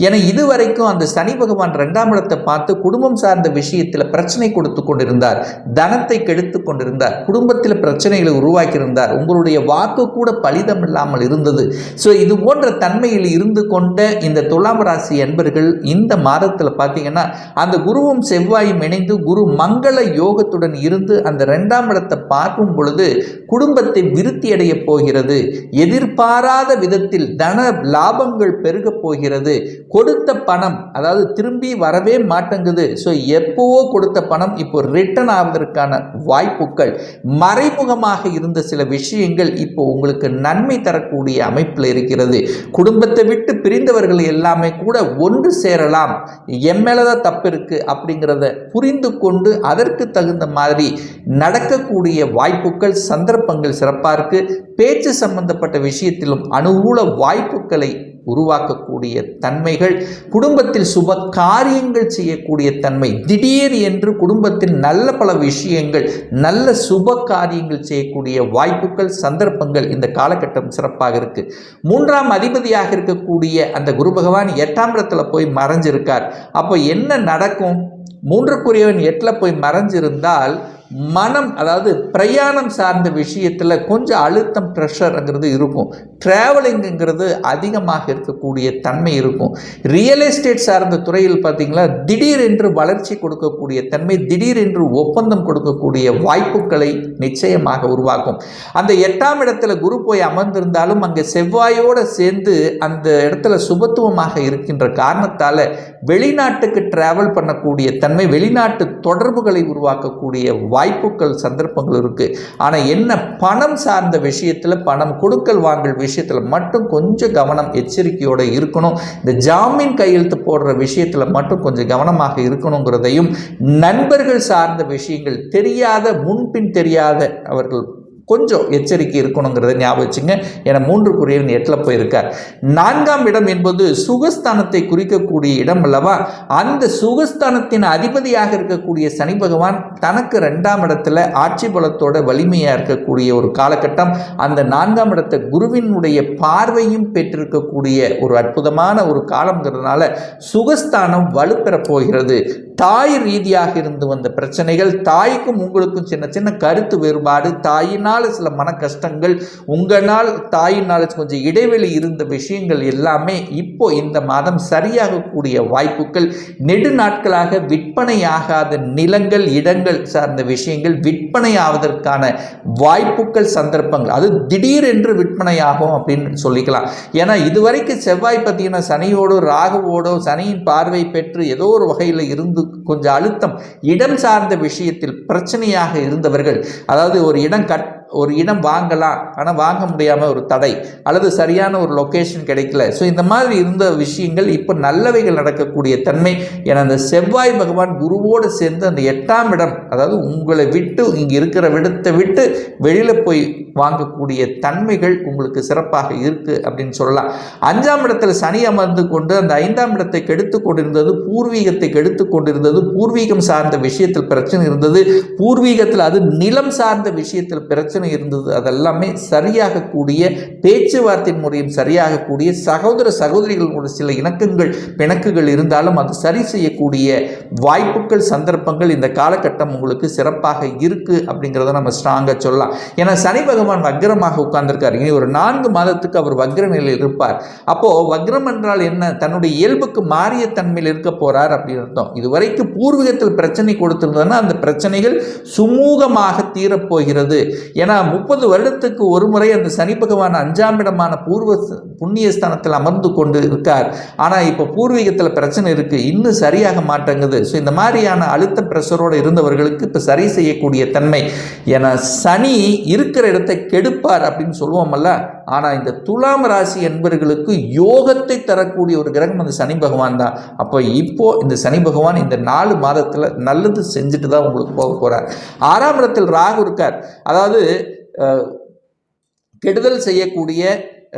என இதுவரைக்கும் அந்த சனி பகவான் 2ஆம் இடத்தை பார்த்து குடும்பம் சார்ந்த விஷயத்தில் பிரச்சனை கொடுத்து கொண்டிருந்தார், தனத்தை கெடுத்து கொண்டிருந்தார், குடும்பத்தில் பிரச்சனைகளை உருவாக்கியிருந்தார், உங்களுடைய வாக்கு கூட பலிதம் இல்லாமல் இருந்தது. ஸோ இது போன்ற தன்மையில் இருந்து கொண்ட இந்த துலாம் ராசி என்பர்கள் இந்த மாதத்தில் பார்த்தீங்கன்னா அந்த குருவும் செவ்வாயும் இணைந்து குரு மங்கள யோகத்துடன் இருந்து அந்த 2ஆம் இடத்தை பார்க்கும் பொழுது குடும்பத்தை விருத்தி அடைய போகிறது. எதிர்பாராத விதத்தில் தன லாபங்கள் பெருக போகிறது. கொடுத்த பணம் அதாவது திரும்பி வரவே மாட்டேங்குது. ஸோ எப்போவோ கொடுத்த பணம் இப்போ ரிட்டர்ன் ஆவதற்கான வாய்ப்புகள், மறைமுகமாக இருந்த சில விஷயங்கள் இப்போ உங்களுக்கு நன்மை தரக்கூடிய அமைப்பில் இருக்கிறது. குடும்பத்தை விட்டு பிரிந்தவர்கள் எல்லாமே கூட ஒன்று சேரலாம், என் மேலதான் தப்பு இருக்கு அப்படிங்கிறத புரிந்து கொண்டு அதற்கு தகுந்த மாதிரி நடக்கக்கூடிய வாய்ப்புகள் சந்தர்ப்பங்கள் சிறப்பாக இருக்கு. பேச்சு சம்பந்தப்பட்ட விஷயத்திலும் அனுகூல வாய்ப்புகளை உருவாக்கக்கூடிய தன்மைகள், குடும்பத்தில் சுப காரியங்கள் செய்யக்கூடிய தன்மை, திடீர் என்று குடும்பத்தில் நல்ல பல விஷயங்கள் நல்ல சுப காரியங்கள் செய்யக்கூடிய வாய்ப்புகள் சந்தர்ப்பங்கள் இந்த காலகட்டம் சிறப்பாக இருக்கு. 3ஆம் அதிபதியாக இருக்கக்கூடிய அந்த குரு பகவான் 8ஆம் இடத்துல போய் மறைஞ்சிருக்கார். அப்போ என்ன நடக்கும்? 3க்குரியவன் 8ல் போய் மறைஞ்சிருந்தால் மனம், அதாவது பிரயாணம் சார்ந்த விஷயத்தில் கொஞ்சம் அழுத்தம் ப்ரெஷருங்கிறது இருக்கும். ட்ராவலிங்குங்கிறது அதிகமாக இருக்கக்கூடிய தன்மை இருக்கும். ரியல் எஸ்டேட் சார்ந்த துறையில் பார்த்தீங்கன்னா திடீரென்று வளர்ச்சி கொடுக்கக்கூடிய தன்மை, திடீரென்று ஒப்பந்தம் கொடுக்கக்கூடிய வாய்ப்புகளை நிச்சயமாக உருவாக்கும். அந்த 8ஆம் இடத்துல குரு போய் அமர்ந்திருந்தாலும் அங்கே செவ்வாயோடு சேர்ந்து அந்த இடத்துல சுபத்துவமாக இருக்கின்ற காரணத்தால் வெளிநாட்டுக்கு டிராவல் பண்ணக்கூடிய தன்மை, வெளிநாட்டு தொடர்புகளை உருவாக்கக்கூடிய வாய்ப்புகள், சந்தர்ப்பங்கள் இருக்குது. ஆனால் என்ன, பணம் சார்ந்த விஷயத்தில், பணம் கொடுக்கல் வாங்கல் விஷயத்தில் மட்டும் கொஞ்சம் கவனம், எச்சரிக்கையோடு இருக்கணும். இந்த ஜாமீன் கையெழுத்து போடுற விஷயத்தில் மட்டும் கொஞ்சம் கவனமாக இருக்கணுங்கிறதையும், நண்பர்கள் சார்ந்த விஷயங்கள், தெரியாத முன்பின் தெரியாத அவர்கள் கொஞ்சம் எச்சரிக்கை இருக்கணுங்கிறத ஞாபகம் வச்சுங்க. ஏன்னா 3 8 போயிருக்கார். 4ஆம் இடம் என்பது சுகஸ்தானத்தை குறிக்கக்கூடிய இடம் அல்லவா. அந்த சுகஸ்தானத்தின் அதிபதியாக இருக்கக்கூடிய சனி பகவான் தனக்கு 2ஆம் இடத்துல ஆட்சி பலத்தோட வலிமையாக இருக்கக்கூடிய ஒரு காலகட்டம். அந்த 4ஆம் இடத்தை குருவினுடைய பார்வையும் பெற்றிருக்கக்கூடிய ஒரு அற்புதமான ஒரு காலம்ங்கிறதுனால சுகஸ்தானம் வலுப்பெறப் போகிறது. தாய் ரீதியாக இருந்து வந்த பிரச்சனைகள், தாய்க்கும் உங்களுக்கும் சின்ன சின்ன கருத்து வேறுபாடு, தாயினால் சில மன கஷ்டங்கள், உங்களால் தாயினால் கொஞ்சம் இடைவெளி இருந்த விஷயங்கள் எல்லாமே இப்போ இந்த மாதம் சரியாகக்கூடிய வாய்ப்புகள். நெடு நாட்களாக விற்பனையாகாத நிலங்கள், இடங்கள் சார்ந்த விஷயங்கள் விற்பனை ஆவதற்கான வாய்ப்புகள், சந்தர்ப்பங்கள், அது திடீரென்று விற்பனையாகும் அப்படின்னு சொல்லிக்கலாம். ஏன்னா இதுவரைக்கும் செவ்வாய் பார்த்தீங்கன்னா சனியோடு ராகுவோடோ சனியின் பார்வை பெற்று ஏதோ ஒரு வகையில் இருந்து கொஞ்சம் அழுத்தம், இடம் சார்ந்த விஷயத்தில் பிரச்சனையாக இருந்தவர்கள், அதாவது ஒரு இடம் வாங்கலாம் ஆனால் வாங்க முடியாமல் ஒரு தடை, அல்லது சரியான ஒரு லொக்கேஷன் கிடைக்கல. ஸோ இந்த மாதிரி இருந்த விஷயங்கள் இப்போ நல்லவைகள் நடக்கக்கூடிய தன்மை. ஏன்னா அந்த செவ்வாய் பகவான் குருவோடு சேர்ந்து அந்த 8ஆம் இடம், அதாவது உங்களை விட்டு, இங்கே இருக்கிற இடத்தை விட்டு வெளியில் போய் வாங்கக்கூடிய தன்மைகள் உங்களுக்கு சிறப்பாக இருக்குது அப்படின்னு சொல்லலாம். 5ஆம் இடத்துல சனி அமர்ந்து கொண்டு அந்த 5ஆம் இடத்தை கெடுத்து கொண்டிருந்தது, பூர்வீகத்தை கெடுத்து கொண்டிருந்தது. பூர்வீகம் சார்ந்த விஷயத்தில் பிரச்சனை இருந்தது, பூர்வீகத்தில் அது நிலம் சார்ந்த விஷயத்தில் பிரச்சனை இருந்தது. அதெல்லாமே சரியாகக்கூடிய, பேச்சுவார்த்தையின் முறையும் சரியாகக்கூடிய, சகோதர சகோதரிகளோட சில இணக்கங்கள் பிணக்குகள் இருந்தாலும் அது சரி செய்யக்கூடிய வாய்ப்புகள், சந்தர்ப்பங்கள் இந்த காலகட்டம் உங்களுக்கு சிறப்பாக இருக்கு அப்படிங்கிறத நம்ம ஸ்ட்ராங்காக சொல்லலாம். ஏன்னா சனி பகவான் வக்ரமாக உட்கார்ந்திருக்கார். இனி ஒரு 4 மாதத்துக்கு அவர் வக்ர நிலையில் இருப்பார். அப்போ வக்ரம் என்றால் என்ன, தன்னுடைய இயல்புக்கு மாறிய தன்மையில் இருக்க போறார் அப்படின்னு அர்த்தம். இதுவரைக்கும் பூர்வீகத்தில் பிரச்சனை கொடுத்திருந்ததுன்னா அந்த பிரச்சனைகள் சுமூகமாக தீரப்போகிறது. ஏன்னா 30 வருடத்துக்கு ஒரு முறை அந்த சனி பகவான் 5ஆம் இடமான புண்ணியஸ்தானத்தில் அமர்ந்து கொண்டு இருக்கார். ஆனால் இப்போ பூர்வீகத்தில் பிரச்சனை இருக்கு, இன்னும் சரியாக மாட்டேங்குது. ஸோ இந்த மாதிரியான அழுத்த பிரஷரோடு இருந்தவர்களுக்கு இப்போ சரி செய்யக்கூடிய தன்மை. ஏன்னா சனி இருக்கிற இடத்தை கெடுப்பார் அப்படின்னு சொல்லுவோமல்ல. ஆனால் இந்த துலாம் ராசி என்பவர்களுக்கு யோகத்தை தரக்கூடிய ஒரு கிரகம் அந்த சனி பகவான் தான். அப்போ இப்போ இந்த சனி பகவான் இந்த 4 மாதத்தில் நல்லது செஞ்சுட்டு தான் உங்களுக்கு போக போகிறார். 6ஆம் இடத்தில் ராகு இருக்கார். அதாவது கெடுதல் செய்யக்கூடிய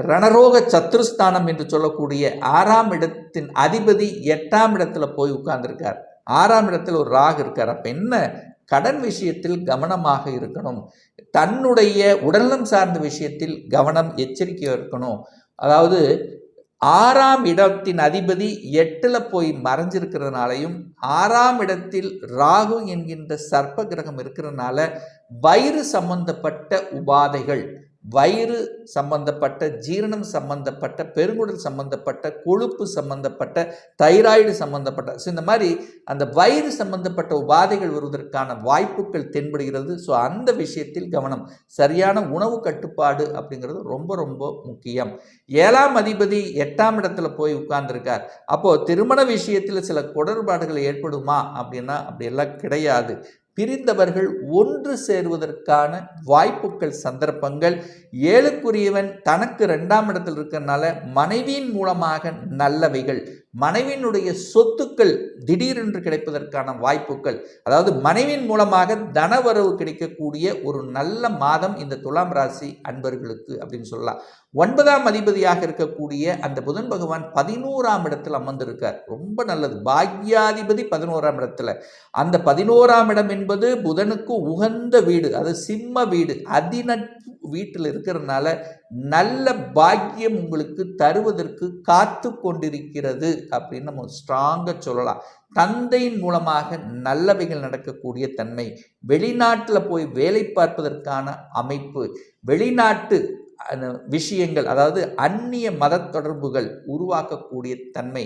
ரணரோக சத்ருஸ்தானம் என்று சொல்லக்கூடிய 6ஆம் இடத்தின் அதிபதி 8ஆம் இடத்துல போய் உட்கார்ந்துருக்கார். 6ஆம் இடத்துல ஒரு ராகு இருக்கார். அப்போ என்ன, கடன் விஷயத்தில் கவனமாக இருக்கணும், தன்னுடைய உடல்நலம் சார்ந்த விஷயத்தில் கவனம், எச்சரிக்கையாக இருக்கணும். அதாவது 6ஆம் இடத்தின் அதிபதி 8ல் போய் மறைஞ்சிருக்கிறதுனாலையும் 6ஆம் இடத்தில் ராகு என்கின்ற சர்ப்ப கிரகம் இருக்கிறதுனால வயிறு சம்பந்தப்பட்ட உபாதைகள், வயிறு சம்பந்தப்பட்ட, ஜீரணம் சம்பந்தப்பட்ட, பெருங்குடல் சம்பந்தப்பட்ட, கொழுப்பு சம்பந்தப்பட்ட, தைராய்டு சம்பந்தப்பட்ட, ஸோ இந்த மாதிரி அந்த வயிறு சம்பந்தப்பட்ட உபாதைகள் வருவதற்கான வாய்ப்புகள் தென்படுகிறது. ஸோ அந்த விஷயத்தில் கவனம், சரியான உணவு கட்டுப்பாடு அப்படிங்கிறது ரொம்ப ரொம்ப முக்கியம். 7ஆம் அதிபதி 8ஆம் இடத்துல போய் உட்கார்ந்துருக்கார். அப்போது திருமண விஷயத்தில் சில குடர்பாடுகள் ஏற்படுமா அப்படின்னா அப்படியெல்லாம் கிடையாது. பிரிந்தவர்கள் ஒன்று சேருவதற்கான வாய்ப்புகள், சந்தர்ப்பங்கள். 7க்குரியவன் தனக்கு 2ஆம் இடத்தில் இருக்கிறதுனால மனைவியின் மூலமாக நல்லவைகள், மனைவியினுடைய சொத்துக்கள் திடீரென்று கிடைப்பதற்கான வாய்ப்புகள், அதாவது மனைவியின் மூலமாக தனவரவு கிடைக்கக்கூடிய ஒரு நல்ல மாதம் இந்த துலாம் ராசி அன்பர்களுக்கு அப்படின்னு சொல்லலாம். 9ஆம் அதிபதியாக இருக்கக்கூடிய அந்த புதன் பகவான் 11ஆம் இடத்தில் அமர்ந்திருக்கார். ரொம்ப நல்லது. பாக்யாதிபதி 11ஆம் இடத்துல. அந்த 11ஆம் இடம் என்பது புதனுக்கு உகந்த வீடு, அது சிம்ம வீடு, அதிநட்பு வீட்டில் இருக்கிறதுனால நல்ல பாக்கியம் உங்களுக்கு தருவதற்கு காத்து கொண்டிருக்கிறது அப்படின்னு நம்ம ஸ்ட்ராங்காக சொல்லலாம். தந்தையின் மூலமாக நல்லவைகள் நடக்கக்கூடிய தன்மை, வெளிநாட்டில் போய் வேலை பார்ப்பதற்கான அமைப்பு, வெளிநாட்டு விஷயங்கள், அதாவது அந்நிய மத தொடர்புகள் உருவாக்கக்கூடிய தன்மை,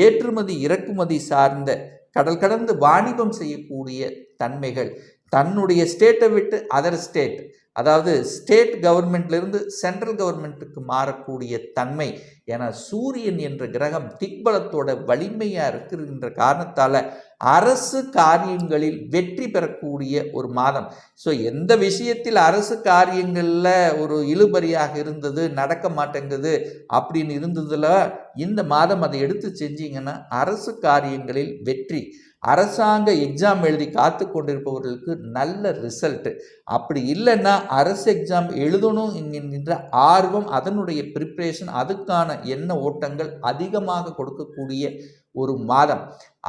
ஏற்றுமதி இறக்குமதி சார்ந்த கடல் கடந்து வாணிபம் செய்யக்கூடிய தன்மைகள், தன்னுடைய ஸ்டேட்டை விட்டு அதர் ஸ்டேட், அதாவது ஸ்டேட் கவர்மெண்ட்லேருந்து சென்ட்ரல் கவர்மெண்ட்டுக்கு மாறக்கூடிய தன்மை. ஏன்னா சூரியன் என்ற கிரகம் திக்பலத்தோட வலிமையாக இருக்கின்ற காரணத்தால் அரசு காரியங்களில் வெற்றி பெறக்கூடிய ஒரு மாதம். ஸோ எந்த விஷயத்தில் அரசு காரியங்களில் ஒரு இழுபறியாக இருந்தது, நடக்க மாட்டேங்குது அப்படின்னு இருந்ததில் இந்த மாதம் அதை எடுத்து செஞ்சீங்கன்னா அரசு காரியங்களில் வெற்றி. அரசாங்க எக்ஸாம் எழுதி காத்து கொண்டிருப்பவர்களுக்கு நல்ல ரிசல்ட்டு. அப்படி இல்லைன்னா அரசு எக்ஸாம் எழுதணும் என்கின்ற ஆர்வம், அதனுடைய ப்ரிப்ரேஷன், அதுக்கான எண்ண ஓட்டங்கள் அதிகமாக கொடுக்கக்கூடிய ஒரு மாதம்.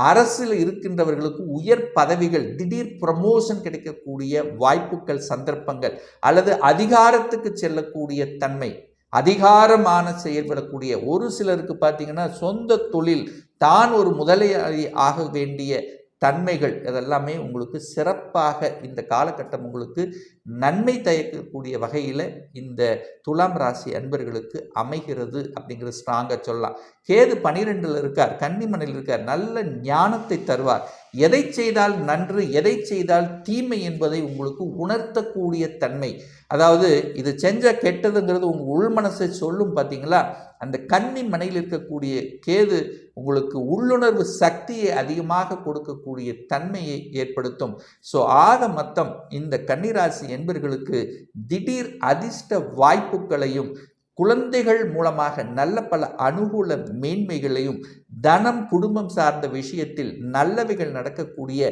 அரசில் இருக்கின்றவர்களுக்கு உயர் பதவிகள், திடீர் ப்ரமோஷன் கிடைக்கக்கூடிய வாய்ப்புகள், சந்தர்ப்பங்கள், அல்லது அதிகாரத்துக்கு செல்லக்கூடிய தன்மை, அதிகாரமான செயல்படக்கூடிய ஒரு சிலருக்கு பார்த்தீங்கன்னா சொந்த தொழில், தான் ஒரு முதலாளி ஆக வேண்டிய தன்மைகள், இதெல்லாமே உங்களுக்கு சிறப்பாக இந்த காலகட்டம் உங்களுக்கு நன்மை தயக்கக்கூடிய வகையில் இந்த துலாம் ராசி அன்பர்களுக்கு அமைகிறது அப்படிங்கிறது ஸ்ட்ராங்காக சொல்லலாம். கேது 12ல் இருக்கார், கன்னிமனையில் இருக்கார், நல்ல ஞானத்தை தருவார். எதை செய்தால் நன்று, எதை செய்தால் தீமை என்பதை உங்களுக்கு உணர்த்தக்கூடிய தன்மை. அதாவது இது செஞ்ச கெட்டதுங்கிறது உங்கள் உள்மனசை சொல்லும் பார்த்தீங்களா. அந்த கன்னி மனையில் இருக்கக்கூடிய கேது உங்களுக்கு உள்ளுணர்வு சக்தியை அதிகமாக கொடுக்கக்கூடிய தன்மையை ஏற்படுத்தும். ஸோ ஆக மொத்தம் இந்த கன்னிராசி என்பர்களுக்கு திடீர் அதிர்ஷ்ட வாய்ப்புகளையும், குழந்தைகள் மூலமாக நல்ல பல அனுகூல மேன்மைகளையும், தனம் குடும்பம் சார்ந்த விஷயத்தில் நல்லவைகள் நடக்கக்கூடிய,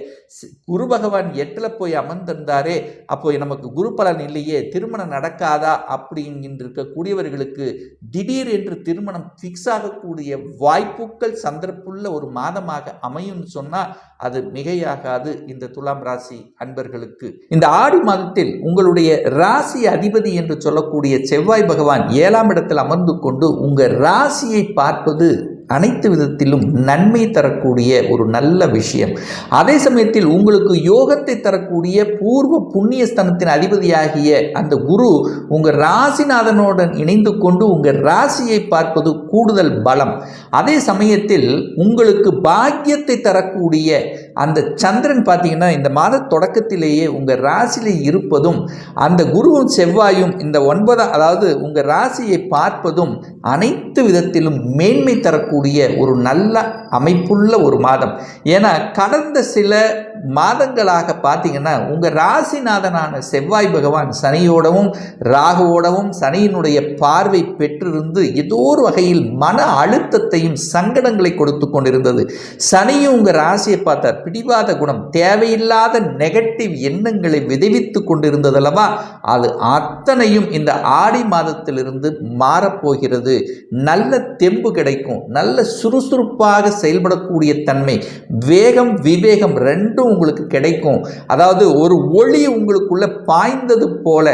குரு பகவான் 8ல் போய் அமர்ந்திருந்தாரே, அப்போ நமக்கு குரு பலன் இல்லையே, திருமணம் நடக்காதா அப்படிங்கின்ற இருக்கக்கூடியவர்களுக்கு திடீர் என்று திருமணம் ஃபிக்ஸ் ஆகக்கூடிய வாய்ப்புகள் சந்தர்ப்புள்ள ஒரு மாதமாக அமையும்னு சொன்னால் அது மிகையாகாது இந்த துலாம் ராசி அன்பர்களுக்கு. இந்த ஆடி மாதத்தில் உங்களுடைய ராசி அதிபதி என்று சொல்லக்கூடிய செவ்வாய் பகவான் 7ஆம் இடத்தில் அமர்ந்து கொண்டு உங்கள் ராசியை பார்ப்பது அனைத்து விதத்திலும் நன்மை தரக்கூடிய ஒரு நல்ல விஷயம். அதே சமயத்தில் உங்களுக்கு யோகத்தை தரக்கூடிய பூர்வ புண்ணியஸ்தானத்தின் அதிபதியாகிய அந்த குரு உங்கள் ராசிநாதனுடன் இணைந்து கொண்டு உங்கள் ராசியை பார்ப்பது கூடுதல் பலம். அதே சமயத்தில் உங்களுக்கு பாக்கியத்தை தரக்கூடிய அந்த சந்திரன் பார்த்தீங்கன்னா இந்த மாத தொடக்கத்திலேயே உங்கள் ராசியில் இருப்பதும், அந்த குருவும் செவ்வாயும் இந்த 9 அதாவது உங்கள் ராசியை பார்ப்பதும் அனைத்து விதத்திலும் மேன்மை தரக்கூடிய ஒரு நல்ல அமைப்புள்ள ஒரு மாதம். ஏன்னா கடந்த சில மாதங்களாக பார்த்தீங்கன்னா உங்கள் ராசிநாதனான செவ்வாய் பகவான் சனியோடவும் ராகுவோடவும் சனியினுடைய பார்வை பெற்றிருந்து ஏதோ ஒரு வகையில் மன அழுத்தத்தையும் சங்கடங்களை கொடுத்து கொண்டிருந்தது. சனியும் உங்கள் ராசியை பார்த்தார், பிடிவாத குணம், தேவையில்லாத நெகட்டிவ் எண்ணங்களை விதைவித்து கொண்டிருந்ததல்லவா, அது அத்தனையும் இந்த ஆடி மாதத்திலிருந்து மாறப்போகிறது. நல்ல தெம்பு கிடைக்கும், நல்ல சுறுசுறுப்பாக செயல்படக்கூடிய தன்மை, வேகம் விவேகம் ரெண்டும் உங்களுக்கு கிடைக்கும். அதாவது ஒரு ஒளி உங்களுக்குள்ள பாய்ந்தது போல,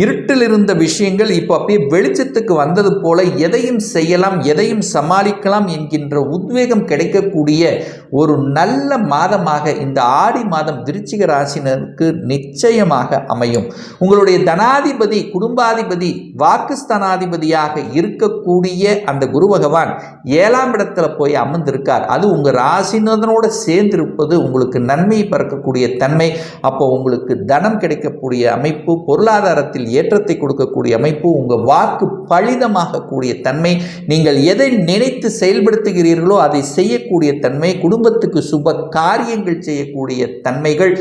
இருட்டில் இருந்த விஷயங்கள் இப்போ அப்படியே வெளிச்சத்துக்கு வந்தது போல, எதையும் செய்யலாம், எதையும் சமாளிக்கலாம் என்கின்ற உத்வேகம் கிடைக்கக்கூடிய ஒரு நல்ல மாதமாக இந்த ஆடி மாதம் விருச்சிக ராசினருக்கு நிச்சயமாக அமையும். உங்களுடைய தனாதிபதி, குடும்பாதிபதி, வாக்குஸ்தானாதிபதியாக இருக்கக்கூடிய அந்த குரு பகவான் 7ஆம் இடத்துல போய் அமர்ந்திருக்கார். அது உங்கள் ராசிநாதனோடு சேர்ந்திருப்பது உங்களுக்கு நன்மை பறக்கக்கூடிய தன்மை. அப்போ உங்களுக்கு தனம் கிடைக்கக்கூடிய அமைப்பு, பொருளாதாரத்தில் ஏற்றத்தை கொடுக்கக்கூடிய அமைப்பு, உங்கள் வாக்கு பலிதமாக கூடிய தன்மை, நீங்கள் எதை நினைத்து செயல்படுத்துகிறீர்களோ அதை செய்யக்கூடிய தன்மை, குடும்பத்துக்கு சுப காரியங்கள் செய்யக்கூடிய தன்மைகள்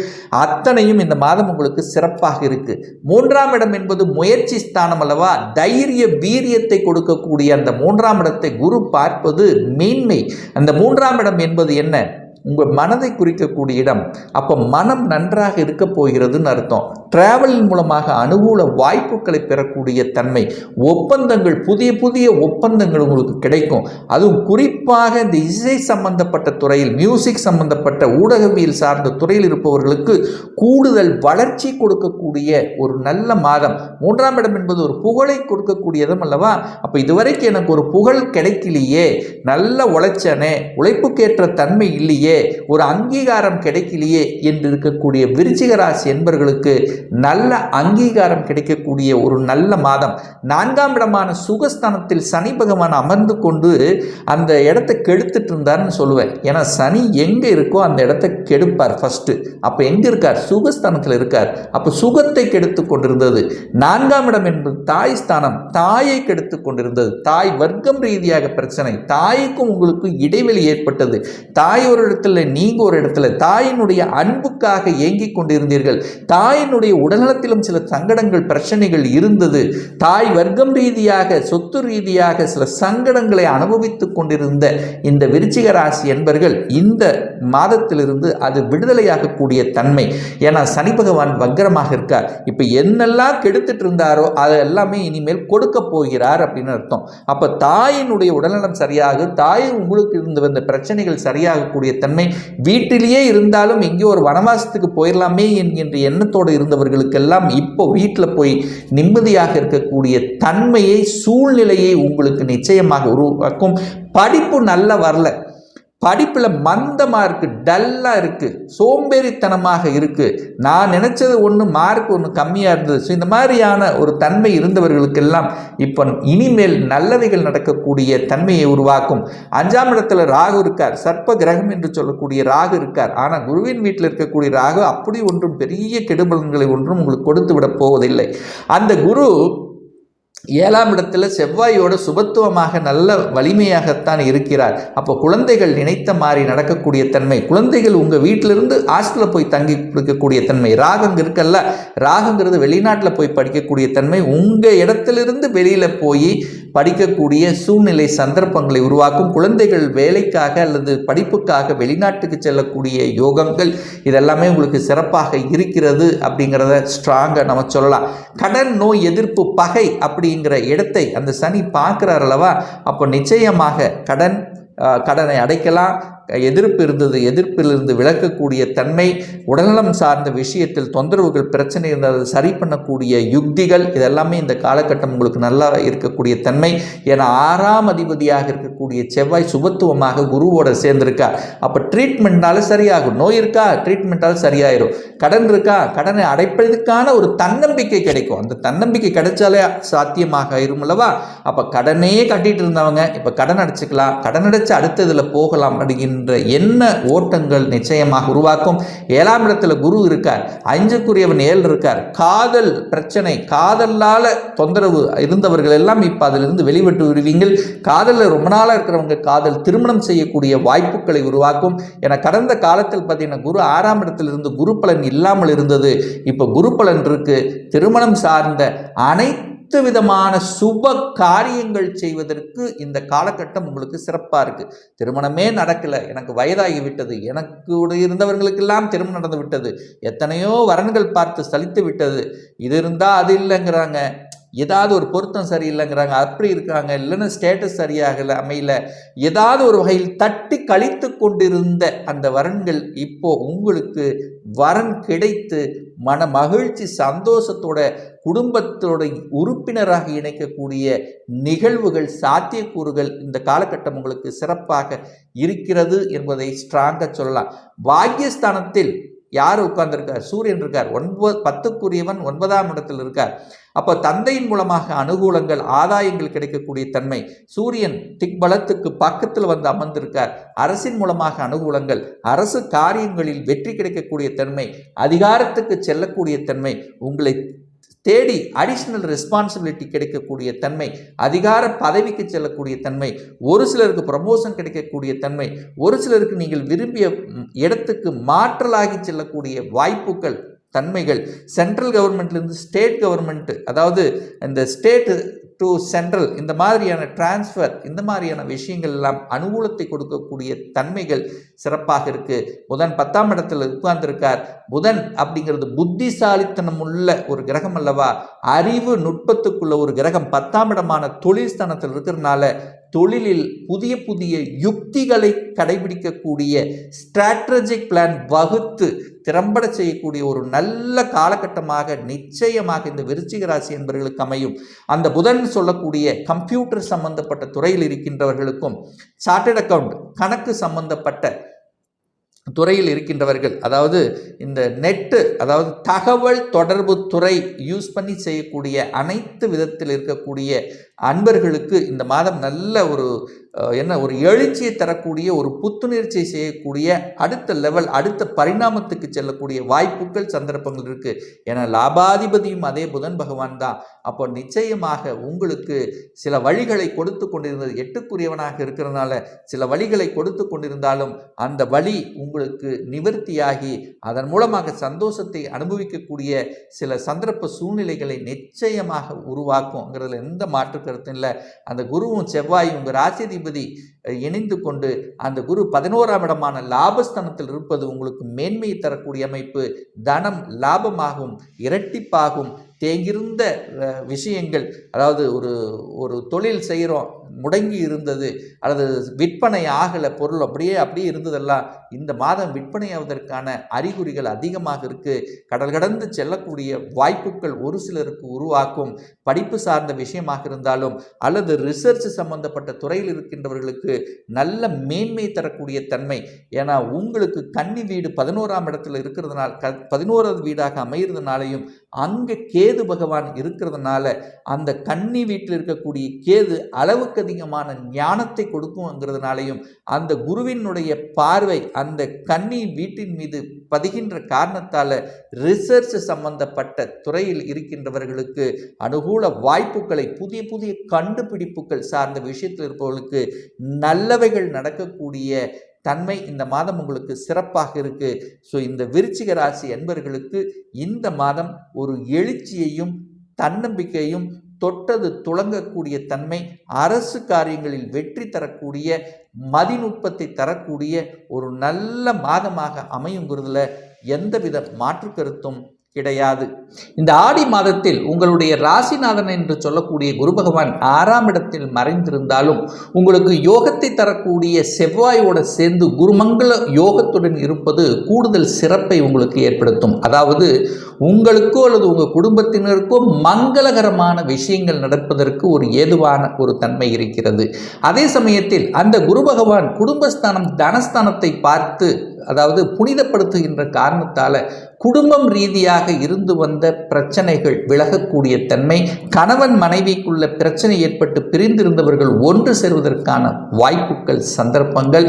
அத்தனையும் இந்த மாதம் உங்களுக்கு சிறப்பாக இருக்கு. 3ஆம் இடம் என்பது முயற்சி ஸ்தானம் அல்லவா, தைரிய வீரியத்தை கொடுக்கக்கூடிய அந்த 3ஆம் இடத்தை குரு பார்ப்பது மேன்மை. அந்த 3ஆம் இடம் என்பது என்ன, உங்கள் மனதை குறிக்கக்கூடிய இடம். அப்போ மனம் நன்றாக இருக்க போகிறதுன்னு அர்த்தம். டிராவலின் மூலமாக அனுகூல வாய்ப்புகளை பெறக்கூடிய தன்மை, ஒப்பந்தங்கள், புதிய புதிய ஒப்பந்தங்கள் உங்களுக்கு கிடைக்கும். அதுவும் குறிப்பாக இந்த இசை சம்பந்தப்பட்ட துறையில், மியூசிக் சம்பந்தப்பட்ட ஊடகவியல் சார்ந்த துறையில் இருப்பவர்களுக்கு கூடுதல் வளர்ச்சி கொடுக்கக்கூடிய ஒரு நல்ல மாதம். 3ஆம் இடம் என்பது ஒரு புகழை கொடுக்கக்கூடியதும் அல்லவா? அப்போ இதுவரைக்கும் எனக்கு ஒரு புகழ் கிடைக்கலையே, நல்ல உழைச்சனே, உழைப்புக்கேற்ற தன்மை இல்லையே, ஒரு அங்கீகாரம் கிடைக்கலையே என்று இருக்கக்கூடிய விருச்சிக ராசி என்பவர்களுக்கு நல்ல அங்கீகாரம் கிடைக்கக்கூடிய ஒரு நல்ல மாதம். 4ஆம் இடமான சுகஸ்தானத்தில் சனி பகவான் அமர்ந்து கொண்டு அந்த இடத்தை கெடுத்துட்டு இருந்தார்னு சொல்லுவேன். ஏன்னா சனி எங்கே இருக்கோ அந்த இடத்தை கெடுப்பார் ஃபர்ஸ்ட். அப்போ எங்கே இருக்கார்? சுகஸ்தானத்தில் இருக்கார். அப்போ சுகத்தை கெடுத்து கொண்டிருந்தது. 4ஆம் இடம் என்பது தாய் ஸ்தானம், தாயை கெடுத்து கொண்டிருந்தது. தாய் வர்க்கம் ரீதியாக பிரச்சனை, தாய்க்கும் உங்களுக்கு இடைவெளி ஏற்பட்டது. தாய் ஒரு இடத்துல, நீங்க ஒரு இடத்துல. தாயினுடைய அன்புக்காக ஏங்கிக் கொண்டிருந்தீர்கள். தாயினுடைய உடல்நலத்திலும் சில சங்கடங்கள், பிரச்சனைகள் இருந்தது. தாய் வர்க்கம் ரீதியாக, சொத்து ரீதியாக சில சங்கடங்களை அனுபவித்துக் கொண்டிருந்த இந்த விருச்சிக ராசி என்பர்கள் இந்த மாதத்திலிருந்து அது விடுதலையாகக்கூடிய தன்மை. ஏன்னா சனி பகவான் வக்ரமாக இருக்கார். இப்போ என்னெல்லாம் கெடுத்துட்டு இருந்தாரோ அதை எல்லாமே இனிமேல் கொடுக்க போகிறார் அப்படின்னு அர்த்தம். அப்போ தாயினுடைய உடல்நலம் சரியாக, தாய் உங்களுக்கு இருந்து வந்த பிரச்சனைகள் சரியாகக்கூடிய தன்மை. வீட்டிலேயே இருந்தாலும் எங்கேயோ ஒரு வனவாசத்துக்கு போயிடலாமே என்கின்ற எண்ணத்தோடு இருந்தவர்களுக்கெல்லாம் இப்போ வீட்டில் போய் நிம்மதியாக இருக்கக்கூடிய தன்மையை, சூழ்நிலையை உங்களுக்கு நிச்சயமாக உருவாக்கும். படிப்பு நல்லா வரல, படிப்பில் மந்தமாக இருக்குது, டல்லாக இருக்குது, சோம்பேறித்தனமாக இருக்குது, நான் நினச்சது ஒன்று மார்க் ஒன்று கம்மியாக இருந்தது. ஸோ இந்த மாதிரியான ஒரு தன்மை இருந்தவர்களுக்கெல்லாம் இப்போ இனிமேல் நல்லவைகள் நடக்கக்கூடிய தன்மையை உருவாக்கும். 5ஆம் இடத்துல ராகு இருக்கார், சர்ப்ப கிரகம் என்று சொல்லக்கூடிய ராகு இருக்கார். ஆனால் குருவின் வீட்டில் இருக்கக்கூடிய ராகு அப்படி ஒன்றும் பெரிய கெடுபலன்களை ஒன்றும் உங்களுக்கு கொடுத்து விட போவதில்லை. அந்த குரு 7ஆம் இடத்துல செவ்வாயோட சுபத்துவமாக நல்ல வலிமையாகத்தான் இருக்கிறார். அப்போ குழந்தைகள் நினைத்த மாதிரி நடக்கக்கூடிய தன்மை, குழந்தைகள் உங்கள் வீட்டிலிருந்து ஹாஸ்டலில் போய் தங்கி இருக்கக்கூடிய தன்மை. ராகங்க இருக்கல்ல, ராகுங்கிறது வெளிநாட்டில் போய் படிக்கக்கூடிய தன்மை. உங்கள் இடத்திலிருந்து வெளியில் போய் படிக்கக்கூடிய சூழ்நிலை, சந்தர்ப்பங்களை உருவாக்கும். குழந்தைகள் வேலைக்காக அல்லது படிப்புக்காக வெளிநாட்டுக்கு செல்லக்கூடிய யோகங்கள் இதெல்லாமே உங்களுக்கு சிறப்பாக இருக்கிறது அப்படிங்கிறத ஸ்ட்ராங்காக நம்ம சொல்லலாம். கடன், நோய் எதிர்ப்பு, பகை அப்படிங்கிற இடத்தை அந்த சனி பார்க்குறார் அல்லவா? அப்போ நிச்சயமாக கடனை அடைக்கலாம். எதிர்ப்பு இருந்தது, எதிர்ப்பிலிருந்து விலக்கக்கூடிய தன்மை, உடல்நலம் சார்ந்த விஷயத்தில் தொந்தரவுகள், பிரச்சனை இருந்தது சரி பண்ணக்கூடிய யுக்திகள், இதெல்லாமே இந்த காலகட்டம் உங்களுக்கு நல்லா இருக்கக்கூடிய தன்மை. ஏன்னா 6ஆம் அதிபதியாக இருக்கக்கூடிய செவ்வாய் சுபத்துவமாக குருவோட சேர்ந்திருக்கார். அப்போ ட்ரீட்மெண்ட்னால சரியாகும். நோய் இருக்கா, ட்ரீட்மெண்ட்டால் சரியாயிரும். கடன் இருக்கா, கடனை அடைப்பதற்கான ஒரு தன்னம்பிக்கை கிடைக்கும். அந்த தன்னம்பிக்கை கிடைச்சாலே சாத்தியமாக இருமல்லவா? அப்போ கடனே கட்டிட்டு இருந்தவங்க இப்போ கடன் அடைச்சிக்கலாம், கடன் அடைச்சு அடுத்ததில் போகலாம் அப்படிங்கிற எண்ண ஓட்டங்கள் நிச்சயமாக உருவாக்கும். 7ஆம் இடத்துல குரு இருக்கார், 5க்குரியவன் 7 இருக்கார். காதல் பிரச்சனை, காதலால் தொந்தரவு இருந்தவர்கள் எல்லாம் இப்போ அதிலிருந்து வெளிவிட்டு விடுவீங்கள். காதலில் ரொம்ப நாளாக இருக்கிறவங்க காதல் திருமணம் செய்யக்கூடிய வாய்ப்புகளை உருவாக்கும். என கடந்த காலத்தில் பார்த்தீங்கன்னா குரு 6ஆம் இடத்திலிருந்து குரு பலன் இல்லாமல் இருந்தது. இப்போ குரு பலன் இருக்கு. திருமணம் சார்ந்த அனைத்து விதமான சுப காரியங்கள் செய்வதற்கு இந்த காலகட்டம் உங்களுக்கு சிறப்பாக இருக்குது. திருமணமே நடக்கலை, எனக்கு வயதாகி விட்டது, எனக்கு இருந்தவர்களுக்கெல்லாம் திருமணம் நடந்து விட்டது, எத்தனையோ வரன்கள் பார்த்து சலித்து விட்டது, இது இருந்தால் அது இல்லைங்கிறாங்க, ஏதாவது ஒரு பொருத்தம் சரியில்லைங்கிறாங்க, அப்படி இருக்காங்க, இல்லைன்னா ஸ்டேட்டஸ் சரியாகலை, அமையல, ஏதாவது ஒரு வகையில் தட்டி கழித்து கொண்டிருந்த அந்த வரன்கள் இப்போ உங்களுக்கு வரன் கிடைத்து மன மகிழ்ச்சி, சந்தோஷத்தோட குடும்பத்தோட உறுப்பினராக இணைக்கக்கூடிய நிகழ்வுகள், சாத்தியக்கூறுகள் இந்த காலகட்டம் உங்களுக்கு சிறப்பாக இருக்கிறது என்பதை ஸ்ட்ராங்காக சொல்லலாம். பாக்கியஸ்தானத்தில் யார் உட்கார்ந்திருக்கார்? சூரியன் இருக்கார். 10க்குரியவன் 9ஆம் இடத்தில் இருக்கார். அப்போ தந்தையின் மூலமாக அனுகூலங்கள், ஆதாயங்கள் கிடைக்கக்கூடிய தன்மை. சூரியன் திக்பலத்துக்கு பக்கத்தில் வந்து அமர்ந்திருக்கார். அரசின் மூலமாக அனுகூலங்கள், அரசு காரியங்களில் வெற்றி கிடைக்கக்கூடிய தன்மை, அதிகாரத்துக்கு செல்லக்கூடிய தன்மை, உங்களை தேடி அடிஷ்னல் ரெஸ்பான்சிபிலிட்டி கிடைக்கக்கூடிய தன்மை, அதிகார பதவிக்கு செல்லக்கூடிய தன்மை, ஒரு சிலருக்கு ப்ரமோஷன் கிடைக்கக்கூடிய தன்மை, ஒரு சிலருக்கு நீங்கள் விரும்பிய இடத்துக்கு மாற்றலாகி செல்லக்கூடிய வாய்ப்புகள், தன்மைகள். சென்ட்ரல் கவர்மெண்ட்லேருந்து ஸ்டேட் கவர்மெண்ட், அதாவது இந்த ஸ்டேட் டு சென்ட்ரல் இந்த மாதிரியான டிரான்ஸ்ஃபர் இந்த மாதிரியான விஷயங்கள் எல்லாம் அனுகூலத்தை கொடுக்கக்கூடிய தன்மைகள் சிறப்பாக இருக்கு. புதன் 10ஆம் இடத்துல உட்கார்ந்திருக்கார். புதன் அப்படிங்கிறது புத்திசாலித்தனம் உள்ள ஒரு கிரகம் அல்லவா, அறிவு நுட்பத்துக்குள்ள ஒரு கிரகம். 10ஆம் இடமான தொழில் ஸ்தானத்தில் இருக்கிறதுனால தொழிலில் புதிய புதிய யுக்திகளை கடைபிடிக்கக்கூடிய ஸ்ட்ராட்டஜிக் பிளான் வகுத்து திறம்பட செய்யக்கூடிய ஒரு நல்ல காலகட்டமாக நிச்சயமாக இந்த விருச்சிக ராசி என்பவர்களுக்கு அமையும். அந்த புதன் சொல்லக்கூடிய கம்ப்யூட்டர் சம்பந்தப்பட்ட துறையில் இருக்கின்றவர்களுக்கும், சார்ட்டர்ட் அக்கவுண்ட் கணக்கு சம்பந்தப்பட்ட துறையில் இருக்கின்றவர்கள், அதாவது இந்த நெட்டு, அதாவது தகவல் தொடர்பு துறை யூஸ் பண்ணி செய்யக்கூடிய அனைத்து விதத்தில் இருக்கக்கூடிய அன்பர்களுக்கு இந்த மாதம் நல்ல ஒரு ஒரு எழுச்சியை தரக்கூடிய, ஒரு புத்துணர்ச்சியை செய்யக்கூடிய, அடுத்த லெவல் அடுத்த பரிணாமத்துக்கு செல்லக்கூடிய வாய்ப்புகள் சந்தர்ப்பங்கள் இருக்குது. ஏன்னா லாபாதிபதியும் அதே புதன் பகவான் தான். அப்போ நிச்சயமாக உங்களுக்கு சில வழிகளை கொடுத்து கொண்டிருந்தது, 8க்குரியவனாக இருக்கிறதுனால சில வழிகளை கொடுத்து கொண்டிருந்தாலும் அந்த வழி உங்களுக்கு நிவர்த்தியாகி அதன் மூலமாக சந்தோஷத்தை அனுபவிக்கக்கூடிய சில சந்தர்ப்ப சூழ்நிலைகளை நிச்சயமாக உருவாக்கும்ங்கிறதுல எந்த மாற்று கருத்தும் இல்லை. அந்த குருவும் செவ்வாயும் உங்கள் ராசிதிபதி இணைந்து கொண்டு அந்த குரு 11ஆம் இடமான லாபஸ்தானத்தில் இருப்பது உங்களுக்கு மேன்மையை தரக்கூடிய அமைப்பு. தனம் லாபமாகும், இரட்டிப்பாகும். தேங்கியிருந்த விஷயங்கள், அதாவது ஒரு தொழில் செய்கிறோம், முடங்கி இருந்தது அல்லது விற்பனை ஆகலை, பொருள் அப்படியே இருந்ததெல்லாம் இந்த மாதம் விற்பனையாவதற்கான அறிகுறிகள் அதிகமாக இருக்குது. கடல் கடந்து செல்லக்கூடிய வாய்ப்புகள் ஒரு சிலருக்கு உருவாக்கும். படிப்பு சார்ந்த விஷயமாக இருந்தாலும் அல்லது ரிசர்ச் சம்பந்தப்பட்ட துறையில் இருக்கின்றவர்களுக்கு நல்ல மேன்மை தரக்கூடிய தன்மை. ஏன்னா உங்களுக்கு கன்னி வீடு 11ஆம் இடத்துல இருக்கிறதுனால, 11வது வீடாக அமைகிறதுனாலையும் அங்கே கேது பகவான் இருக்கிறதுனால அந்த கன்னி வீட்டில் இருக்கக்கூடிய கேது அளவுக்கு அதிகமான ஞானத்தை கொடுக்கும்ங்கிறதுனாலையும் அந்த குருவினுடைய பார்வை அந்த கன்னி வீட்டின் மீது பதிகின்ற காரணத்தால் ரிசர்ச் சம்பந்தப்பட்ட துறையில் இருக்கின்றவர்களுக்கு அனுகூல வாய்ப்புகளை, புதிய புதிய கண்டுபிடிப்புகள் சார்ந்த விஷயத்தில் இருப்பவர்களுக்கு நல்லவைகள் நடக்கக்கூடிய தன்மை இந்த மாதம் உங்களுக்கு சிறப்பாக இருக்கு. ஸோ இந்த விருச்சிக ராசி என்பவர்களுக்கு இந்த மாதம் ஒரு எழுச்சியையும் தன்னம்பிக்கையும், தொட்டது துளங்கக்கூடிய தன்மை, அரசு காரியங்களில் வெற்றி தரக்கூடிய, மதிநுட்பத்தை தரக்கூடிய ஒரு நல்ல மாதமாக அமையுங்கிறதுல எந்தவித மாற்று கருத்தும் கிடையாது. இந்த ஆடி மாதத்தில் உங்களுடைய ராசிநாதன் என்று சொல்லக்கூடிய குரு பகவான் 6ஆம் இடத்தில் மறைந்திருந்தாலும் உங்களுக்கு யோகத்தை தரக்கூடிய செவ்வாயோடு சேர்ந்து குருமங்கள யோகத்துடன் இருப்பது கூடுதல் சிறப்பை உங்களுக்கு ஏற்படுத்தும். அதாவது உங்களுக்கோ அல்லது உங்கள் குடும்பத்தினருக்கோ மங்களகரமான விஷயங்கள் நடப்பதற்கு ஒரு ஏதுவான ஒரு தன்மை இருக்கிறது. அதே சமயத்தில் அந்த குரு பகவான் குடும்பஸ்தானம் தனஸ்தானத்தை பார்த்து, அதாவது புனிதப்படுத்துகின்ற காரணத்தால் குடும்பம் ரீதியாக இருந்து வந்த பிரச்சனைகள் விலகக்கூடிய தன்மை, கணவன் மனைவிக்குள்ள பிரச்சனை ஏற்பட்டு பிரிந்திருந்தவர்கள் ஒன்று சேர்வதற்கான வாய்ப்புகள் சந்தர்ப்பங்கள்,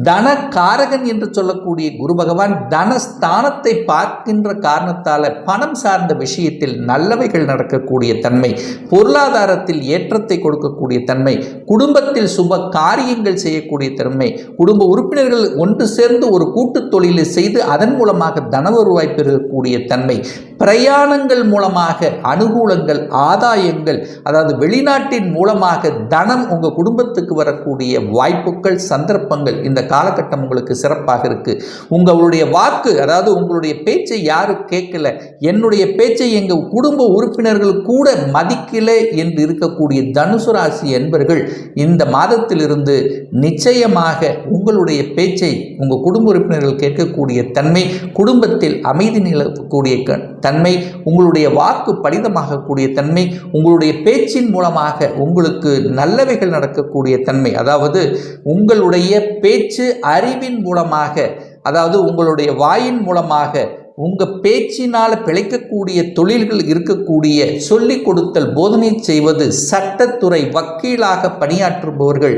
தன காரகன் என்று சொல்லக்கூடிய குரு பகவான் தனஸ்தானத்தை பார்க்கின்ற காரணத்தால் பணம் சார்ந்த விஷயத்தில் நல்லவைகள் நடக்கக்கூடிய தன்மை, பொருளாதாரத்தில் ஏற்றத்தை கொடுக்கக்கூடிய தன்மை, குடும்பத்தில் சுப காரியங்கள் செய்யக்கூடிய தன்மை, குடும்ப உறுப்பினர்கள் ஒன்று சேர்ந்து ஒரு கூட்டு தொழிலை செய்து அதன் மூலமாக தன வருவாய் பெறக்கூடிய தன்மை, பிரயாணங்கள் மூலமாக அனுகூலங்கள், ஆதாயங்கள், அதாவது வெளிநாட்டின் மூலமாக தனம் உங்கள் குடும்பத்துக்கு வரக்கூடிய வாய்ப்புகள் சந்தர்ப்பங்கள் இந்த காலகட்டம் உங்களுக்கு சிறப்பாக இருக்கு. உங்களுடைய வாக்கு, அதாவது உங்களுடைய பேச்சை யாரும் கேட்கல, என்னுடைய பேச்சை எங்கள் குடும்ப உறுப்பினர்கள் கூட மதிக்கல என்று இருக்கக்கூடிய தனுசு ராசி என்பர்கள் இந்த மாதத்திலிருந்து நிச்சயமாக உங்களுடைய பேச்சை உங்கள் குடும்ப உறுப்பினர்கள் கேட்கக்கூடிய தன்மை, குடும்பத்தில் அமைதி நிலவக்கூடிய தன்மை, உங்களுடைய வாக்கு படிதமாகக்கூடிய தன்மை, உங்களுடைய பேச்சின் மூலமாக உங்களுக்கு நல்லவைகள் நடக்கக்கூடிய தன்மை, அதாவது உங்களுடைய பேச்சு அறிவின் மூலமாக, அதாவது உங்களுடைய வாயின் மூலமாக உங்கள் பேச்சினால் பிழைக்கக்கூடிய தொழில்கள் இருக்கக்கூடிய, சொல்லிக் கொடுத்தல், போதனை செய்வது, சட்டத்துறை, வக்கீலாக பணியாற்றுபவர்கள்,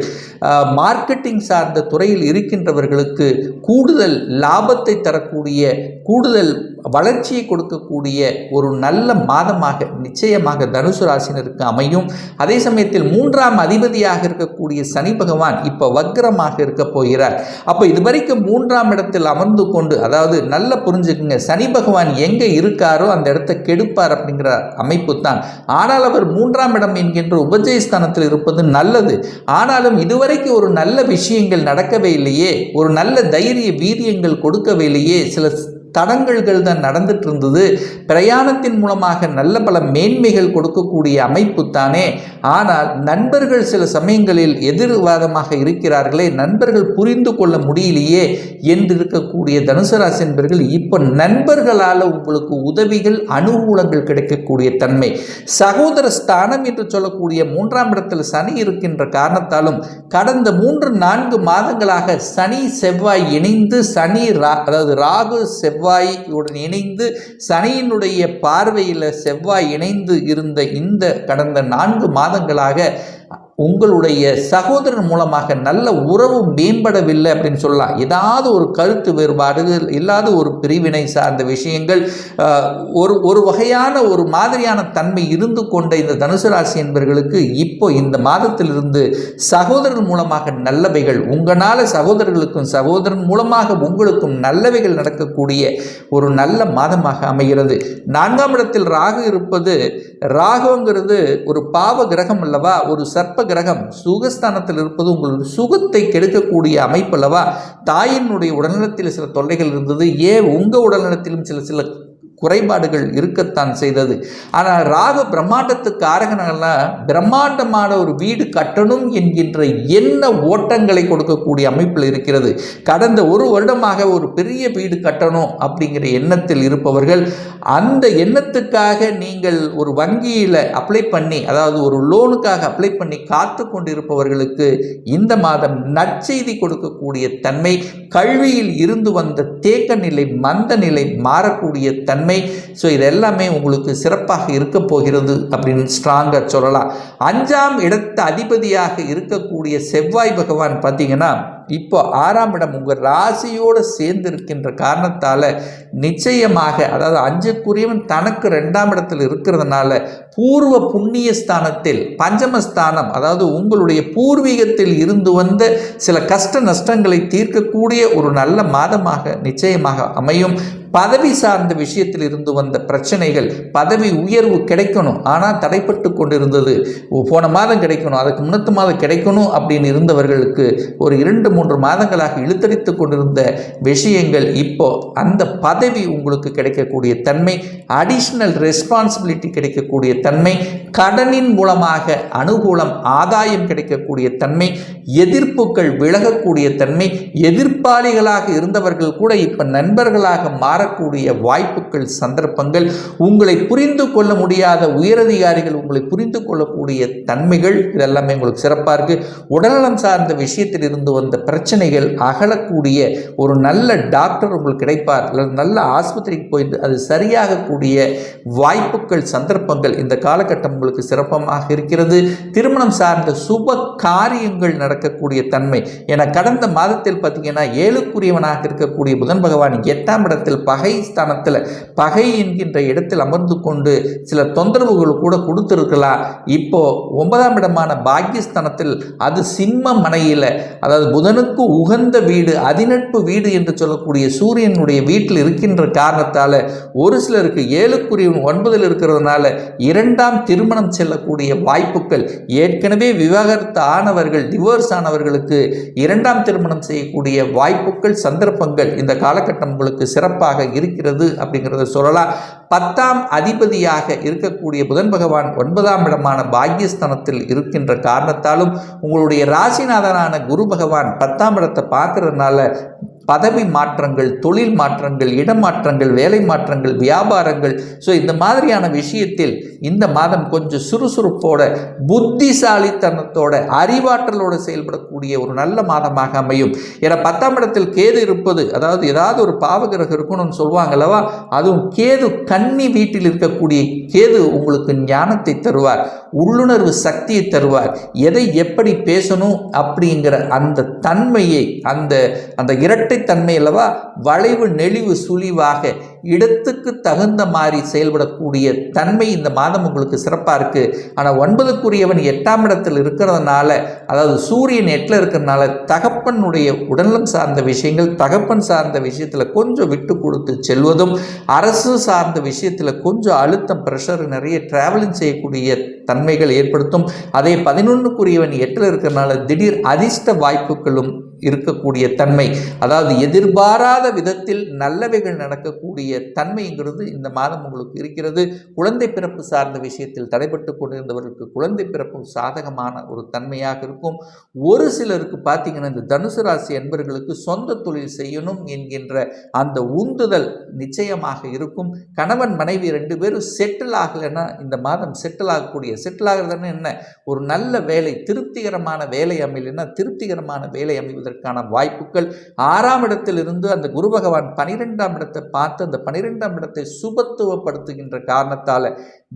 மார்க்கெட்டிங் சார்ந்த துறையில் இருக்கின்றவர்களுக்கு கூடுதல் லாபத்தை தரக்கூடிய, கூடுதல் வளர்ச்சியை கொடுக்கக்கூடிய ஒரு நல்ல மாதமாக நிச்சயமாக தனுசு ராசினருக்கு அமையும். அதே சமயத்தில் 3ஆம் அதிபதியாக இருக்கக்கூடிய சனி பகவான் இப்போ வக்ரமாக இருக்க போகிறார். அப்போ இதுவரைக்கும் 3ஆம் இடத்தில் அமர்ந்து கொண்டு, அதாவது நல்ல புரிஞ்சுக்குங்க, சனி பகவான் எங்கே இருக்காரோ அந்த இடத்தை கெடுப்பார் அப்படிங்கிற அமைப்பு தான். ஆனால் அவர் 3ஆம் இடம் என்கின்ற உபஜயஸ்தானத்தில் இருப்பது நல்லது. ஆனாலும் இதுவரைக்கும் ஒரு நல்ல விஷயங்கள் நடக்கவே இல்லையே, ஒரு நல்ல தைரிய வீரியங்கள் கொடுக்கவே இல்லையே, சில தடங்கல்கள் தான் நடந்துட்டு இருந்தது. பிரயாணத்தின் மூலமாக நல்ல பல மேன்மைகள் கொடுக்கக்கூடிய அமைப்பு தானே. ஆனால் நண்பர்கள் சில சமயங்களில் எதிர்வாதமாக இருக்கிறார்களே, நண்பர்கள் புரிந்து கொள்ள முடியலையே என்று இருக்கக்கூடிய தனுசு ராசி என்பர்கள் இப்போ நண்பர்களால் உங்களுக்கு உதவிகள் அனுகூலங்கள் கிடைக்கக்கூடிய தன்மை. சகோதர ஸ்தானம் என்று சொல்லக்கூடிய 3ஆம் இடத்தில் சனி இருக்கின்ற காரணத்தாலும் கடந்த 3-4 மாதங்களாக சனி செவ்வாய் இணைந்து, அதாவது ராகு செவ்வாயுடன் இணைந்து, சனியினுடைய பார்வையில் செவ்வாய் இணைந்து இருந்த இந்த கடந்த 4 மாதங்களாக உங்களுடைய சகோதரன் மூலமாக நல்ல உறவு மேம்படவில்லை அப்படின்னு சொல்லலாம். ஏதாவது ஒரு கருத்து வேறுபாடுகள் இல்லாத ஒரு பிரிவினை சார்ந்த விஷயங்கள், ஒரு வகையான ஒரு மாதிரியான தன்மை இருந்து கொண்ட இந்த தனுசு ராசி என்பவர்களுக்கு இப்போ இந்த மாதத்திலிருந்து சகோதரன் மூலமாக நல்லவைகள், உங்களால் சகோதரர்களுக்கும் சகோதரன் மூலமாக உங்களுக்கும் நல்லவைகள் நடக்கக்கூடிய ஒரு நல்ல மாதமாக அமைகிறது. 4ஆம் இடத்தில் ராகு இருப்பது, ராகுங்கிறது ஒரு பாவ கிரகம் அல்லவா, ஒரு சர்ப்ப கிரகம். சுகஸ்தானத்தில் இருப்பது உங்களுடைய சுகத்தை கெடுக்கக்கூடிய அமைப்பு அல்லவா. தாயினுடைய உடல்நலத்தில் சில தொல்லைகள் இருந்தது, உங்க உடல்நலத்திலும் சில குறைபாடுகள் இருக்கத்தான் செய்தது. ஆனால் ராகு பிரம்மாண்டத்துக்கு ஆரகனெல்லாம் பிரம்மாண்டமான ஒரு வீடு கட்டணும் என்கின்ற எண்ண ஓட்டங்களை கொடுக்கக்கூடிய அமைப்பில் இருக்கிறது. கடந்த 1 வருடமாக ஒரு பெரிய வீடு கட்டணும் அப்படிங்கிற எண்ணத்தில் இருப்பவர்கள், அந்த எண்ணத்துக்காக நீங்கள் ஒரு வங்கியில் அப்ளை பண்ணி, அதாவது ஒரு லோனுக்காக அப்ளை பண்ணி காத்து கொண்டிருப்பவர்களுக்கு இந்த மாதம் நற்செய்தி கொடுக்கக்கூடிய தன்மை, கல்வியில் இருந்து வந்த தேக்க நிலை, மந்த நிலை மாறக்கூடிய தன்மை. ஸோ இதெல்லாமே உங்களுக்கு சிறப்பாக இருக்க போகிறது அப்படின்னு ஸ்ட்ராங்காக சொல்லலாம். 5ஆம் இடத்து அதிபதியாக இருக்கக்கூடிய செவ்வாய் பகவான் பார்த்தீங்கன்னா இப்போ 6ஆம் இடம் உங்கள் ராசியோடு சேர்ந்து இருக்கின்ற காரணத்தால் நிச்சயமாக, அதாவது 5க்குரியவன் தனக்கு 2ஆம் இடத்தில் இருக்கிறதுனால பூர்வ புண்ணிய ஸ்தானத்தில், பஞ்சமஸ்தானம், அதாவது உங்களுடைய பூர்வீகத்தில் இருந்து வந்த சில கஷ்ட நஷ்டங்களை தீர்க்கக்கூடிய ஒரு நல்ல மாதமாக நிச்சயமாக அமையும். பதவி சார்ந்த விஷயத்தில் இருந்து வந்த பிரச்சனைகள், பதவி உயர்வு கிடைக்கணும் ஆனால் தடைப்பட்டு கொண்டிருந்தது, போன மாதம் கிடைக்கணும், அதுக்கு முன்னத்து மாதம் கிடைக்கணும் அப்படின்னு இருந்தவர்களுக்கு ஒரு 2-3 மாதங்களாக இழுத்தடித்து கொண்டிருந்த விஷயங்கள் இப்போ அந்த பதவி உங்களுக்கு கிடைக்கக்கூடிய தன்மை, அடிஷ்னல் ரெஸ்பான்சிபிலிட்டி கிடைக்கக்கூடிய தன்மை, கடனின் மூலமாக அனுகூலம் ஆதாயம் கிடைக்கக்கூடிய தன்மை, எதிர்ப்புகள் விலகக்கூடிய தன்மை, எதிர்ப்பாளிகளாக இருந்தவர்கள் கூட இப்போ நண்பர்களாக மாறக்கூடிய வாய்ப்புகள், சந்தர்ப்பங்கள், உங்களை புரிந்து கொள்ள முடியாத உயரதிகாரிகள் உங்களை புரிந்து கொள்ளக்கூடிய தன்மைகள், இதெல்லாமே உங்களுக்கு சிறப்பாக இருக்குது. உடல்நலம் சார்ந்த விஷயத்தில் இருந்து வந்த பிரச்சனைகள் அகலக்கூடிய ஒரு நல்ல டாக்டர் உங்களுக்கு கிடைப்பார், அல்லது நல்ல ஆஸ்பத்திரிக்கு போயிட்டு அது சரியாகக்கூடிய வாய்ப்புகள், சந்தர்ப்பங்கள் இந்த காலகட்டம் உங்களுக்கு சிறப்பமாக இருக்கிறது. திருமணம் சார்ந்த சுப காரியங்கள் நடக்கக்கூடிய தன்மை. என கடந்த மாதத்தில் பார்த்தீங்கன்னா 7க்குரியவனாக இருக்கக்கூடிய புதன் பகவான் 8ஆம் இடத்தில் பகை ஸ்தானத்தில், பகை என்கின்ற இடத்தில் அமர்ந்து கொண்டு சில தொந்தரவுகள் கூட கொடுத்திருக்கலாம். இப்போ 9ஆம் இடமான பாக்கியஸ்தானத்தில், அது சிம்ம மனையில், அதாவது புதனுக்கு உகந்த வீடு, அதிநட்பு வீடு என்று சொல்லக்கூடிய சூரியனுடைய வீட்டில் இருக்கின்ற காரணத்தால் ஒரு சிலருக்கு 7க்குரியவன் 9இல் இருக்கிறதுனால 2ஆம் திருமணம் செல்லக்கூடிய வாய்ப்புகள், ஏற்கனவே விவாகரத்து ஆனவர்கள், டிவோர்ஸ் ஆனவர்களுக்கு 2ஆம் திருமணம் செய்யக்கூடிய வாய்ப்புகள், சந்தர்ப்பங்கள் இந்த காலகட்டம் உங்களுக்கு சிறப்பாக இருக்கிறது அப்படிங்கிறத சொல்லலாம். 10ஆம் அதிபதியாக இருக்கக்கூடிய புதன் பகவான் 9ஆம் இடமான பாக்கியஸ்தானத்தில் இருக்கின்ற காரணத்தாலும் உங்களுடைய ராசிநாதனான குரு பகவான் 10ஆம் இடத்தை பார்க்கறதுனால பதவி மாற்றங்கள், தொழில் மாற்றங்கள், இடமாற்றங்கள், வேலை மாற்றங்கள், வியாபாரங்கள், ஸோ இந்த மாதிரியான விஷயத்தில் இந்த மாதம் கொஞ்சம் சுறுசுறுப்போட, புத்திசாலித்தனத்தோட, அறிவாற்றலோடு செயல்படக்கூடிய ஒரு நல்ல மாதமாக அமையும். ஏன்னா 10ஆம் இடத்தில் கேது இருப்பது, அதாவது ஏதாவது ஒரு பாவகிரகம் இருக்கணும்னு சொல்லுவாங்க அல்லவா, அதுவும் கேது கன்னி வீட்டில் இருக்கக்கூடிய கேது உங்களுக்கு ஞானத்தை தருவார், உள்ளுணர்வு சக்தியை தருவார், எதை எப்படி பேசணும் அப்படிங்கிற அந்த தன்மையை, அந்த இரட்டை இரட்டைத்தன்மை அல்லவா, வளைவு நெளிவு சுழிவாக இடத்துக்கு தகுந்த மாதிரி செயல்படக்கூடிய தன்மை இந்த மாதம் உங்களுக்கு சிறப்பாக இருக்குது. ஆனால் 9க்குரியவன் 8ஆம் இடத்தில் இருக்கிறதுனால, அதாவது சூரியன் 8ல் இருக்கிறதுனால தகப்பனுடைய உடல்நலம் சார்ந்த விஷயங்கள், தகப்பன் சார்ந்த விஷயத்தில் கொஞ்சம் விட்டு கொடுத்து செல்வதும், அரசு சார்ந்த விஷயத்தில் கொஞ்சம் அழுத்தம் ப்ரெஷர் நிறைய டிராவலிங் செய்யக்கூடிய தன்மைகள் ஏற்படுத்தும். அதே 11க்குரியவன் 8ல் இருக்கிறதுனால திடீர் அதிர்ஷ்ட வாய்ப்புகளும் இருக்கக்கூடிய தன்மை, அதாவது எதிர்பாராத விதத்தில் நல்லவைகள் நடக்கக்கூடிய தன்மைங்கிறது இந்த மாதம் உங்களுக்கு இருக்கிறது. குழந்தை பிறப்பு சார்ந்த விஷயத்தில் தடைபட்டு கொண்டிருந்தவர்களுக்கு குழந்தை பிறப்பும் சாதகமான ஒரு தன்மையாக இருக்கும். ஒரு சிலருக்கு பார்த்தீங்கன்னா, இந்த தனுசு ராசி என்பவர்களுக்கு சொந்த தொழில் செய்யணும் என்கின்ற அந்த உந்துதல் நிச்சயமாக இருக்கும். கணவன் மனைவி 2 பேரும் செட்டில் ஆகலைன்னா இந்த மாதம் செட்டில் ஆகிறதுன்னு என்ன, ஒரு நல்ல வேலை, திருப்திகரமான வேலை அமையலைன்னா திருப்திகரமான வேலை அமைவதற்கான வாய்ப்புகள். 6ஆம் இடத்திலிருந்து அந்த குரு பகவான் 12ஆம் இடத்தை பார்த்து அந்த 12ஆம் இடத்தை சுபத்துவப்படுத்துகின்ற காரணத்தால்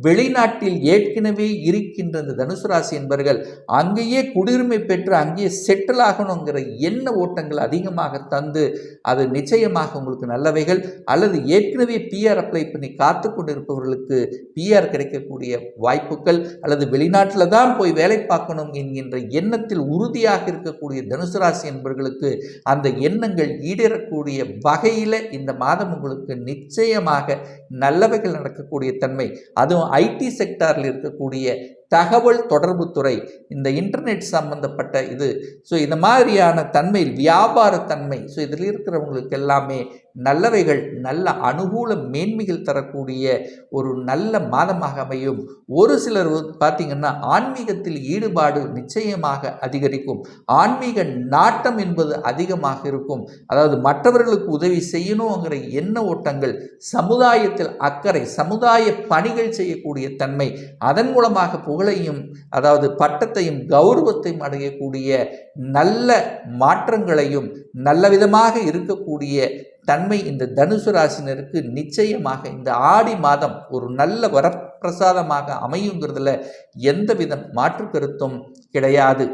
வெளிநாட்டில் ஏற்கனவே இருக்கின்ற இந்த தனுசு ராசி என்பவர்கள் அங்கேயே குடியுரிமை பெற்று அங்கேயே செட்டில் ஆகணுங்கிற எண்ண ஓட்டங்கள் அதிகமாக தந்து அது நிச்சயமாக உங்களுக்கு நல்லவைகள். அல்லது ஏற்கனவே பிஆர் அப்ளை பண்ணி காத்து கொண்டிருப்பவர்களுக்கு பிஆர் கிடைக்கக்கூடிய வாய்ப்புகள், அல்லது வெளிநாட்டில் தான் போய் வேலை பார்க்கணும் என்கின்ற எண்ணத்தில் உறுதியாக இருக்கக்கூடிய தனுசு ராசி என்பவர்களுக்கு அந்த எண்ணங்கள் ஈடேறக்கூடிய வகையில் இந்த மாதம் உங்களுக்கு நிச்சயமாக நல்லவைகள் நடக்கக்கூடிய தன்மை. அதுவும் ஐடி செக்டாரில் இருக்கக்கூடிய தகவல் தொடர்பு துறை, இந்த இன்டர்நெட் சம்பந்தப்பட்ட இது, ஸோ இந்த மாதிரியான தன்மை, வியாபார தன்மை, ஸோ இதில் இருக்கிறவங்களுக்கு எல்லாமே நல்லவைகள், நல்ல அனுகூல மேன்மைகள் தரக்கூடிய ஒரு நல்ல மாதமாக அமையும். ஒரு சிலர் பார்த்திங்கன்னா ஆன்மீகத்தில் ஈடுபாடு நிச்சயமாக அதிகரிக்கும். ஆன்மீக நாட்டம் என்பது அதிகமாக இருக்கும். அதாவது மற்றவர்களுக்கு உதவி செய்யணுங்கிற எண்ண ஓட்டங்கள், சமுதாயத்தில் அக்கறை, சமுதாய பணிகள் செய்யக்கூடிய தன்மை, அதன் மூலமாக புகழையும் அதாவது பட்டத்தையும் கௌரவத்தையும் அடையக்கூடிய நல்ல மாற்றங்களையும் நல்ல விதமாக இருக்கக்கூடிய தன்மை இந்த தனுசு ராசினருக்கு நிச்சயமாக இந்த ஆடி மாதம் ஒரு நல்ல வரப்பிரசாதமாக அமையுங்கிறதுல எந்தவித மாற்று கருத்தும் கிடையாது.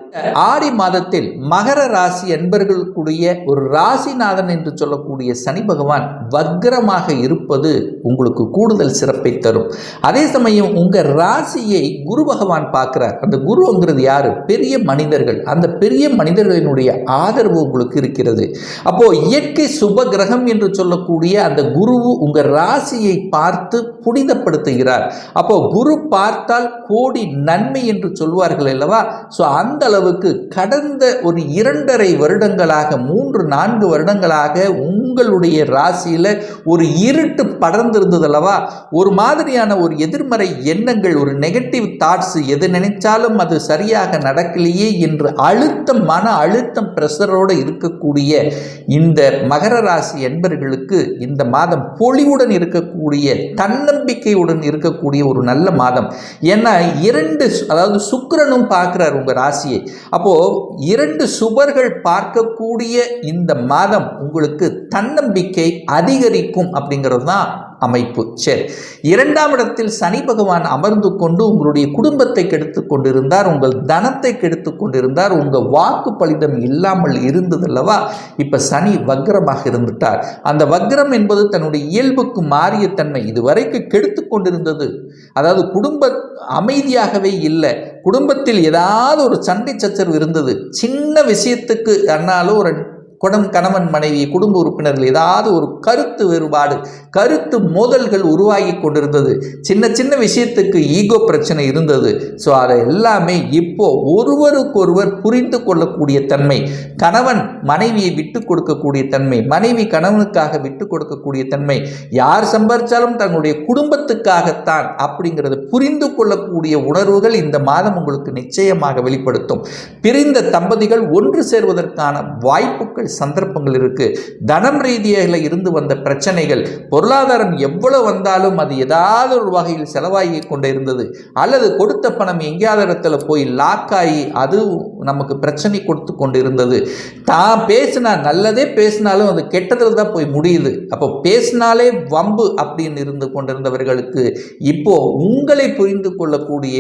ஆடி மாதத்தில் மகர ராசி என்பவர்களுக்குரிய ஒரு ராசிநாதன் என்று சொல்லக்கூடிய சனி பகவான் வக்ரமாக இருப்பது உங்களுக்கு கூடுதல் சிறப்பை தரும். அதே சமயம் உங்கள் ராசியை குரு பகவான் பார்க்கிறார். அந்த குருங்கிறது யாரு? பெரிய மனிதர்கள். அந்த பெரிய மனிதர்களினுடைய ஆதரவு உங்களுக்கு இருக்கிறது. அப்போ இயற்கை சுப கிரகம் என்று சொல்லக்கூடிய அந்த குரு உங்க ராசியை பார்த்து புனிதப்படுத்துகிறார். அப்போ குரு பார்த்தால் கோடி நன்மை என்று சொல்வார்கள் அல்லவா? ஸோ அந்த அளவுக்கு கடந்த ஒரு 2.5 வருடங்களாக 3-4 வருடங்களாக உங்களுடைய ராசியில் ஒரு இருட்டு படர்ந்திருந்தது அல்லவா? ஒரு மாதிரியான ஒரு எதிர்மறை எண்ணங்கள், ஒரு நெகட்டிவ் தாட்ஸ், எது நினைச்சாலும் அது சரியாக நடக்கலையே என்று அழுத்தம், மன அழுத்தம், பிரஷரோடு இருக்கக்கூடிய இந்த மகர ராசி என்பவர்களுக்கு இந்த மாதம் பொலிவுடன் இருக்கக்கூடிய, தன்னம்பிக்கையுடன் இருக்கக்கூடிய ஒரு நல்ல மாதம். ஏன்னா 2 அதாவது சுக்கிரனும் பார்க்கிறார் உங்க ராசியை. அப்போ 2 சுபர்கள் பார்க்கக்கூடிய இந்த மாதம் உங்களுக்கு தன்னம்பிக்கை அதிகரிக்கும் அப்படிங்கிறது தான் அமைப்பு. சரி, 2ஆம் இடத்தில் சனி பகவான் அமர்ந்து கொண்டு உங்களுடைய குடும்பத்தை கெடுத்து கொண்டிருந்தார், உங்கள் தனத்தை கெடுத்து கொண்டிருந்தார், உங்கள் வாக்கு பலிதம் இல்லாமல் இருந்தது அல்லவா? இப்ப சனி வக்ரமாக இருந்துட்டார். அந்த வக்ரம் என்பது தன்னுடைய இயல்புக்கு மாறிய தன்மை. இதுவரைக்கும் கெடுத்து கொண்டிருந்தது, அதாவது குடும்ப அமைதியாகவே இல்லை, குடும்பத்தில் ஏதாவது ஒரு சண்டை சச்சரவு இருந்தது, சின்ன விஷயத்துக்கு ஆனாலும் ஒரு கணவன் மனைவி குடும்ப உறுப்பினர்கள் ஏதாவது ஒரு கருத்து வேறுபாடு, கருத்து மோதல்கள் உருவாகி கொண்டிருந்தது. சின்ன சின்ன விஷயத்துக்கு ஈகோ பிரச்சனை இருந்தது. ஸோ அதை எல்லாமே இப்போ ஒருவருக்கொருவர் புரிந்து கொள்ளக்கூடிய தன்மை, கணவன் மனைவியை விட்டு கொடுக்கக்கூடிய தன்மை, மனைவி கணவனுக்காக விட்டு கொடுக்கக்கூடிய தன்மை, யார் சம்பாதிச்சாலும் தன்னுடைய குடும்பத்துக்காகத்தான் அப்படிங்கிறத புரிந்து கொள்ளக்கூடிய உணர்வுகள் இந்த மாதம் உங்களுக்கு நிச்சயமாக வெளிப்படுத்தும். பிரிந்த தம்பதிகள் ஒன்று சேர்வதற்கான வாய்ப்புகள், சந்தர்ப்பங்கள் இருக்கு. தனம் ரீதியாக இருந்து வந்த பிரச்சனைகள், பொருளாதாரம் எவ்வளவு வந்தாலும் அது ஏதாவது ஒரு வகையில் செலவாகி கொண்டே இருந்தது, அல்லது கொடுத்த பணம் எங்கேயாவது இடத்துல போய் லாக் ஆகி அது நமக்கு பிரச்சனை கொடுத்து கொண்டு இருந்தது. தான் பேசினா நல்லதே பேசினாலும் அது கெட்டதில் தான் போய் முடியுது. அப்போ பேசினாலே வம்பு அப்படின்னு இருந்து கொண்டிருந்தவர்களுக்கு இப்போ உங்களை புரிந்து கொள்ளக்கூடிய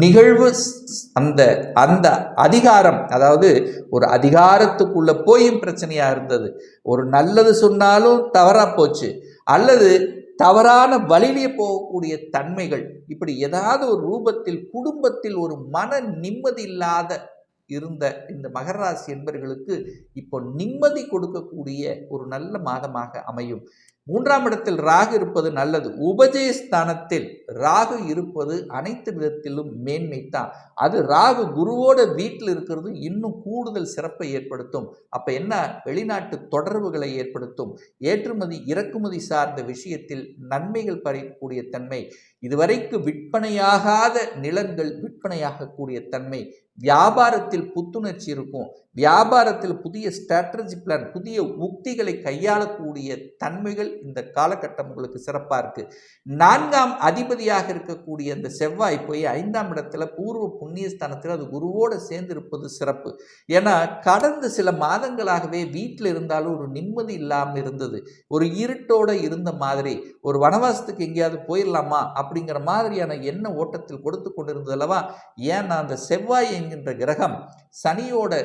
நிகழ்வு, அந்த அந்த அதிகாரம், அதாவது ஒரு அதிகாரத்துக்குள்ள போயும் பிரச்சனையா இருந்தது. ஒரு நல்லது சொன்னாலும் தவறா போச்சு, அல்லது தவறான வழியிலே போகக்கூடிய தன்மைகள், இப்படி ஏதாவது ஒரு ரூபத்தில் குடும்பத்தில் ஒரு மன நிம்மதி இல்லாத இருந்த இந்த மகர ராசி என்பவர்களுக்கு இப்போ நிம்மதி கொடுக்கக்கூடிய ஒரு நல்ல மாதமாக அமையும். 3ஆம் இடத்தில் ராகு இருப்பது நல்லது. உபஜயஸ்தானத்தில் ராகு இருப்பது அனைத்து விதத்திலும் மேன்மை தான். அது ராகு குருவோட வீட்டில் இருக்கிறது இன்னும் கூடுதல் சிறப்பை ஏற்படுத்தும். அப்ப என்ன, வெளிநாட்டு தொடர்புகளை ஏற்படுத்தும். ஏற்றுமதி இறக்குமதி சார்ந்த விஷயத்தில் நன்மைகள் பறிக்கக்கூடிய தன்மை, இதுவரைக்கு விற்பனையாகாத நிலங்கள் விற்பனையாகக்கூடிய தன்மை, வியாபாரத்தில் புத்துணர்ச்சி இருக்கும். வியாபாரத்தில் புதிய ஸ்ட்ராட்டஜி பிளான், புதிய உக்திகளை கையாளக்கூடிய தன்மைகள் இந்த காலகட்டம் உங்களுக்கு சிறப்பாக இருக்கு. 4ஆம் அதிபதியாக இருக்கக்கூடிய அந்த செவ்வாய் போய் 5ஆம் இடத்துல பூர்வ புண்ணிய ஸ்தானத்தில் அது குருவோடு சேர்ந்து இருப்பது சிறப்பு. ஏன்னா கடந்த சில மாதங்களாகவே வீட்டில் இருந்தாலும் ஒரு நிம்மதி இல்லாமல் இருந்தது. ஒரு இருட்டோடு இருந்த மாதிரி, ஒரு வனவாசத்துக்கு எங்கேயாவது போயிடலாமா அப்படிங்கிற மாதிரியான எண்ண ஓட்டத்தில் கொடுத்து கொண்டிருந்தது அல்லவா. ஏன்னா அந்த செவ்வாய் என்கின்ற கிரகம் சனியோட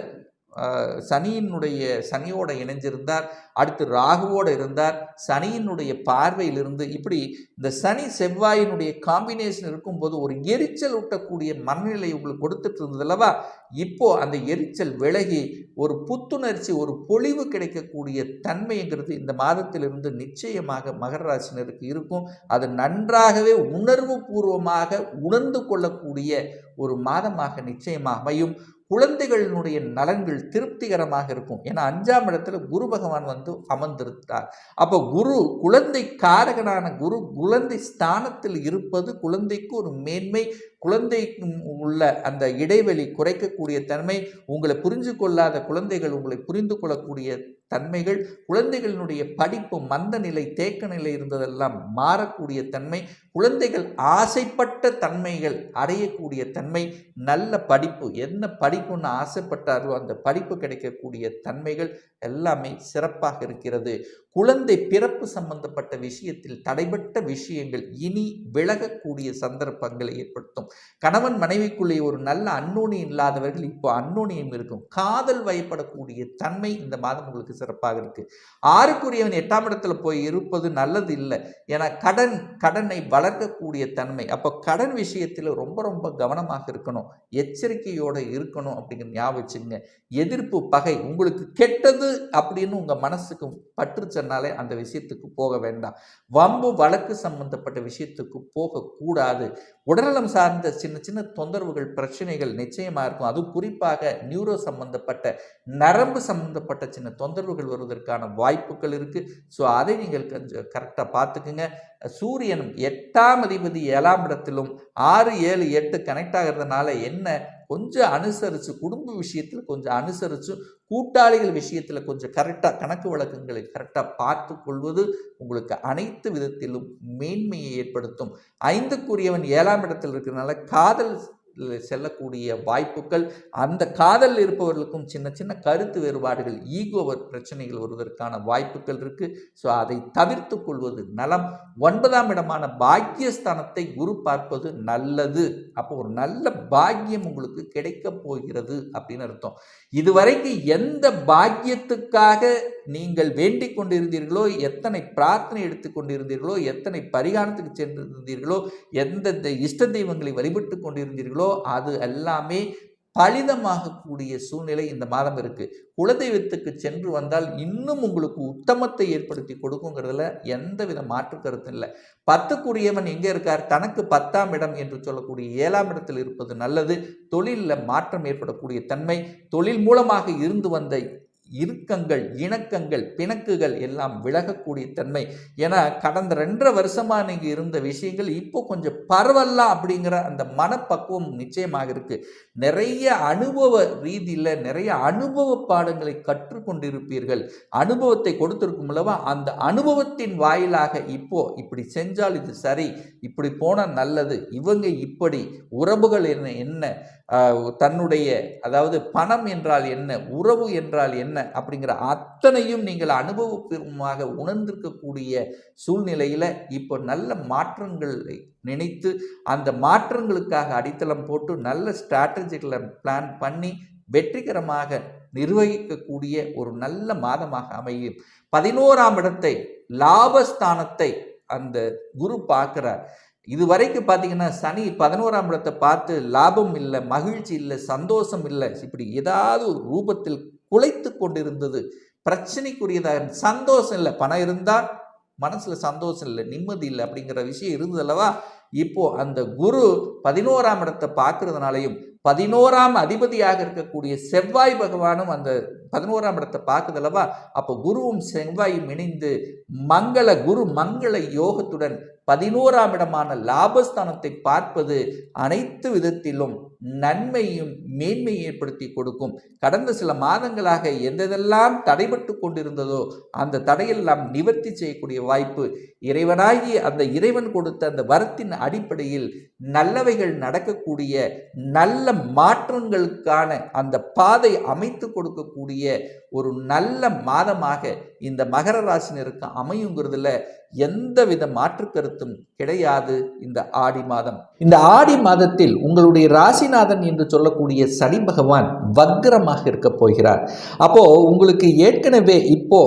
இணைஞ்சிருந்தார். அடுத்து ராகுவோடு இருந்தார். சனியினுடைய பார்வையிலிருந்து இப்படி இந்த சனி செவ்வாயினுடைய காம்பினேஷன் இருக்கும்போது ஒரு எரிச்சல் ஊட்டக்கூடிய மனநிலை உங்களுக்கு கொடுத்துட்டு இருந்தது அல்லவா. இப்போ அந்த எரிச்சல் விலகி ஒரு புத்துணர்ச்சி, ஒரு பொலிவு கிடைக்கக்கூடிய தன்மைங்கிறது இந்த மாதத்திலிருந்து நிச்சயமாக மகர ராசினருக்கு இருக்கும். அது நன்றாகவே உணர்வு பூர்வமாக உணர்ந்து கொள்ளக்கூடிய ஒரு மாதமாக நிச்சயமாக அமையும். குழந்தைகளினுடைய நலன்கள் திருப்திகரமாக இருக்கும். ஏன்னா 5ஆம் இடத்துல குரு பகவான் வந்து அமர்ந்திருக்கிறார். அப்போ குரு, குழந்தை காரகனான குரு குழந்தை ஸ்தானத்தில் இருப்பது குழந்தைக்கு ஒரு மேன்மை. குழந்தைக்கு உள்ள அந்த இடைவெளி குறைக்கக்கூடிய தன்மை, உங்களை புரிஞ்சு கொள்ளாத குழந்தைகள் உங்களை புரிந்து கொள்ளக்கூடிய தன்மைகள், குழந்தைகளினுடைய படிப்பு மந்த நிலை, தேக்க நிலை இருந்ததெல்லாம் மாறக்கூடிய தன்மை, குழந்தைகள் ஆசைப்பட்ட தன்மைகள் அடையக்கூடிய தன்மை, நல்ல படிப்பு, என்ன படிப்புன்னு ஆசைப்பட்டாரோ அந்த படிப்பு கிடைக்கக்கூடிய தன்மைகள் எல்லாமே சிறப்பாக இருக்கிறது. குழந்தை பிறப்பு சம்பந்தப்பட்ட விஷயத்தில் தடைபட்ட விஷயங்கள் இனி விலகக்கூடிய சந்தர்ப்பங்களை ஏற்படுத்தும். கணவன் மனைவிக்குள்ளே ஒரு நல்ல அன்னோனியம் இல்லாதவர்கள் இப்போ அன்னோனியம் இருக்கும். காதல் வயப்படக்கூடிய தன்மை இந்த மாதம் உங்களுக்கு சிறப்பாக இருக்கு. 6க்குரியவன் 8ஆம் இடத்துல போய் இருப்பது நல்லது இல்லை. ஏன்னா கடனை வளர்க்கக்கூடிய தன்மை. அப்போ கடன் விஷயத்தில் ரொம்ப ரொம்ப கவனமாக இருக்கணும், எச்சரிக்கையோடு இருக்கணும் அப்படிங்கிற ஞாபகம் வச்சுங்க. எதிர்ப்பு, பகை உங்களுக்கு கெட்டது அப்படின்னு உங்க மனசுக்கு பற்று சொன்னாலே அந்த விஷயத்துக்கு போக வேண்டாம். வம்பு வழக்கு சம்பந்தப்பட்ட விஷயத்துக்கு போகக்கூடாது. உடல்நலம் சார்ந்த சின்ன சின்ன தொந்தரவுகள், பிரச்சனைகள் நிச்சயமா இருக்கும். அது குறிப்பாக நியூரோ சம்பந்தப்பட்ட, நரம்பு சம்பந்தப்பட்ட சின்ன தொந்தரவுகள் வருவதற்கான வாய்ப்புகள் இருக்கு. ஸோ அதை நீங்கள் கொஞ்சம் கரெக்டாக பார்த்துக்குங்க. சூரியன் 8ஆம் அதிபதி 7ஆம் இடத்திலும் 6, 7, 8 கனெக்ட் ஆகிறதுனால என்ன, கொஞ்சம் அனுசரித்து, குடும்ப விஷயத்தில் கொஞ்சம் அனுசரித்து, கூட்டாளிகள் விஷயத்தில் கொஞ்சம் கரெக்டாக கணக்கு வழக்கங்களை கரெக்டாக பார்த்து கொள்வது உங்களுக்கு அனைத்து விதத்திலும் மேன்மையை ஏற்படுத்தும். 5க்குரியவன் 7ஆம் இடத்தில் இருக்கிறதுனால காதல் செல்லக்கூடிய வாய்ப்புகள், அந்த காதல் இருப்பவர்களுக்கும் சின்ன சின்ன கருத்து வேறுபாடுகள், ஈகோ பிரச்சனைகள் வருவதற்கான வாய்ப்புகள் இருக்கு. ஸோ அதை தவிர்த்து கொள்வது நலம். 9ஆம் இடமான பாக்கியஸ்தானத்தை குரு பார்ப்பது நல்லது. அப்போ ஒரு நல்ல பாக்கியம் உங்களுக்கு கிடைக்க போகிறது அப்படின்னு அர்த்தம். இதுவரைக்கும் எந்த பாக்கியத்துக்காக நீங்கள் வேண்டிக் கொண்டிருந்தீர்களோ, எத்தனை பிரார்த்தனை எடுத்துக்கொண்டிருந்தீர்களோ, எத்தனை பரிகாரத்துக்கு சென்றிருந்தீர்களோ, எந்தெந்த இஷ்ட தெய்வங்களை வழிபட்டு கொண்டிருந்தீர்களோ, அது எல்லாமே பலிதமாகக்கூடிய சூழ்நிலை இந்த மாதம் இருக்கு. குலதெய்வத்துக்கு சென்று வந்தால் இன்னும் உங்களுக்கு உத்தமத்தை ஏற்படுத்தி கொடுக்குங்கிறதுல எந்தவித மாற்று கருத்தும் இல்லை. 10க்குரியவன் எங்கே இருக்கார், தனக்கு 10ஆம் இடம் என்று சொல்லக்கூடிய 7ஆம் இடத்தில் இருப்பது நல்லது. தொழிலில் மாற்றம் ஏற்படக்கூடிய தன்மை, தொழில் மூலமாக இருந்து வந்த இறுக்கங்கள், இணக்கங்கள், பிணக்குகள் எல்லாம் விலகக்கூடிய தன்மை. ஏன்னா கடந்த 2.5 வருஷமா நீங்க இருந்த விஷயங்கள் இப்போ கொஞ்சம் பரவலாம் அப்படிங்கிற அந்த மனப்பக்குவம் நிச்சயமாக இருக்கு. நிறைய அனுபவ ரீதியில் நிறைய அனுபவ பாடங்களை கற்றுக்கொண்டிருப்பீர்கள். அனுபவத்தை கொடுத்திருக்கும் அல்லவா, அந்த அனுபவத்தின் வாயிலாக இப்போ இப்படி செஞ்சால் இது சரி, இப்படி போனால் நல்லது, இவங்க இப்படி, உறவுகள் என்ன, தன்னுடைய அதாவது பணம் என்றால் என்ன, உறவு என்றால் என்ன அப்படிங்கிற அத்தனையும் நீங்கள் அனுபவபூர்வமாக உணர்ந்திருக்கக்கூடிய சூழ்நிலையில் இப்போ நல்ல மாற்றங்களை நினைத்து அந்த மாற்றங்களுக்காக அடித்தளம் போட்டு நல்ல ஸ்ட்ராட்டஜிகளை பிளான் பண்ணி வெற்றிகரமாக நிர்வகிக்கக்கூடிய ஒரு நல்ல மாதமாக அமையும். 11ஆம் இடத்தை, லாபஸ்தானத்தை அந்த குரு பார்க்கிறார். இதுவரைக்கும் பார்த்தீங்கன்னா சனி 11ஆம் இடத்தை பார்த்து லாபம் இல்லை, மகிழ்ச்சி இல்லை, சந்தோஷம் இல்லை, இப்படி ஏதாவது ஒரு ரூபத்தில் குலைத்து கொண்டிருந்தது. பிரச்சனைக்குரியதாக சந்தோஷம் இல்லை, பணம் இருந்தால் மனசில் சந்தோஷம் இல்லை, நிம்மதி இல்லை அப்படிங்கிற விஷயம் இருந்தது அல்லவா. இப்போ அந்த குரு 11ஆம் இடத்தை பார்க்கறதுனாலையும் 11ஆம் அதிபதியாக இருக்கக்கூடிய செவ்வாய் பகவானும் அந்த 11ஆம் இடத்தை பார்க்குதல்லவா. அப்போ குருவும் செவ்வாயும் இணைந்து குரு மங்கள யோகத்துடன் 11ஆம் இடமான லாபஸ்தானத்தை பார்ப்பது அனைத்து விதத்திலும் நன்மையும் மேன்மையை ஏற்படுத்தி கொடுக்கும். கடந்த சில மாதங்களாக எந்தெல்லாம் தடைபட்டு கொண்டிருந்ததோ அந்த தடையெல்லாம் நிவர்த்தி செய்யக்கூடிய வாய்ப்பு இறைவனாகி அந்த இறைவன் கொடுத்த அந்த வரத்தின் அடிப்படையில் நல்லவைகள் நடக்கக்கூடிய நல்ல மாற்றங்களுக்கான அந்த பாதை அமைத்து கொடுக்கக்கூடிய ஒரு நல்ல மாதமாக இந்த மகர ராசினருக்கு அமையுங்கிறதுல எந்தவித மாற்று கருத்தும் கிடையாது. இந்த ஆடி மாதம், இந்த ஆடி மாதத்தில் உங்களுடைய ராசிநாதன் என்று சொல்லக்கூடிய சனி பகவான் வக்ரமாக இருக்க போகிறார். அப்போ உங்களுக்கு ஏற்கனவே இப்போ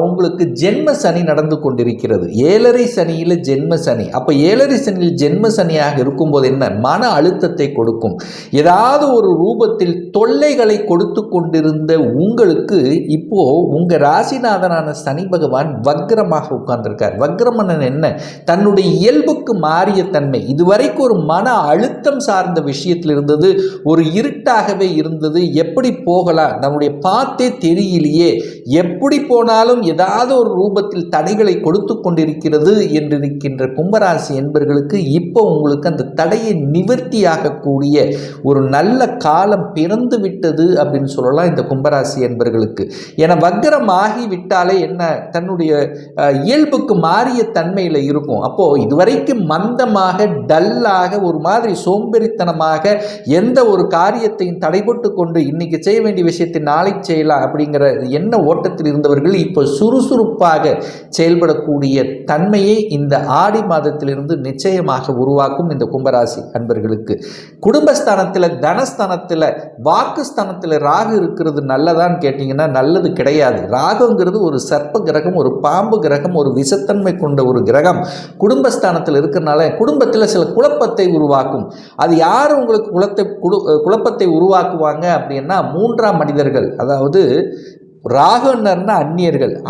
உங்களுக்கு ஜென்ம சனி நடந்து கொண்டிருக்கிறது. 7.5 சனியில் ஜென்ம சனி. அப்போ 7.5 சனியில் ஜென்ம சனியாக இருக்கும்போது என்ன மன அழுத்தத்தை கொடுக்கும். ஏதாவது ஒரு ரூபத்தில் தொல்லைகளை கொடுத்து கொண்டிருந்த உங்களுக்கு இப்போ உங்க ராசிநாதனான சனி பகவான் வக்ரமாக உட்கார்ந்திருக்கார். வக்ரமன்னன் என்ன, தன்னுடைய இயல்புக்கு மாறிய தன்மை. இதுவரைக்கும் ஒரு மன அழுத்தம் சார்ந்த விஷயத்தில் இருந்தது, ஒரு இருட்டாகவே இருந்தது. எப்படி போகலாம், நம்முடைய பார்த்தே தெரியலையே, எப்படி போனாலும் ஏதாவது ஒரு ரூபத்தில் தடைகளை கொடுத்து கொண்டிருக்கிறது என்றிருக்கின்ற கும்பராசி என்பர்களுக்கு இப்போ உங்களுக்கு அந்த தடையை நிவர்த்தியாகக்கூடிய ஒரு நல்ல காலம் பிறந்து விட்டது அப்படின்னு சொல்லலாம் இந்த கும்பராசி என்பர்களுக்கு. என வக்ரம் ஆகிவிட்டாலே என்ன, தன்னுடைய இயல்புக்கு மாறிய தன்மையில் இருக்கும். அப்போ இதுவரைக்கும் மந்தமாக டல்லாக ஒரு மாதிரி சோம்பேறித்தனமாக எந்த ஒரு காரியத்தையும் தடைபட்டு கொண்டு இன்னைக்கு செய்ய வேண்டிய விஷயத்தை நாளைக்கு செய்யலாம் அப்படிங்கிற எண்ண ஓட்டத்தில் இருந்தவர்கள் இப்போ சுறுசுறுப்பாக செயல்படக்கூடிய தன்மையை இந்த ஆடி மாதத்திலிருந்து நிச்சயமாக உருவாக்கும் இந்த கும்பராசி அன்பர்களுக்கு. குடும்பஸ்தானத்தில், தனஸ்தானத்தில், வாக்குஸ்தானத்தில் ராகு இருக்கிறது நல்லதான்னு கேட்டீங்கன்னா நல்லது கிடையாது. ராகுங்கிறது ஒரு சர்ப்ப கிரகம், ஒரு பாம்பு கிரகம், ஒரு விஷத்தன்மை கொண்ட ஒரு கிரகம். குடும்பஸ்தானத்தில் இருக்கிறனால குடும்பத்தில் சில குழப்பத்தை உருவாக்கும். அது யார் உங்களுக்கு குழப்பத்தை உருவாக்குவாங்க அப்படின்னா 3ஆம் மனிதர்கள். அதாவது ராகுன்னர்னா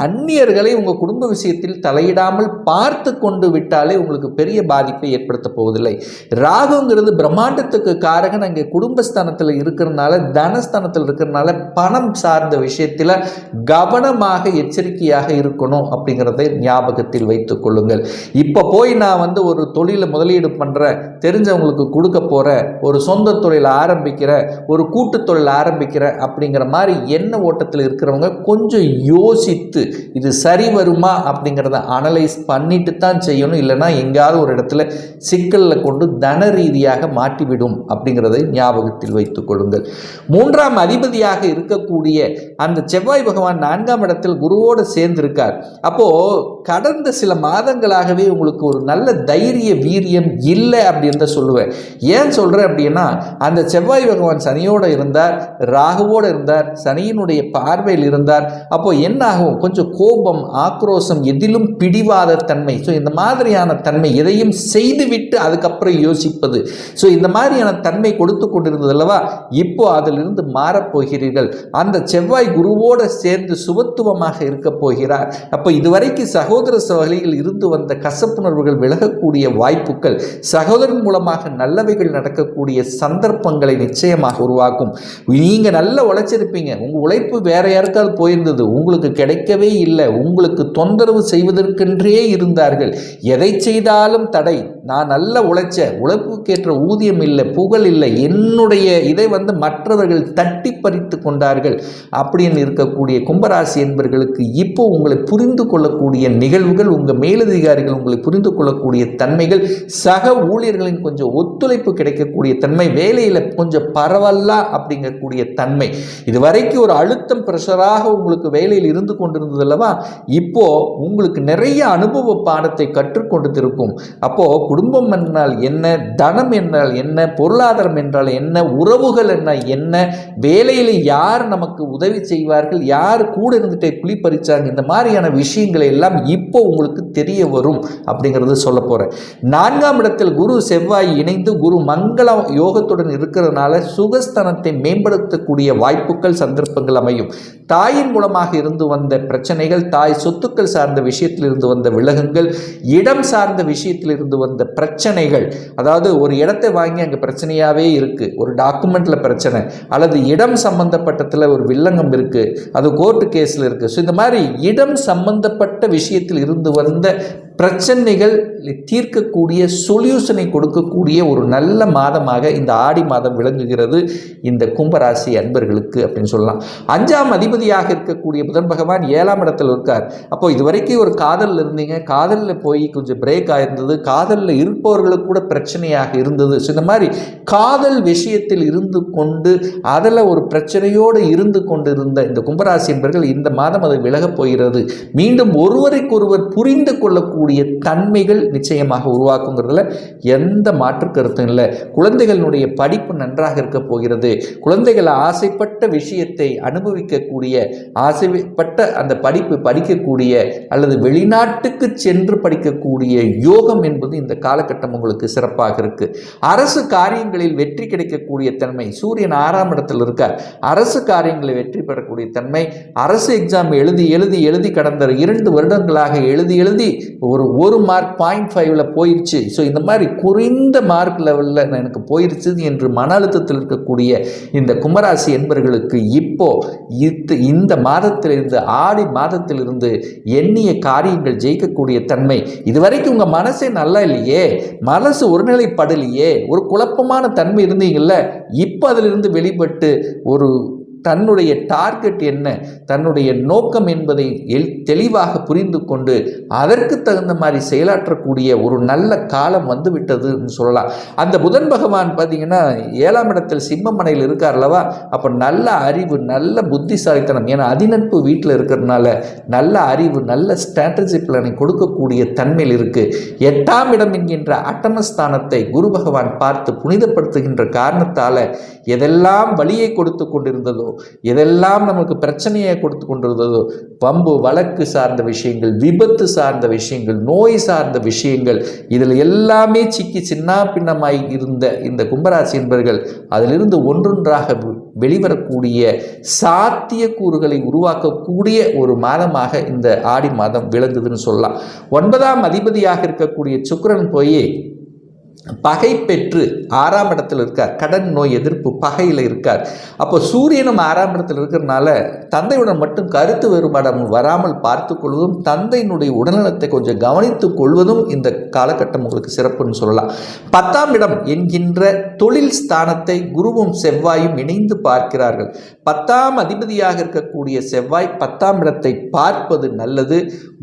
அந்நியர்களை உங்கள் குடும்ப விஷயத்தில் தலையிடாமல் பார்த்து கொண்டு விட்டாலே உங்களுக்கு பெரிய பாதிப்பை ஏற்படுத்த போவதில்லை. ராகுங்கிறது பிரம்மாண்டத்துக்கு காரகன். அங்கே குடும்பஸ்தானத்தில் இருக்கிறதுனால, தனஸ்தானத்தில் இருக்கிறதுனால பணம் சார்ந்த விஷயத்தில் கவனமாக எச்சரிக்கையாக இருக்கணும் அப்படிங்கிறதை ஞாபகத்தில் வைத்துக் கொள்ளுங்கள். இப்போ போய் நான் ஒரு தொழிலை முதலீடு பண்ணுறேன், தெரிஞ்சவங்களுக்கு கொடுக்க போகிறேன், ஒரு சொந்த தொழில் ஆரம்பிக்கிறேன், ஒரு கூட்டு தொழில் ஆரம்பிக்கிறேன் அப்படிங்கிற மாதிரி எண்ண ஓட்டத்தில் இருக்கிறவங்க கொஞ்சம் யோசித்து இது சரி வருமா அப்படிங்கிறத அனலைஸ் பண்ணிட்டு தான் செய்யணும். இல்லைன்னா எங்காவது ஒரு இடத்துல சிக்கலில் கொண்டு தன ரீதியாக மாட்டிவிடும் அப்படிங்கிறதை ஞாபகத்தில் வைத்துக் கொள்ளுங்கள். 3ஆம் அதிபதியாக இருக்கக்கூடிய அந்த செவ்வாய் பகவான் 4ஆம் இடத்தில் குருவோடு சேர்ந்திருக்கார். அப்போ கடந்த சில மாதங்களாகவே உங்களுக்கு ஒரு நல்ல தைரிய வீரியம் இல்லை அப்படின்னு தான் சொல்லுவேன். ஏன் சொல்றேன் அப்படின்னா, அந்த செவ்வாய் பகவான் சனியோடு இருந்தார், ராகுவோடு இருந்தார், சனியினுடைய பார்வையில் இருந்தார். அப்போ என்ன ஆகும், கொஞ்சம் கோபம், ஆக்ரோஷம், எதிலும் பிடிவாத தன்மை. ஸோ இந்த மாதிரியான தன்மை, எதையும் செய்துவிட்டு அதுக்கப்புறம் யோசிப்பது, ஸோ இந்த மாதிரியான தன்மை கொடுத்து கொண்டிருந்தது அல்லவா. இப்போ அதிலிருந்து மாறப்போகிறீர்கள். அந்த செவ்வாய் குருவோடு சேர்ந்து சுபத்துவமாக இருக்க போகிறார். அப்போ இதுவரைக்கும் சகோதர சகோதரிகள் இருந்து வந்த கசப்புணர்வுகள் விலகக்கூடிய வாய்ப்புகள், சகோதரன் மூலமாக நல்லவைகள் நடக்கக்கூடிய சந்தர்ப்பங்களை நிச்சயமாக உருவாக்கும். நீங்க நல்ல உழைச்சிருப்பீங்க, உங்க உழைப்பு வேற யாருக்காவது யாருக்காவது போயிருந்தது, உங்களுக்கு கிடைக்கவே இல்லை. உங்களுக்கு தொந்தரவு செய்வதற்கென்றே இருந்தார்கள். எதை செய்தாலும் தடை. நான் நல்ல உழைப்புக்கேற்ற ஊதியம் இல்லை, புகழ் இல்லை, என்னுடைய இதை மற்றவர்கள் தட்டி பறித்து கொண்டார்கள் அப்படின்னு இருக்கக்கூடிய கும்பராசி என்பவர்களுக்கு இப்போ உங்களை புரிந்து கொள்ளக்கூடிய நிகழ்வுகள், உங்கள் மேலதிகாரிகள் உங்களை புரிந்து கொள்ளக்கூடிய தன்மைகள், சக ஊழியர்களின் கொஞ்சம் ஒத்துழைப்பு கிடைக்கக்கூடிய தன்மை, வேலையில் கொஞ்சம் பரவலா அப்படிங்கக்கூடிய தன்மை. இதுவரைக்கும் ஒரு அழுத்தம் பிரஷராக உங்களுக்கு வேலையில் இருந்து கொண்டிருந்தது அல்லவா, இப்போ உங்களுக்கு நிறைய அனுபவ பாடத்தை கற்றுக்கொண்டு இருக்கும். அப்போ குடும்பம் என்றால் என்ன, தனம் என்றால் என்ன, பொருளாதாரம் என்றால் என்ன, உறவுகள் என்ன, வேலையில் யார் நமக்கு உதவி செய்வார்கள், யார் கூட இருந்துட்டே புலி பறிச்சாங்க, இந்த மாதிரியான விஷயங்களை எல்லாம் இப்போ உங்களுக்கு தெரிய வரும் அப்படிங்கிறது சொல்ல போறேன். 4ஆம் இடத்தில் குரு செவ்வாய் இணைந்து குரு மங்கள யோகத்துடன் இருக்கிறதுனால சுகஸ்தானத்தை மேம்படுத்தக்கூடிய வாய்ப்புகள் சந்தர்ப்பங்கள் அமையும். தாயின் மூலமாக இருந்து வந்த பிரச்சனைகள், தாய் சொத்துக்கள் சார்ந்த விஷயத்தில் இருந்து வந்த விலகுங்கள், இடம் சார்ந்த விஷயத்தில் இருந்து வந்த பிரச்சனைகள், அதாவது ஒரு இடத்தை வாங்கி அங்கே பிரச்சனையாகவே இருக்குது, ஒரு டாக்குமெண்ட்ல பிரச்சனை, அல்லது இடம் சம்பந்தப்பட்டத்தில் ஒரு வில்லங்கம் இருக்குது, அது கோர்ட்டு கேஸில் இருக்குது. ஸோ இந்த மாதிரி இடம் சம்பந்தப்பட்ட விஷயத்தில் இருந்து வந்த பிரச்சனைகள் தீர்க்கக்கூடிய சொல்யூஷனை கொடுக்கக்கூடிய ஒரு நல்ல மாதமாக இந்த ஆடி மாதம் விளங்குகிறது இந்த கும்பராசி அன்பர்களுக்கு அப்படின்னு சொல்லலாம். 5ஆம் அதிபதியாக இருக்கக்கூடிய புதன் பகவான் 7ஆம் இடத்தில் இருக்கார். அப்போ இதுவரைக்கும் ஒரு காதலில் இருந்தீங்க, காதலில் போய் கொஞ்சம் பிரேக் ஆயிருந்தது, காதலில் இருப்பவர்களுக்கு கூட பிரச்சனையாக இருந்தது. ஸோ இந்த மாதிரி காதல் விஷயத்தில் இருந்து கொண்டு அதில் ஒரு பிரச்சனையோடு இருந்து கொண்டு இருந்த இந்த கும்பராசி என்பவர்கள் இந்த மாதம் அது விலகப் போகிறது. மீண்டும் ஒருவருக்கொருவர் புரிந்து கொள்ளக்கூடிய தன்மைகள் நிச்சயமாக உருவாக்குங்கிறதுல எந்த மாற்று கருத்தும் இல்லை. குழந்தைகளுடைய படிப்பு நன்றாக இருக்க போகிறது. குழந்தைகள் ஆசைப்பட்ட விஷயத்தை அனுபவிக்கக்கூடிய, ஆசைப்பட்ட அந்த படிப்பு படிக்கக்கூடிய அல்லது வெளிநாட்டுக்கு சென்று படிக்கக்கூடிய யோகம் என்பது இந்த காலகட்டம் உங்களுக்கு சிறப்பாக இருக்கு. அரசு காரியங்களில் வெற்றி கிடைக்கக்கூடிய தன்மை. சூரியன் 6ஆம் இடத்தில் இருக்கார். அரசு காரியங்களில் வெற்றி பெறக்கூடிய தன்மை. அரசு எக்ஸாம் எழுதி கடந்த 2 வருடங்களாக எழுதி ஒரு மார்க் 0.5 போயிடுச்சு. ஸோ இந்த மாதிரி குறைந்த மார்க் லெவலில் எனக்கு போயிடுச்சு என்று மன அழுத்தத்தில் இருக்கக்கூடிய இந்த கும்பராசி என்பவர்களுக்கு இப்போ இந்த மாதத்திலிருந்து, ஆடி மாதத்திலிருந்து எண்ணிய காரியங்கள் ஜெயிக்கக்கூடிய தன்மை. இதுவரைக்கும் உங்கள் மனசே நல்லா இல்லையே, மனசு ஒருநிலைப்படலையே, ஒரு குழப்பமான தன்மை இருந்தீங்கல்ல, இப்போ அதிலிருந்து வெளிப்பட்டு ஒரு தன்னுடைய டார்கெட் என்ன, தன்னுடைய நோக்கம் என்பதை தெளிவாக புரிந்து கொண்டு அதற்கு தகுந்த மாதிரி செயலாற்றக்கூடிய ஒரு நல்ல காலம் வந்து விட்டதுன்னு சொல்லலாம். அந்த புதன் பகவான் பார்த்தீங்கன்னா 7ஆம் இடத்தில் சிம்மமனையில் இருக்கார் அல்லவா, அப்போ நல்ல அறிவு, நல்ல புத்திசாலித்தனம், ஏன்னா அதிநட்பு வீட்டில் இருக்கிறதுனால நல்ல அறிவு, நல்ல ஸ்ட்ராட்டஜி பிளானை கொடுக்கக்கூடிய தன்மையில் இருக்கு. 8ஆம் இடம் என்கின்ற அட்டமஸ்தானத்தை குரு பகவான் பார்த்து புனிதப்படுத்துகின்ற காரணத்தால் எதெல்லாம் வழியை கொடுத்து கொண்டிருந்ததோ, எதெல்லாம் நமக்கு பிரச்சனையை கொடுத்து கொண்டிருந்ததோ, வம்பு வழக்கு சார்ந்த விஷயங்கள், விபத்து சார்ந்த விஷயங்கள், நோய் சார்ந்த விஷயங்கள், இதில் எல்லாமே சிக்கி சின்ன பின்னமாய் இருந்த இந்த கும்பராசி என்பவர்கள் அதிலிருந்து ஒன்றொன்றாக வெளிவரக்கூடிய சாத்தியக்கூறுகளை உருவாக்கக்கூடிய ஒரு மாதமாக இந்த ஆடி மாதம் விளங்குதுன்னு சொல்லலாம். 9ஆம் அதிபதியாக இருக்கக்கூடிய சுக்கிரன் போய் பகை பெற்று 6ஆம் இடத்தில் இருக்கார். கடன் நோய் எதிர்ப்பு பகையில் இருக்கார். அப்போ சூரியனும் 6ஆம் இடத்தில் இருக்கிறதுனால தந்தையுடன் மட்டும் கருத்து வேறுபாடு வராமல் பார்த்து கொள்வதும், தந்தையினுடைய உடல்நலத்தை கொஞ்சம் கவனித்துக் கொள்வதும் இந்த காலகட்டம் உங்களுக்கு சிறப்புன்னு சொல்லலாம். 10ஆம் இடம் என்கின்ற தொழில் ஸ்தானத்தை குருவும் செவ்வாயும் இணைந்து பார்க்கிறார்கள். 10ஆம் அதிபதியாக இருக்கக்கூடிய செவ்வாய் 10ஆம் இடத்தை பார்ப்பது நல்லது.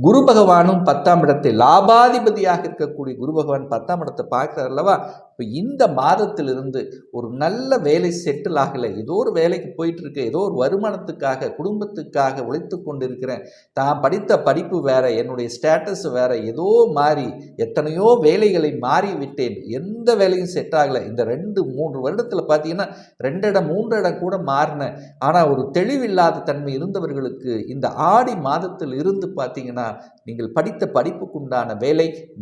குரு பகவானும் 10ஆம் இடத்தை, லாபாதிபதியாக இருக்கக்கூடிய குரு பகவான் 10ஆம் இடத்தை பார்க்கிறார் அல்லவா. இப்போ இந்த மாதத்திலிருந்து ஒரு நல்ல வேலை செட்டில் ஆகலை, ஏதோ ஒரு வேலைக்கு போயிட்டு இருக்கு, ஏதோ ஒரு வருமானத்துக்காக குடும்பத்துக்காக உழைத்து கொண்டிருக்கிறேன், தான் படித்த படிப்பு வேற, என்னுடைய ஸ்டேட்டஸ் வேற, ஏதோ மாறி எத்தனையோ வேலைகளை மாறி விட்டேன், எந்த வேலையும் செட் ஆகலை. இந்த 2-3 வருடத்தில் பார்த்தீங்கன்னா 2 இடம் 3 இடம் கூட மாறினேன். ஆனால் ஒரு தெளிவில்லாத தன்மை இருந்தவர்களுக்கு இந்த ஆடி மாதத்தில் இருந்து பார்த்தீங்கன்னா நீங்கள் படித்த படிப்புக்குண்டான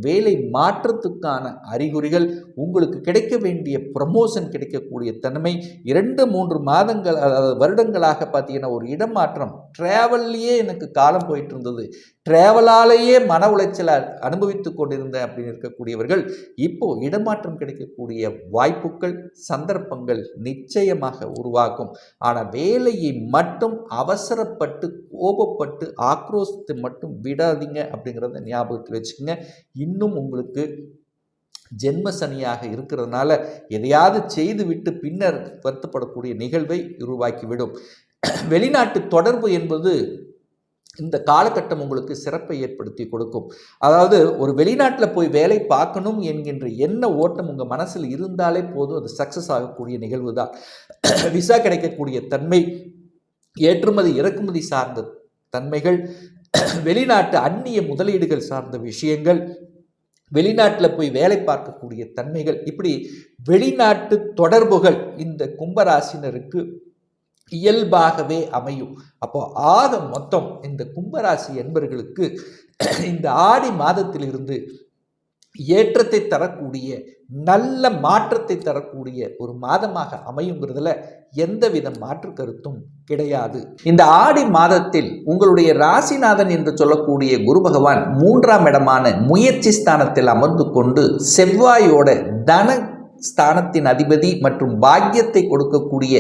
வேலை மாற்றத்துக்கான அறிகுறிகள், உங்களுக்கு உங்களுக்கு கிடைக்க வேண்டிய ப்ரமோஷன் கிடைக்கக்கூடிய தன்மை. 2-3 மாதங்கள் வருடங்களாக பார்த்தீங்கன்னா ஒரு இடமாற்றம், டிராவல்லையே எனக்கு காலம் போயிட்டு இருந்தது, டிராவலாலேயே மன உளைச்சலை அனுபவித்து கொண்டிருந்தேன் அப்படின்னு இருக்கக்கூடியவர்கள் இப்போ இடமாற்றம் கிடைக்கக்கூடிய வாய்ப்புகள், சந்தர்ப்பங்கள் நிச்சயமாக உருவாகும். ஆனால் வேலையை மட்டும் அவசரப்பட்டு, கோபப்பட்டு, ஆக்ரோஷத்தை மட்டும் விடாதீங்க அப்படிங்கிறத ஞாபகத்தில் வச்சுக்கோங்க. இன்னும் உங்களுக்கு ஜென்ம சனியாக இருக்கிறதுனால எதையாவது செய்துவிட்டு பின்னர் வருத்தப்படக்கூடிய நிகழ்வை உருவாக்கிவிடும். வெளிநாட்டு தொடர்பு என்பது இந்த காலகட்டம் உங்களுக்கு சிறப்பை ஏற்படுத்தி கொடுக்கும். அதாவது ஒரு வெளிநாட்டில் போய் வேலை பார்க்கணும் என்கின்ற எண்ண ஓட்டம் உங்கள் மனசில் இருந்தாலே போதும், அது சக்ஸஸ் ஆகக்கூடிய நிகழ்வு தான். விசா கிடைக்கக்கூடிய தன்மை, ஏற்றுமதி இறக்குமதி சார்ந்த தன்மைகள், வெளிநாட்டு அந்நிய முதலீடுகள் சார்ந்த விஷயங்கள், வெளிநாட்டில் போய் வேலை பார்க்கக்கூடிய தன்மைகள், இப்படி வெளிநாட்டு தொடர்புகள் இந்த கும்பராசினருக்கு இயல்பாகவே அமையும். அப்போ ஆக மொத்தம் இந்த கும்பராசி என்பர்களுக்கு இந்த ஆடி மாதத்திலிருந்து ஏற்றத்தை தரக்கூடிய, நல்ல மாற்றத்தை தரக்கூடிய ஒரு மாதமாக அமையுங்கிறதுல எந்தவித மாற்று கருத்தும் கிடையாது. இந்த ஆடி மாதத்தில் உங்களுடைய ராசிநாதன் என்று சொல்லக்கூடிய குரு பகவான் 3ஆம் இடமான முயற்சி ஸ்தானத்தில் அமர்ந்து கொண்டு செவ்வாயோட தன ஸ்தானத்தின் அதிபதி மற்றும் பாக்கியத்தை கொடுக்கக்கூடிய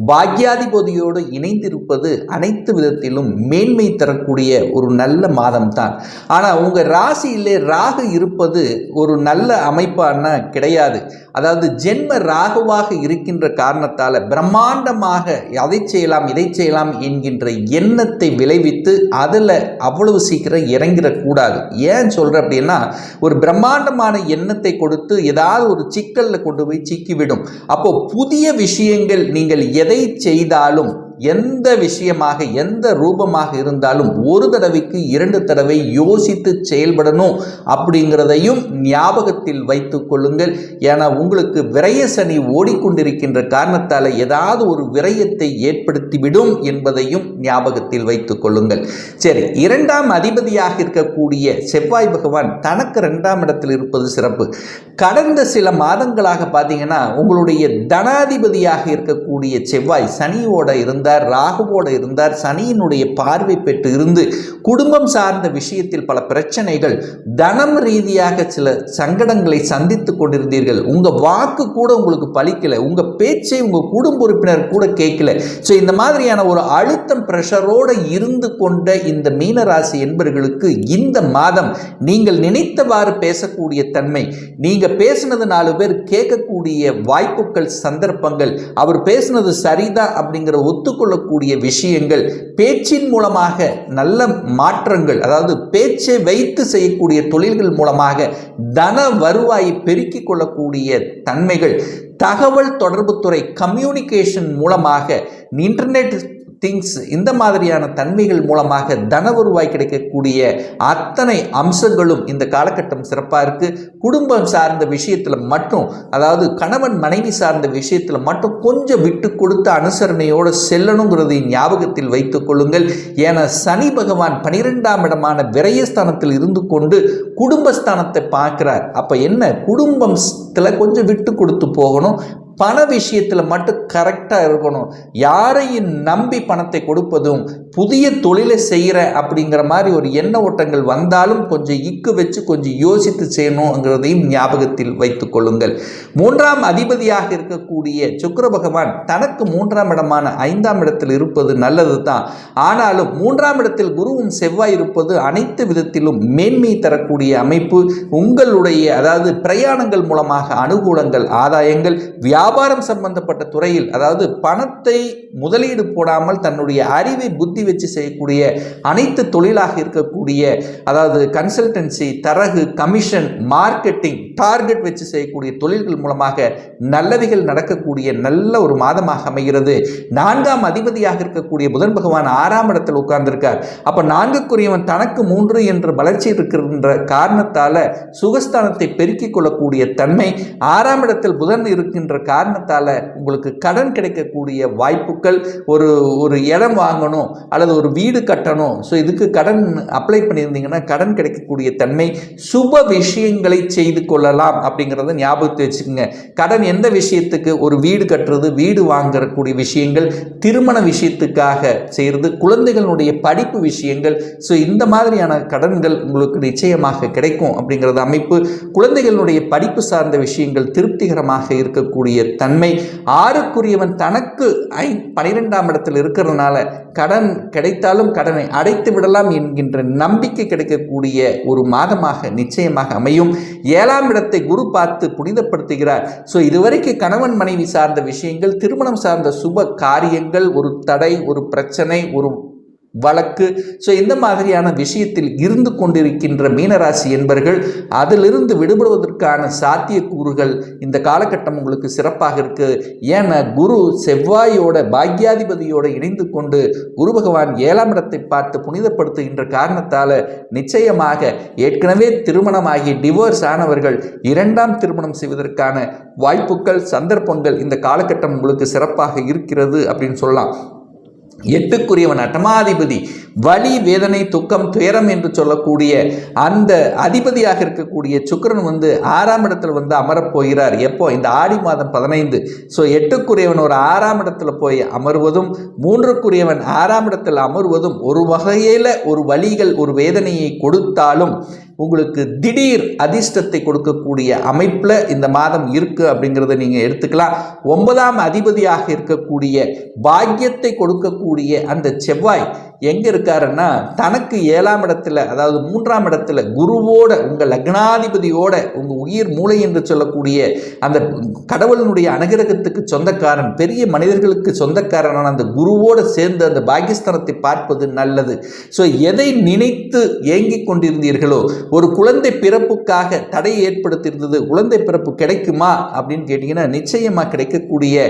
பாக்கியாதிபதியோடு இணைந்திருப்பது அனைத்து விதத்திலும் மேன்மை தரக்கூடிய ஒரு நல்ல மாதம் தான். ஆனால் உங்கள் ராசியிலே ராகு இருப்பது ஒரு நல்ல அமைப்பான கிடையாது. அதாவது ஜென்ம ராகுவாக இருக்கின்ற காரணத்தால் பிரம்மாண்டமாக அதை செய்யலாம் இதை செய்யலாம் என்கின்ற எண்ணத்தை விளைவித்து அதில் அவ்வளவு சீக்கிரம் இறங்கிடக்கூடாது. ஏன் சொல்கிறேன் அப்படின்னா, ஒரு பிரம்மாண்டமான எண்ணத்தை கொடுத்து ஏதாவது ஒரு சிக்கலில் கொண்டு போய் சிக்கிவிடும். அப்போ புதிய விஷயங்கள் நீங்கள் எதை செய்தாலும், எந்த விஷயமாக எந்த ரூபமாக இருந்தாலும் ஒரு தடவைக்கு 2 தடவை யோசித்து செயல்படணும் அப்படிங்கிறதையும் ஞாபகத்தில் வைத்துக் கொள்ளுங்கள். ஏன்னா உங்களுக்கு விரய சனி ஓடிக்கொண்டிருக்கின்ற காரணத்தால் ஏதாவது ஒரு விரயத்தை ஏற்படுத்திவிடும் என்பதையும் ஞாபகத்தில் வைத்துக் கொள்ளுங்கள். சரி, 2ஆம் அதிபதியாக இருக்கக்கூடிய செவ்வாய் பகவான் தனக்கு 2ஆம் இடத்தில் இருப்பது சிறப்பு. கடந்த சில மாதங்களாக பார்த்தீங்கன்னா உங்களுடைய தனாதிபதியாக இருக்கக்கூடிய செவ்வாய் சனியோட இருந்தார், ராகுவோடு இருந்தார். சனியினுடைய பார்வை பெற்று இருந்து குடும்பம் சார்ந்த விஷயத்தில் பல பிரச்சனைகள், தனம் ரீதியாக சில சங்கடங்களை சந்தித்து கொண்டிருந்தீர்கள். உங்க வாக்கு கூட உங்களுக்கு பலிக்கல, உங்க பேச்சை உங்க குடும்ப உறுப்பினர் கூட கேட்கல. ஸோ இந்த மாதிரியான ஒரு அழுத்தம் பிரஷரோடு இருந்து கொண்ட இந்த மீனராசி என்பவர்களுக்கு இந்த மாதம் நீங்கள் நினைத்தவாறு பேசக்கூடிய தன்மை, நீங்க பேசினது 4 பேர் கேட்கக்கூடிய வாய்ப்புகள், சந்தர்ப்பங்கள், அவர் பேசினது சரிதான் அப்படிங்கிற ஒத்துக்கொள்ளக்கூடிய விஷயங்கள், பேச்சின் மூலமாக நல்ல மாற்றங்கள், அதாவது பேச்சை வைத்து செய்யக்கூடிய தொழில்கள் மூலமாக தன வருவாயை பெருக்கிக் கொள்ளக்கூடிய தன்மைகள், தகவல் தொடர்பு துறை கம்யூனிகேஷன் மூலமாக, இன்டர்நெட் திங்ஸ், இந்த மாதிரியான தன்மைகள் மூலமாக தன வருவாய் கிடைக்கக்கூடிய அத்தனை அம்சங்களும் இந்த காலகட்டம் சிறப்பாக இருக்குது. குடும்பம் சார்ந்த விஷயத்தில் மட்டும், அதாவது கணவன் மனைவி சார்ந்த விஷயத்தில் மட்டும் கொஞ்சம் விட்டு கொடுத்து அனுசரணையோடு செல்லணுங்கிறதை ஞாபகத்தில் வைத்துக் கொள்ளுங்கள். ஏன்னா சனி பகவான் 12ஆம் இடமான விரயஸ்தானத்தில் இருந்து கொண்டு குடும்பஸ்தானத்தை பார்க்கிறார். அப்போ என்ன, குடும்பத்தில் கொஞ்சம் விட்டு கொடுத்து போகணும், பண விஷயத்தில் மட்டும் கரெக்டாக இருக்கணும். யாரையும் நம்பி பணத்தை கொடுப்பதும், புதிய தொழிலை செய்கிற அப்படிங்கிற மாதிரி ஒரு எண்ண ஓட்டங்கள் வந்தாலும் கொஞ்சம் இக்கு வச்சு கொஞ்சம் யோசித்து செய்யணுங்கிறதையும் ஞாபகத்தில் வைத்துக் கொள்ளுங்கள். 3ஆம் அதிபதியாக இருக்கக்கூடிய சுக்கிர பகவான் தனக்கு 3ஆம் இடமான 5ஆம் இடத்தில் இருப்பது நல்லது தான். ஆனாலும் 3ஆம் இடத்தில் குருவும் செவ்வாய் இருப்பது அனைத்து விதத்திலும் மேன்மை தரக்கூடிய அமைப்பு. உங்களுடைய, அதாவது பிரயாணங்கள் மூலமாக அனுகூலங்கள், ஆதாயங்கள், வியாபாரம் சம்பந்தப்பட்ட துறையில், அதாவது பணத்தை முதலீடு போடாமல் தன்னுடைய அறிவை புத்தி வச்சு செய்யக்கூடிய அனைத்து தொழிலாக இருக்கக்கூடிய, அதாவது கன்சல்டன்சி, தரகு, கமிஷன், மார்க்கெட்டிங், டார்கெட் வச்சு செய்யக்கூடிய தொழில்கள் மூலமாக நல்லவைகள் நடக்கக்கூடிய நல்ல ஒரு மாதமாக அமைகிறது. 4ஆம் அதிபதியாக இருக்கக்கூடிய புதன் பகவான் 6ஆம் இடத்தில் உட்கார்ந்திருக்கார். அப்ப 4க்குரியவன் தனக்கு 3 என்ற வளர்ச்சி இருக்கின்ற காரணத்தால சுகஸ்தானத்தை பெருக்கிக் கொள்ளக்கூடிய தன்மை, 6ஆம் இடத்தில் புதன் இருக்கின்ற காரணத்தால் உங்களுக்கு கடன் கிடைக்கக்கூடிய வாய்ப்புகள், ஒரு இடம் வாங்கணும் அல்லது ஒரு வீடு கட்டணும், ஸோ இதுக்கு கடன் அப்ளை பண்ணியிருந்தீங்கன்னா கடன் கிடைக்கக்கூடிய தன்மை, சுப விஷயங்களை செய்து கொள்ளலாம் அப்படிங்கிறத ஞாபகத்தை வச்சுக்கோங்க. கடன் எந்த விஷயத்துக்கு? ஒரு வீடு கட்டுறது, வீடு வாங்கக்கூடிய விஷயங்கள், திருமண விஷயத்துக்காக செய்கிறது, குழந்தைகளுடைய படிப்பு விஷயங்கள். ஸோ இந்த மாதிரியான கடன்கள் உங்களுக்கு நிச்சயமாக கிடைக்கும் அப்படிங்கிறது அமைப்பு. குழந்தைகளுடைய படிப்பு சார்ந்த விஷயங்கள் திருப்திகரமாக இருக்கக்கூடிய தன்மை. 6க்குரியவன் தனக்கு 12ஆம் இடத்தில் இருக்கிறதுனால கடன் கிடைத்தாலும் கடனை அடைத்து விடலாம் என்கின்ற நம்பிக்கை கிடைக்கக்கூடிய ஒரு மாதமாக நிச்சயமாக அமையும். 7ஆம் இடத்தை குரு பார்த்து புனிதப்படுத்துகிறார். ஸோ இதுவரைக்கும் கணவன் மனைவி சார்ந்த விஷயங்கள், திருமணம் சார்ந்த சுப காரியங்கள், ஒரு தடை, ஒரு பிரச்சனை, ஒரு வழக்கு, ஸோ இந்த மாதிரியான விஷயத்தில் இருந்து கொண்டிருக்கின்ற மீனராசி என்பர்கள் அதிலிருந்து விடுபடுவதற்கான சாத்தியக்கூறுகள் இந்த காலகட்டம் உங்களுக்கு சிறப்பாக இருக்குது. ஏன்னா குரு செவ்வாயோட பாக்யாதிபதியோட இணைந்து கொண்டு குரு பகவான் 7ஆம் இடத்தை பார்த்து புனிதப்படுத்துகின்ற காரணத்தால் நிச்சயமாக ஏற்கனவே திருமணமாகி டிவோர்ஸ் ஆனவர்கள் 2ஆம் திருமணம் செய்வதற்கான வாய்ப்புகள், சந்தர்ப்பங்கள் இந்த காலகட்டம் உங்களுக்கு சிறப்பாக இருக்கிறது அப்படின்னு சொல்லலாம். 8க்குரியவன் அட்டமாதிபதி, வலி, வேதனை, துக்கம், துயரம் என்று சொல்லக்கூடிய அந்த அதிபதியாக இருக்கக்கூடிய சுக்கிரன் 6ஆம் இடத்துல அமரப்போகிறார். எப்போ? இந்த ஆடி மாதம் 15. ஸோ 8க்குரியவன் ஒரு 6ஆம் இடத்துல போய் அமர்வதும் 3க்குரியவன் 6ஆம் இடத்தில் அமர்வதும் ஒரு வகையில் ஒரு வலிகள், ஒரு வேதனையை கொடுத்தாலும் உங்களுக்கு திடீர் அதிர்ஷ்டத்தை கொடுக்கக்கூடிய அமைப்பில் இந்த மாதம் இருக்குது அப்படிங்கிறத நீங்கள் எடுத்துக்கலாம். 9ஆம் அதிபதியாக இருக்கக்கூடிய பாக்கியத்தை கொடுக்கக்கூடிய அந்த செவ்வாய் எங்கே இருக்காருன்னா தனக்கு 7ஆம் இடத்துல, அதாவது 3ஆம் இடத்துல குருவோட, உங்கள் லக்னாதிபதியோட, உங்கள் உயிர் மூளை என்று சொல்லக்கூடிய அந்த கடவுளினுடைய அனுகிரகத்துக்கு சொந்தக்காரன், பெரிய மனிதர்களுக்கு சொந்தக்காரனான அந்த குருவோடு சேர்ந்து அந்த பாக்கியஸ்தானத்தை பார்ப்பது நல்லது. ஸோ எதை நினைத்து ஏங்கிக் கொண்டிருந்தீர்களோ, ஒரு குழந்தை பிறப்புக்காக தடை ஏற்படுத்தியிருந்தது, குழந்தை பிறப்பு கிடைக்குமா அப்படின்னு கேட்டிங்கன்னா நிச்சயமாக கிடைக்கக்கூடிய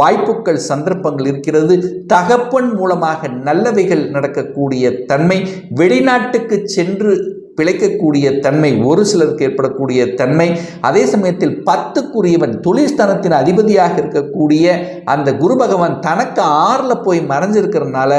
வாய்ப்புகள், சந்தர்ப்பங்கள் இருக்கிறது. தகப்பன் மூலமாக நல்லவைகள் நடக்கக்கூடிய தன்மை, வெளிநாட்டுக்கு சென்று பிழைக்கக்கூடிய தன்மை ஒரு சிலருக்கு ஏற்படக்கூடிய தன்மை. அதே சமயத்தில் 10க்குரியவன் தொழில்ஸ்தானத்தின் அதிபதியாக இருக்கக்கூடிய அந்த குரு பகவான் தனக்கு 6ல் போய் மறைஞ்சிருக்கிறதுனால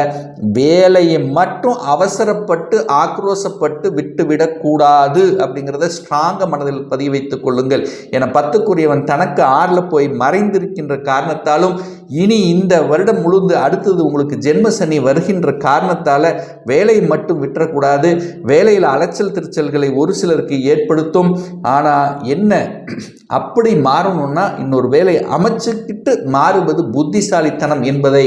வேலையை மட்டும் அவசரப்பட்டு ஆக்ரோசப்பட்டு விட்டுவிடக்கூடாது அப்படிங்கிறத ஸ்ட்ராங்காக மனதில் பதிய வைத்துக் கொள்ளுங்கள். ஏன்னா 10க்குரியவன் தனக்கு 6ல் போய் மறைந்திருக்கின்ற காரணத்தாலும் இனி இந்த வருடம் முழுந்து அடுத்தது உங்களுக்கு ஜென்ம சனி வருகின்ற காரணத்தால் வேலையை மட்டும் விட்டுறக்கூடாது. வேலையில் அலைச்சல் திருச்சல்களை ஒரு சிலருக்கு ஏற்படுத்தும். ஆனால் என்ன, அப்படி மாறணும்னா இன்னொரு வேலையை அமைச்சுக்கிட்டு மாறுவது புத்திசாலித்தனம் என்பதை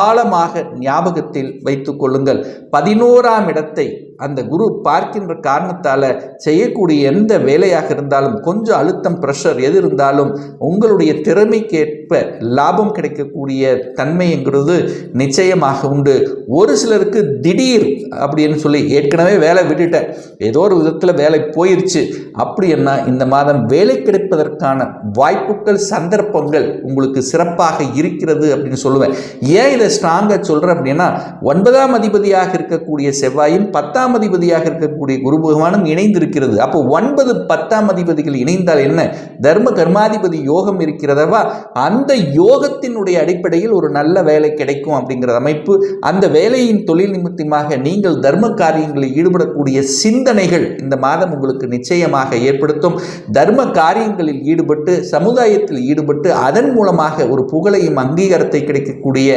ஆழமாக ஞாபகத்தில் வைத்துக் கொள்ளுங்கள். 11ஆம் இடத்தை அந்த குரு பார்க்கின்ற காரணத்தால் செய்யக்கூடிய எந்த வேலையாக இருந்தாலும் கொஞ்சம் அழுத்தம், ப்ரெஷர் எது இருந்தாலும் உங்களுடைய திறமைக்கேற்ப லாபம் கிடைக்கக்கூடிய தன்மைங்கிறது நிச்சயமாக உண்டு. ஒரு சிலருக்கு திடீர் அப்படின்னு சொல்லி ஏற்கனவே வேலை விட்டுட்டேன், ஏதோ ஒரு விதத்தில் வேலை போயிடுச்சு அப்படின்னா இந்த மாதம் வேலை கிடைப்பதற்கான வாய்ப்புகள், சந்தர்ப்பங்கள் உங்களுக்கு சிறப்பாக இருக்கிறது அப்படின்னு சொல்லுவேன். ஏன் இதை ஸ்ட்ராங்காக சொல்கிறேன் அப்படின்னா 9ஆம் அதிபதியாக இருக்கக்கூடிய செவ்வாயும் 10ஆம் அதிபதியாக இருக்கக்கூடிய குரு பகவானும் இணைந்திருக்கிறது. அப்போ 9, 10ஆம் அதிபதிகள் இணைந்தால் என்ன? தர்ம கர்மாதிபதி யோகம் இருக்கிறதவா, அந்த யோகத்தினுடைய அடிப்படையில் ஒரு நல்ல வேலை கிடைக்கும் அப்படிங்கிற அமைப்பு. அந்த வேலையின் தொழில் நிமித்தமாக நீங்கள் தர்ம காரியங்களில் ஈடுபடக்கூடிய சிந்தனைகள் இந்த மாதம் உங்களுக்கு நிச்சயமாக ஏற்படுத்தும். தர்ம காரியங்களில் ஈடுபட்டு, சமுதாயத்தில் ஈடுபட்டு அதன் மூலமாக ஒரு புகழையும் அங்கீகாரத்தை கிடைக்கக்கூடிய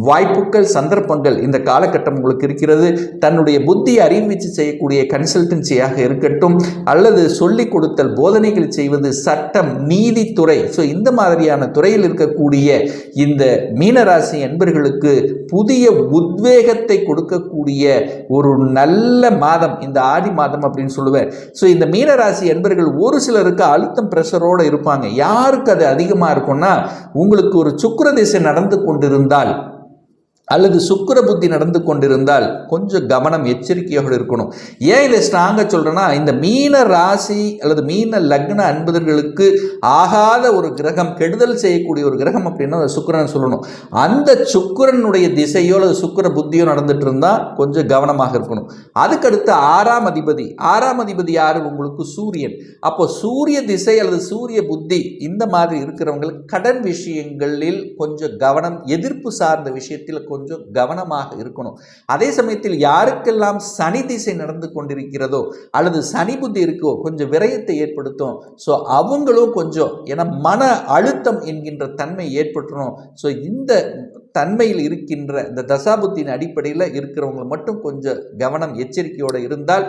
வாய்ப்புகள், சந்தர்ப்பங்கள் இந்த காலகட்டம் உங்களுக்கு இருக்கிறது. தன்னுடைய புத்தி அறிவிச்சு செய்யக்கூடிய கன்சல்டன்சியாக இருக்கட்டும், அல்லது சொல்லிக் கொடுத்தல், போதனைகள் செய்வது, சட்டம், நீதித்துறை, ஸோ இந்த மாதிரியான துறையில் இருக்கக்கூடிய இந்த மீனராசி என்பர்களுக்கு புதிய உத்வேகத்தை கொடுக்கக்கூடிய ஒரு நல்ல மாதம் இந்த ஆடி மாதம் அப்படின்னு சொல்லுவேன். ஸோ இந்த மீனராசி என்பர்கள் ஒரு சிலருக்கு அழுத்தம், பிரஷரோடு இருப்பாங்க. யாருக்கு அது அதிகமாக இருக்கும்னா, உங்களுக்கு ஒரு சுக்கிர திசை நடந்து கொண்டிருந்தால் அல்லது சுக்கிர புத்தி நடந்து கொண்டிருந்தால் கொஞ்சம் கவனம் எச்சரிக்கையோடு இருக்கணும். ஏன் இதை ஸ்ட்ராங்காக சொல்கிறேன்னா, இந்த மீன ராசி அல்லது மீன லக்ன அன்பர்களுக்கு ஆகாத ஒரு கிரகம், கெடுதல் செய்யக்கூடிய ஒரு கிரகம் அப்படின்னா அந்த சுக்கிரன் சொல்லணும். அந்த சுக்கிரனுடைய திசையோ அல்லது சுக்கிர புத்தியோ நடந்துட்டு இருந்தால் கொஞ்சம் கவனமாக இருக்கணும். அதுக்கடுத்து ஆறாம் அதிபதி யார்? உங்களுக்கு சூரியன். அப்போ சூரிய திசை அல்லது சூரிய புத்தி இந்த மாதிரி இருக்கிறவங்களுக்கு கடன் விஷயங்களில் கொஞ்சம் கவனம், எதிர்ப்பு சார்ந்த விஷயத்தில் கொஞ்சம் கவனமாக இருக்கணும். அதே சமயத்தில் யாருக்கெல்லாம் சனி திசை நடந்து கொண்டிருக்கிறதோ அல்லது சனி புத்தி இருக்கோ கொஞ்சம் விரயத்தை ஏற்படுத்தும். ஸோ அவங்களும் கொஞ்சம், ஏன்னா மன அழுத்தம் என்கின்ற தன்மை ஏற்பட்டுரும். ஸோ இந்த தன்மையில் இருக்கின்ற இந்த தசாபுத்தின் அடிப்படையில் இருக்கிறவங்க மட்டும் கொஞ்சம் கவனம் எச்சரிக்கையோடு இருந்தால்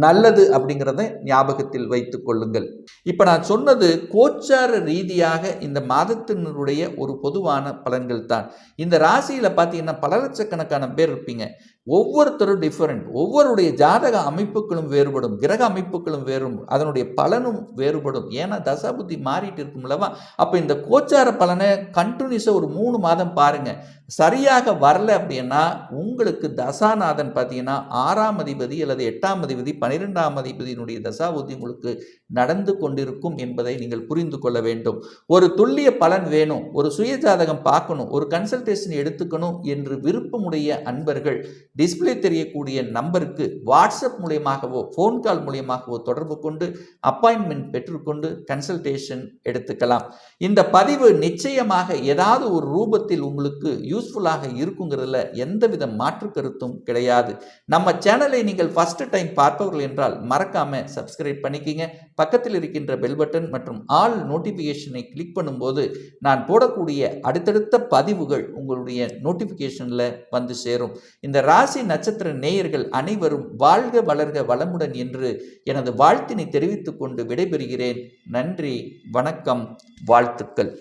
நல்லது அப்படிங்கிறத ஞாபகத்தில் வைத்துக் கொள்ளுங்கள். இப்போ நான் சொன்னது கோச்சார ரீதியாக இந்த மாதத்தினுடைய ஒரு பொதுவான பலன்கள் தான். இந்த ராசியில் பார்த்தீங்கன்னா பல லட்சக்கணக்கான பேர் இருப்பீங்க. ஒவ்வொருத்தரும் டிஃபரெண்ட், ஒவ்வொருடைய ஜாதக அமைப்புகளும் வேறுபடும், கிரக அமைப்புகளும் அதனுடைய பலனும் வேறுபடும். ஏன்னா தசாபுத்தி மாறிட்டு இருக்கும்லவா. அப்போ இந்த கோச்சார பலனை கண்டினியூஸாக ஒரு 3 மாதம் பாருங்க. சரியாக வரல அப்படின்னா உங்களுக்கு தசாநாதன் பார்த்தீங்கன்னா 6ஆம் அதிபதி அல்லது 8ஆம் அதிபதி 12ஆம் அதிபதியினுடைய தசாபுத்தி உங்களுக்கு நடந்து கொண்டிருக்கும் என்பதை நீங்கள் புரிந்து கொள்ள வேண்டும். ஒரு துல்லிய பலன் வேணும், ஒரு சுய ஜாதகம் பார்க்கணும், ஒரு கன்சல்டேஷன் எடுத்துக்கணும் என்று விருப்பமுடைய அன்பர்கள் டிஸ்பிளே தெரியக்கூடிய நம்பருக்கு வாட்ஸ்அப் மூலியமாகவோ ஃபோன் கால் மூலியமாகவோ தொடர்பு கொண்டு அப்பாயின்மெண்ட் பெற்றுக்கொண்டு கன்சல்டேஷன் எடுத்துக்கலாம். இந்த பதிவு நிச்சயமாக ஏதாவது ஒரு ரூபத்தில் உங்களுக்கு யூஸ்ஃபுல்லாக இருக்குங்கிறதுல எந்தவித மாற்று கருத்தும் கிடையாது. நம்ம சேனலை நீங்கள் ஃபர்ஸ்ட் டைம் பார்ப்பவர்கள் என்றால் மறக்காம சப்ஸ்கிரைப் பண்ணிக்கிங்க. பக்கத்தில் இருக்கின்ற பெல் பட்டன் மற்றும் ஆல் நோட்டிஃபிகேஷனை கிளிக் பண்ணும்போது நான் போடக்கூடிய அடுத்தடுத்த பதிவுகள் உங்களுடைய நோட்டிஃபிகேஷனில் வந்து சேரும். இந்த ராசி நட்சத்திர நேயர்கள் அனைவரும் வாழ்க வளர்க வளமுடன் என்று எனது வாழ்த்தினை தெரிவித்துக் கொண்டு விடைபெறுகிறேன். நன்றி, வணக்கம், வாழ்த்துக்கள்.